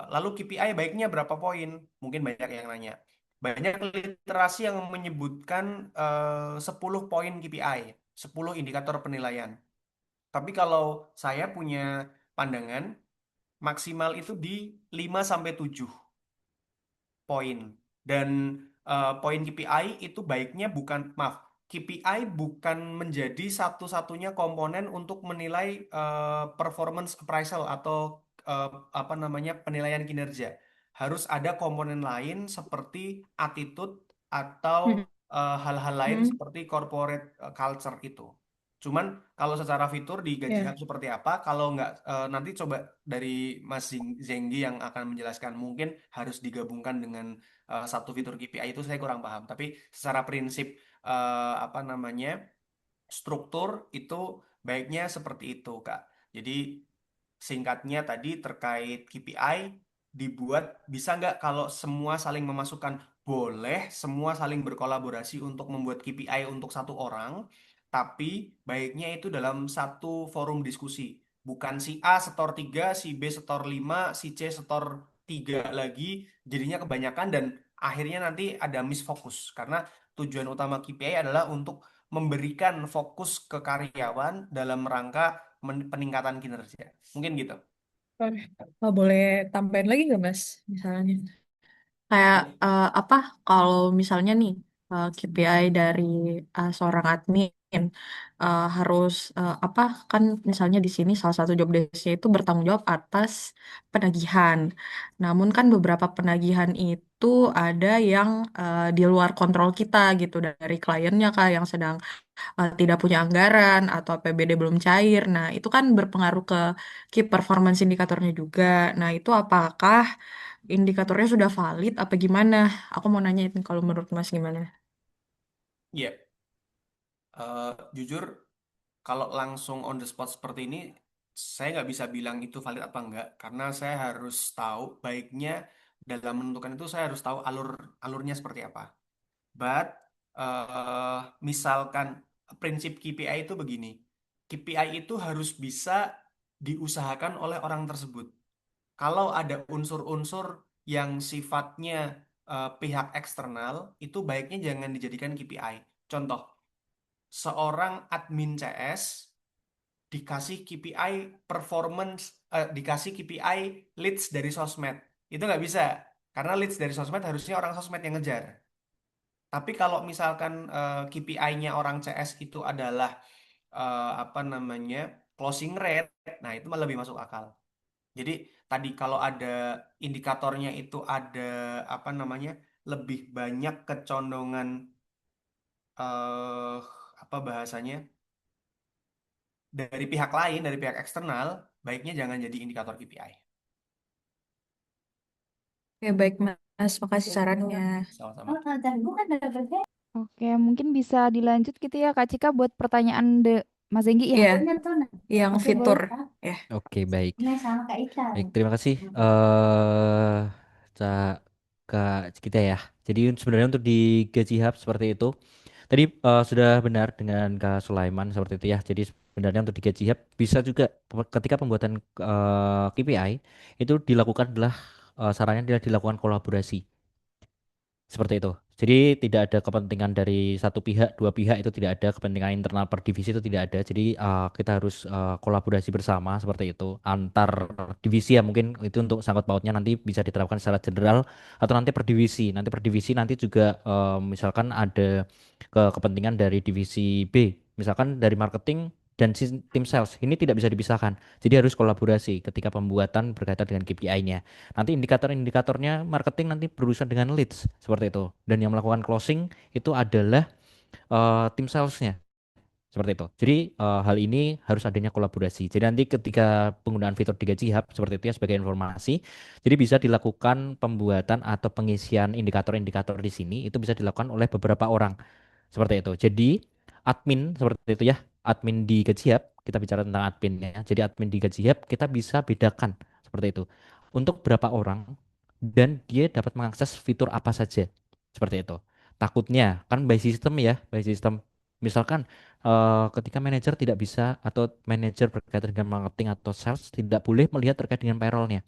Lalu KPI baiknya berapa poin? Mungkin banyak yang nanya. Banyak literasi yang menyebutkan 10 poin KPI, 10 indikator penilaian. Tapi kalau saya punya pandangan, maksimal itu di 5 sampai 7 poin. Dan poin KPI itu baiknya bukan, maaf, KPI bukan menjadi satu-satunya komponen untuk menilai performance appraisal atau eh, apa namanya penilaian kinerja. Harus ada komponen lain seperti attitude atau Hmm. hal-hal lain Hmm. seperti corporate culture itu. Cuman kalau secara fitur di Gaji Ya. Hub seperti apa, kalau nggak nanti coba dari Mas Zenggi yang akan menjelaskan, mungkin harus digabungkan dengan satu fitur KPI itu saya kurang paham. Tapi secara prinsip apa namanya struktur itu baiknya seperti itu, Kak. Jadi singkatnya tadi terkait KPI dibuat bisa nggak kalau semua saling memasukkan? Boleh semua saling berkolaborasi untuk membuat KPI untuk satu orang, tapi baiknya itu dalam satu forum diskusi. Bukan si A setor 3, si B setor 5, si C setor 3 lagi, jadinya kebanyakan dan akhirnya nanti ada misfokus. Karena tujuan utama KPI adalah untuk memberikan fokus ke karyawan dalam rangka peningkatan kinerja. Mungkin gitu. Boleh tambahin lagi nggak, Mas? Misalnya. Kayak apa kalau misalnya nih KPI dari seorang admin harus apa kan misalnya di sini salah satu job desk-nya itu bertanggung jawab atas penagihan. Namun kan beberapa penagihan itu ada yang di luar kontrol kita gitu dari kliennya kah yang sedang tidak punya anggaran atau APBD belum cair. Nah, itu kan berpengaruh ke key performance indikatornya juga. Nah, itu apakah indikatornya sudah valid apa gimana? Aku mau nanya itu kalau menurut Mas gimana? Iya, jujur kalau langsung on the spot seperti ini, saya nggak bisa bilang itu valid apa enggak, karena saya harus tahu baiknya dalam menentukan itu saya harus tahu alurnya seperti apa. But misalkan prinsip KPI itu begini, KPI itu harus bisa diusahakan oleh orang tersebut. Kalau ada unsur-unsur yang sifatnya pihak eksternal, itu baiknya jangan dijadikan KPI. Contoh, seorang admin CS dikasih KPI performance, dikasih KPI leads dari sosmed. Itu nggak bisa, karena leads dari sosmed harusnya orang sosmed yang ngejar. Tapi kalau misalkan KPI-nya orang CS itu adalah apa namanya closing rate, nah itu malah lebih masuk akal. Jadi tadi kalau ada indikatornya itu ada apa namanya lebih banyak kecondongan eh apa bahasanya dari pihak lain, dari pihak eksternal, baiknya jangan jadi indikator KPI. Ya baik Mas, makasih sarannya. Sama-sama. Oke, mungkin bisa dilanjut gitu ya Kak Cika buat pertanyaan Mas Zenggi ya. Iya, yang fitur. Ya. Oke, baik. Baik, terima kasih Cak Kak kita ya. Jadi sebenarnya untuk di Gaji Hub seperti itu. Tadi sudah benar dengan Kak Sulaiman seperti itu ya. Jadi sebenarnya untuk di Gaji Hub bisa juga ketika pembuatan KPI itu dilakukan adalah sarannya adalah dilakukan kolaborasi. Seperti itu. Jadi tidak ada kepentingan dari satu pihak, dua pihak itu tidak ada, kepentingan internal per divisi itu tidak ada. Jadi kita harus kolaborasi bersama seperti itu antar divisi ya mungkin itu untuk sangkut pautnya nanti bisa diterapkan secara general atau nanti per divisi. Nanti per divisi nanti juga misalkan ada kepentingan dari divisi B, misalkan dari marketing dan tim sales. Ini tidak bisa dipisahkan. Jadi harus kolaborasi ketika pembuatan berkaitan dengan KPI-nya. Nanti indikator-indikatornya marketing nanti berurusan dengan leads seperti itu. Dan yang melakukan closing itu adalah tim salesnya seperti itu. Jadi hal ini harus adanya kolaborasi. Jadi nanti ketika penggunaan fitur di Gaji Hub seperti itu ya sebagai informasi, jadi bisa dilakukan pembuatan atau pengisian indikator-indikator di sini itu bisa dilakukan oleh beberapa orang seperti itu. Jadi admin seperti itu ya. admin di Gajihub, kita bicara tentang adminnya. Jadi admin di Gajihub kita bisa bedakan seperti itu. Untuk berapa orang dan dia dapat mengakses fitur apa saja. Seperti itu. Takutnya kan by system ya, by system. Misalkan ketika manajer tidak bisa atau manajer berkaitan dengan marketing atau sales tidak boleh melihat terkait dengan payrollnya.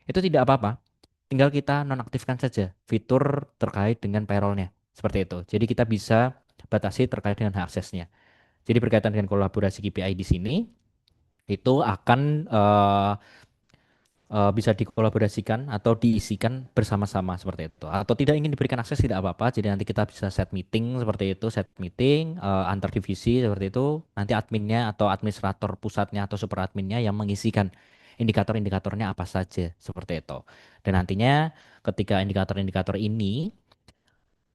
Itu tidak apa-apa. Tinggal kita nonaktifkan saja fitur terkait dengan payrollnya. Seperti itu. Jadi kita bisa batasi terkait dengan aksesnya. Jadi berkaitan dengan kolaborasi KPI di sini itu akan bisa dikolaborasikan atau diisikan bersama-sama seperti itu. Atau tidak ingin diberikan akses tidak apa-apa. Jadi nanti kita bisa set meeting seperti itu, set meeting antar divisi seperti itu. Nanti adminnya atau administrator pusatnya atau super adminnya yang mengisikan indikator-indikatornya apa saja seperti itu. Dan nantinya ketika indikator-indikator ini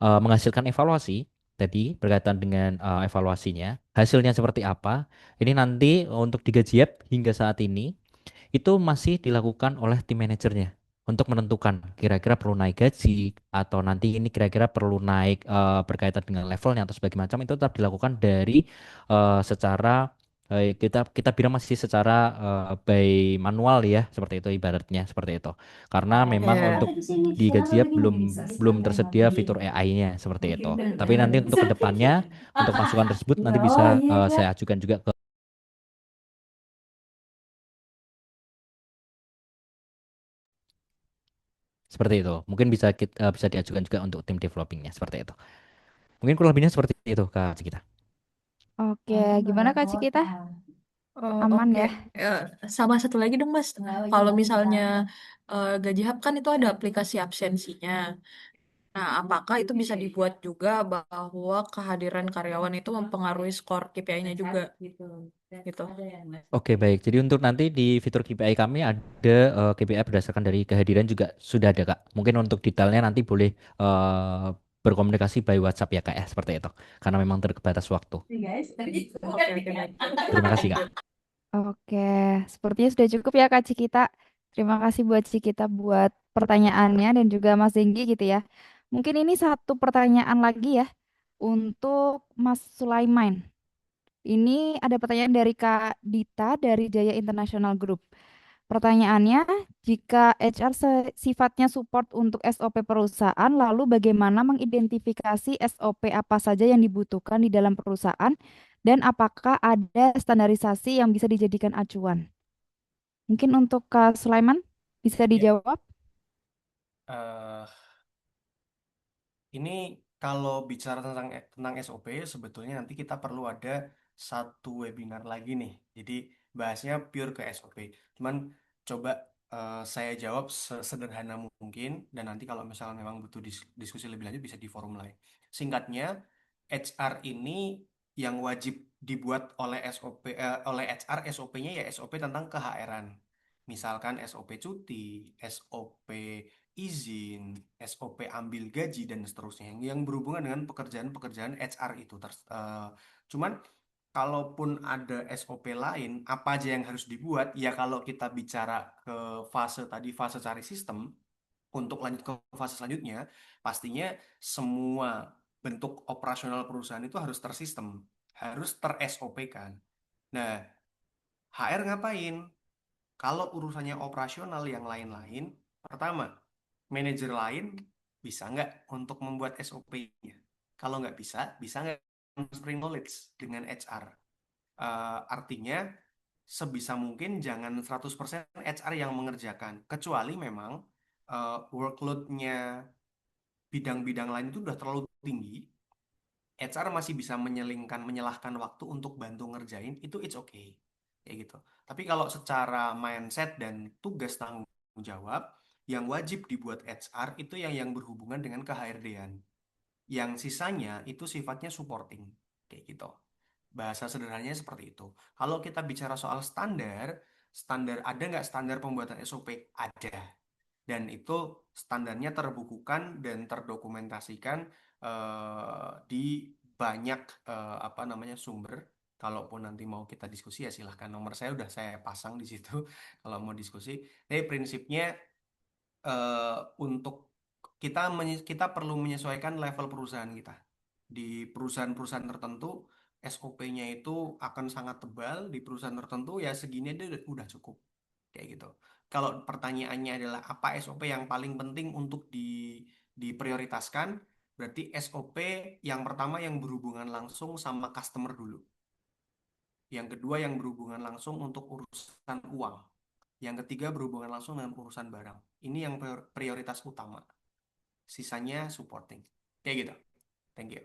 menghasilkan evaluasi, tadi berkaitan dengan evaluasinya, hasilnya seperti apa? Ini nanti untuk di Gajiep hingga saat ini itu masih dilakukan oleh tim manajernya untuk menentukan kira-kira perlu naik gaji atau nanti ini kira-kira perlu naik berkaitan dengan levelnya atau sebagainya macam itu tetap dilakukan dari secara kita kita bilang masih secara by manual ya seperti itu ibaratnya seperti itu karena memang Iya. untuk di Gajiap belum belum tersedia fitur AI-nya seperti itu tapi nanti untuk kedepannya untuk masukan tersebut nanti bisa saya ajukan juga ke seperti itu. Mungkin bisa bisa diajukan juga untuk tim developingnya seperti itu. Mungkin kurang lebihnya seperti itu Kak Cikita. Oke, gimana Kak Cikita? Oh, Aman oke. ya? Eh, Sama satu lagi dong, Mas. Kalau misalnya Gaji Hub kan itu ada aplikasi absensinya. Nah, apakah itu bisa dibuat juga bahwa kehadiran karyawan itu mempengaruhi skor KPI-nya juga? Gitu. Oke baik. Jadi untuk nanti di fitur KPI kami ada KPI berdasarkan dari kehadiran juga sudah ada Kak. Mungkin untuk detailnya nanti boleh berkomunikasi by WhatsApp ya Kak ya seperti itu. Karena memang terbatas waktu. Oke, oke, baik. Terima kasih Kak. Oke, sepertinya sudah cukup ya Kak Cikita. Terima kasih buat Cikita buat pertanyaannya dan juga Mas Zenggi gitu ya. Mungkin ini satu pertanyaan lagi ya untuk Mas Sulaiman. Ini ada pertanyaan dari Kak Dita dari Jaya International Group. Pertanyaannya, jika HR sifatnya support untuk SOP perusahaan, lalu bagaimana mengidentifikasi SOP apa saja yang dibutuhkan di dalam perusahaan dan apakah ada standarisasi yang bisa dijadikan acuan? Mungkin untuk Kak Sulaiman bisa Ya, dijawab? eh, ini kalau bicara tentang SOP, sebetulnya nanti kita perlu ada satu webinar lagi nih. Jadi bahasnya pure ke SOP. Cuman coba saya jawab sesederhana mungkin dan nanti kalau misalnya memang butuh diskusi lebih lanjut bisa di forum lain. Singkatnya, HR ini yang wajib dibuat oleh SOP oleh HR SOP-nya ya SOP tentang ke-HR-an. Misalkan SOP cuti, SOP izin, SOP ambil gaji dan seterusnya yang berhubungan dengan pekerjaan-pekerjaan HR itu. Cuman kalaupun ada SOP lain, apa aja yang harus dibuat? Ya kalau kita bicara ke fase tadi, fase cari sistem, untuk lanjut ke fase selanjutnya, pastinya semua bentuk operasional perusahaan itu harus tersistem, harus ter-SOP kan. Nah, HR ngapain? Kalau urusannya operasional yang lain-lain, pertama, manajer lain bisa nggak untuk membuat SOP-nya? Kalau nggak bisa, bisa nggak transferring knowledge dengan HR? Artinya, sebisa mungkin jangan 100% HR yang mengerjakan, kecuali memang workload-nya bidang-bidang lain itu udah terlalu tinggi, HR masih bisa menyelahkan waktu untuk bantu ngerjain, itu it's okay. Kayak gitu. Tapi kalau secara mindset dan tugas tanggung jawab, yang wajib dibuat HR itu yang berhubungan dengan ke-HRD-an. Yang sisanya itu sifatnya supporting. Kayak gitu. Bahasa sederhananya seperti itu. Kalau kita bicara soal standar, standar ada nggak standar pembuatan SOP? Ada. Dan itu standarnya terbukukan dan terdokumentasikan di banyak apa namanya sumber. Kalaupun nanti mau kita diskusi ya silahkan, nomor saya udah saya pasang di situ kalau mau diskusi. Tapi prinsipnya untuk kita perlu menyesuaikan level perusahaan kita. Di perusahaan-perusahaan tertentu SOP-nya itu akan sangat tebal di perusahaan tertentu, ya segini aja udah cukup kayak gitu. Kalau pertanyaannya adalah apa SOP yang paling penting untuk diprioritaskan, berarti SOP yang pertama yang berhubungan langsung sama customer dulu. Yang kedua yang berhubungan langsung untuk urusan uang. Yang ketiga berhubungan langsung dengan urusan barang. Ini yang prioritas utama. Sisanya supporting. Kayak gitu. Thank you.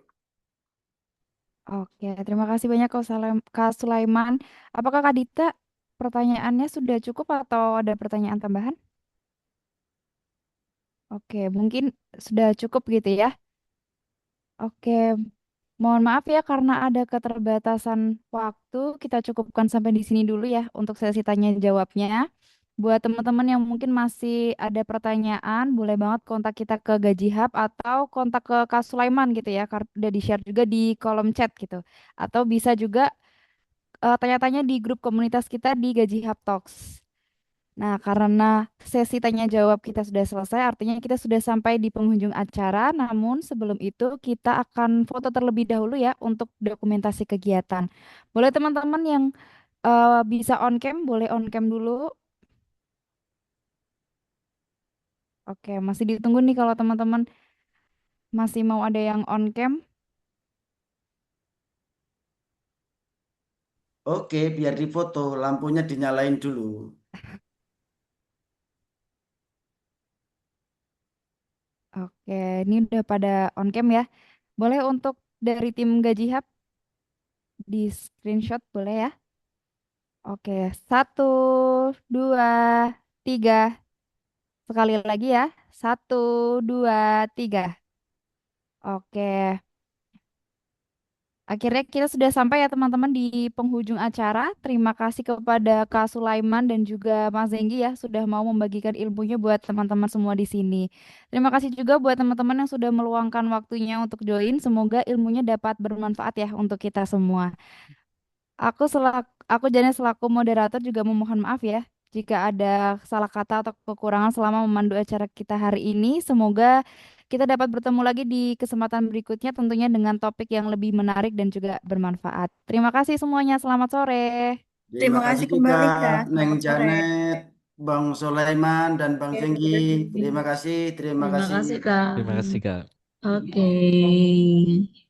Oke, terima kasih banyak Kak Sulaiman. Apakah Kak Dita pertanyaannya sudah cukup atau ada pertanyaan tambahan? Oke, mungkin sudah cukup gitu ya. Oke, mohon maaf ya karena ada keterbatasan waktu, kita cukupkan sampai di sini dulu ya untuk sesi tanya jawabnya. Buat teman-teman yang mungkin masih ada pertanyaan, boleh banget kontak kita ke Gaji Hub atau kontak ke Kak Sulaiman gitu ya, karena udah di-share juga di kolom chat gitu. Atau bisa juga tanya-tanya di grup komunitas kita di Gaji Hub Talks. Nah, karena sesi tanya jawab kita sudah selesai, artinya kita sudah sampai di penghujung acara. Namun sebelum itu kita akan foto terlebih dahulu ya untuk dokumentasi kegiatan. Boleh teman-teman yang bisa on cam, boleh on cam dulu. Oke, masih ditunggu nih kalau teman-teman masih mau ada yang on cam. Oke, biar difoto, lampunya dinyalain dulu. Oke, ini udah pada on cam ya. Boleh untuk dari tim Gaji Hub di screenshot boleh ya. Oke, satu, dua, tiga. Sekali lagi ya. Satu, dua, tiga. Oke. Akhirnya kita sudah sampai ya teman-teman di penghujung acara. Terima kasih kepada Kak Sulaiman dan juga Mas Zenggi ya sudah mau membagikan ilmunya buat teman-teman semua di sini. Terima kasih juga buat teman-teman yang sudah meluangkan waktunya untuk join. Semoga ilmunya dapat bermanfaat ya untuk kita semua. Aku Jane selaku moderator juga memohon maaf ya jika ada salah kata atau kekurangan selama memandu acara kita hari ini. Semoga kita dapat bertemu lagi di kesempatan berikutnya tentunya dengan topik yang lebih menarik dan juga bermanfaat. Terima kasih semuanya. Selamat sore. Terima Terima kasih kasih juga kembali, Kak. Neng Selamat sore. Janet, Bang Sulaiman, dan Bang Oke, Zenggi. terima kasih. Terima kasih, terima Terima kasih. kasih, Kak. Terima kasih, Kak. Oke.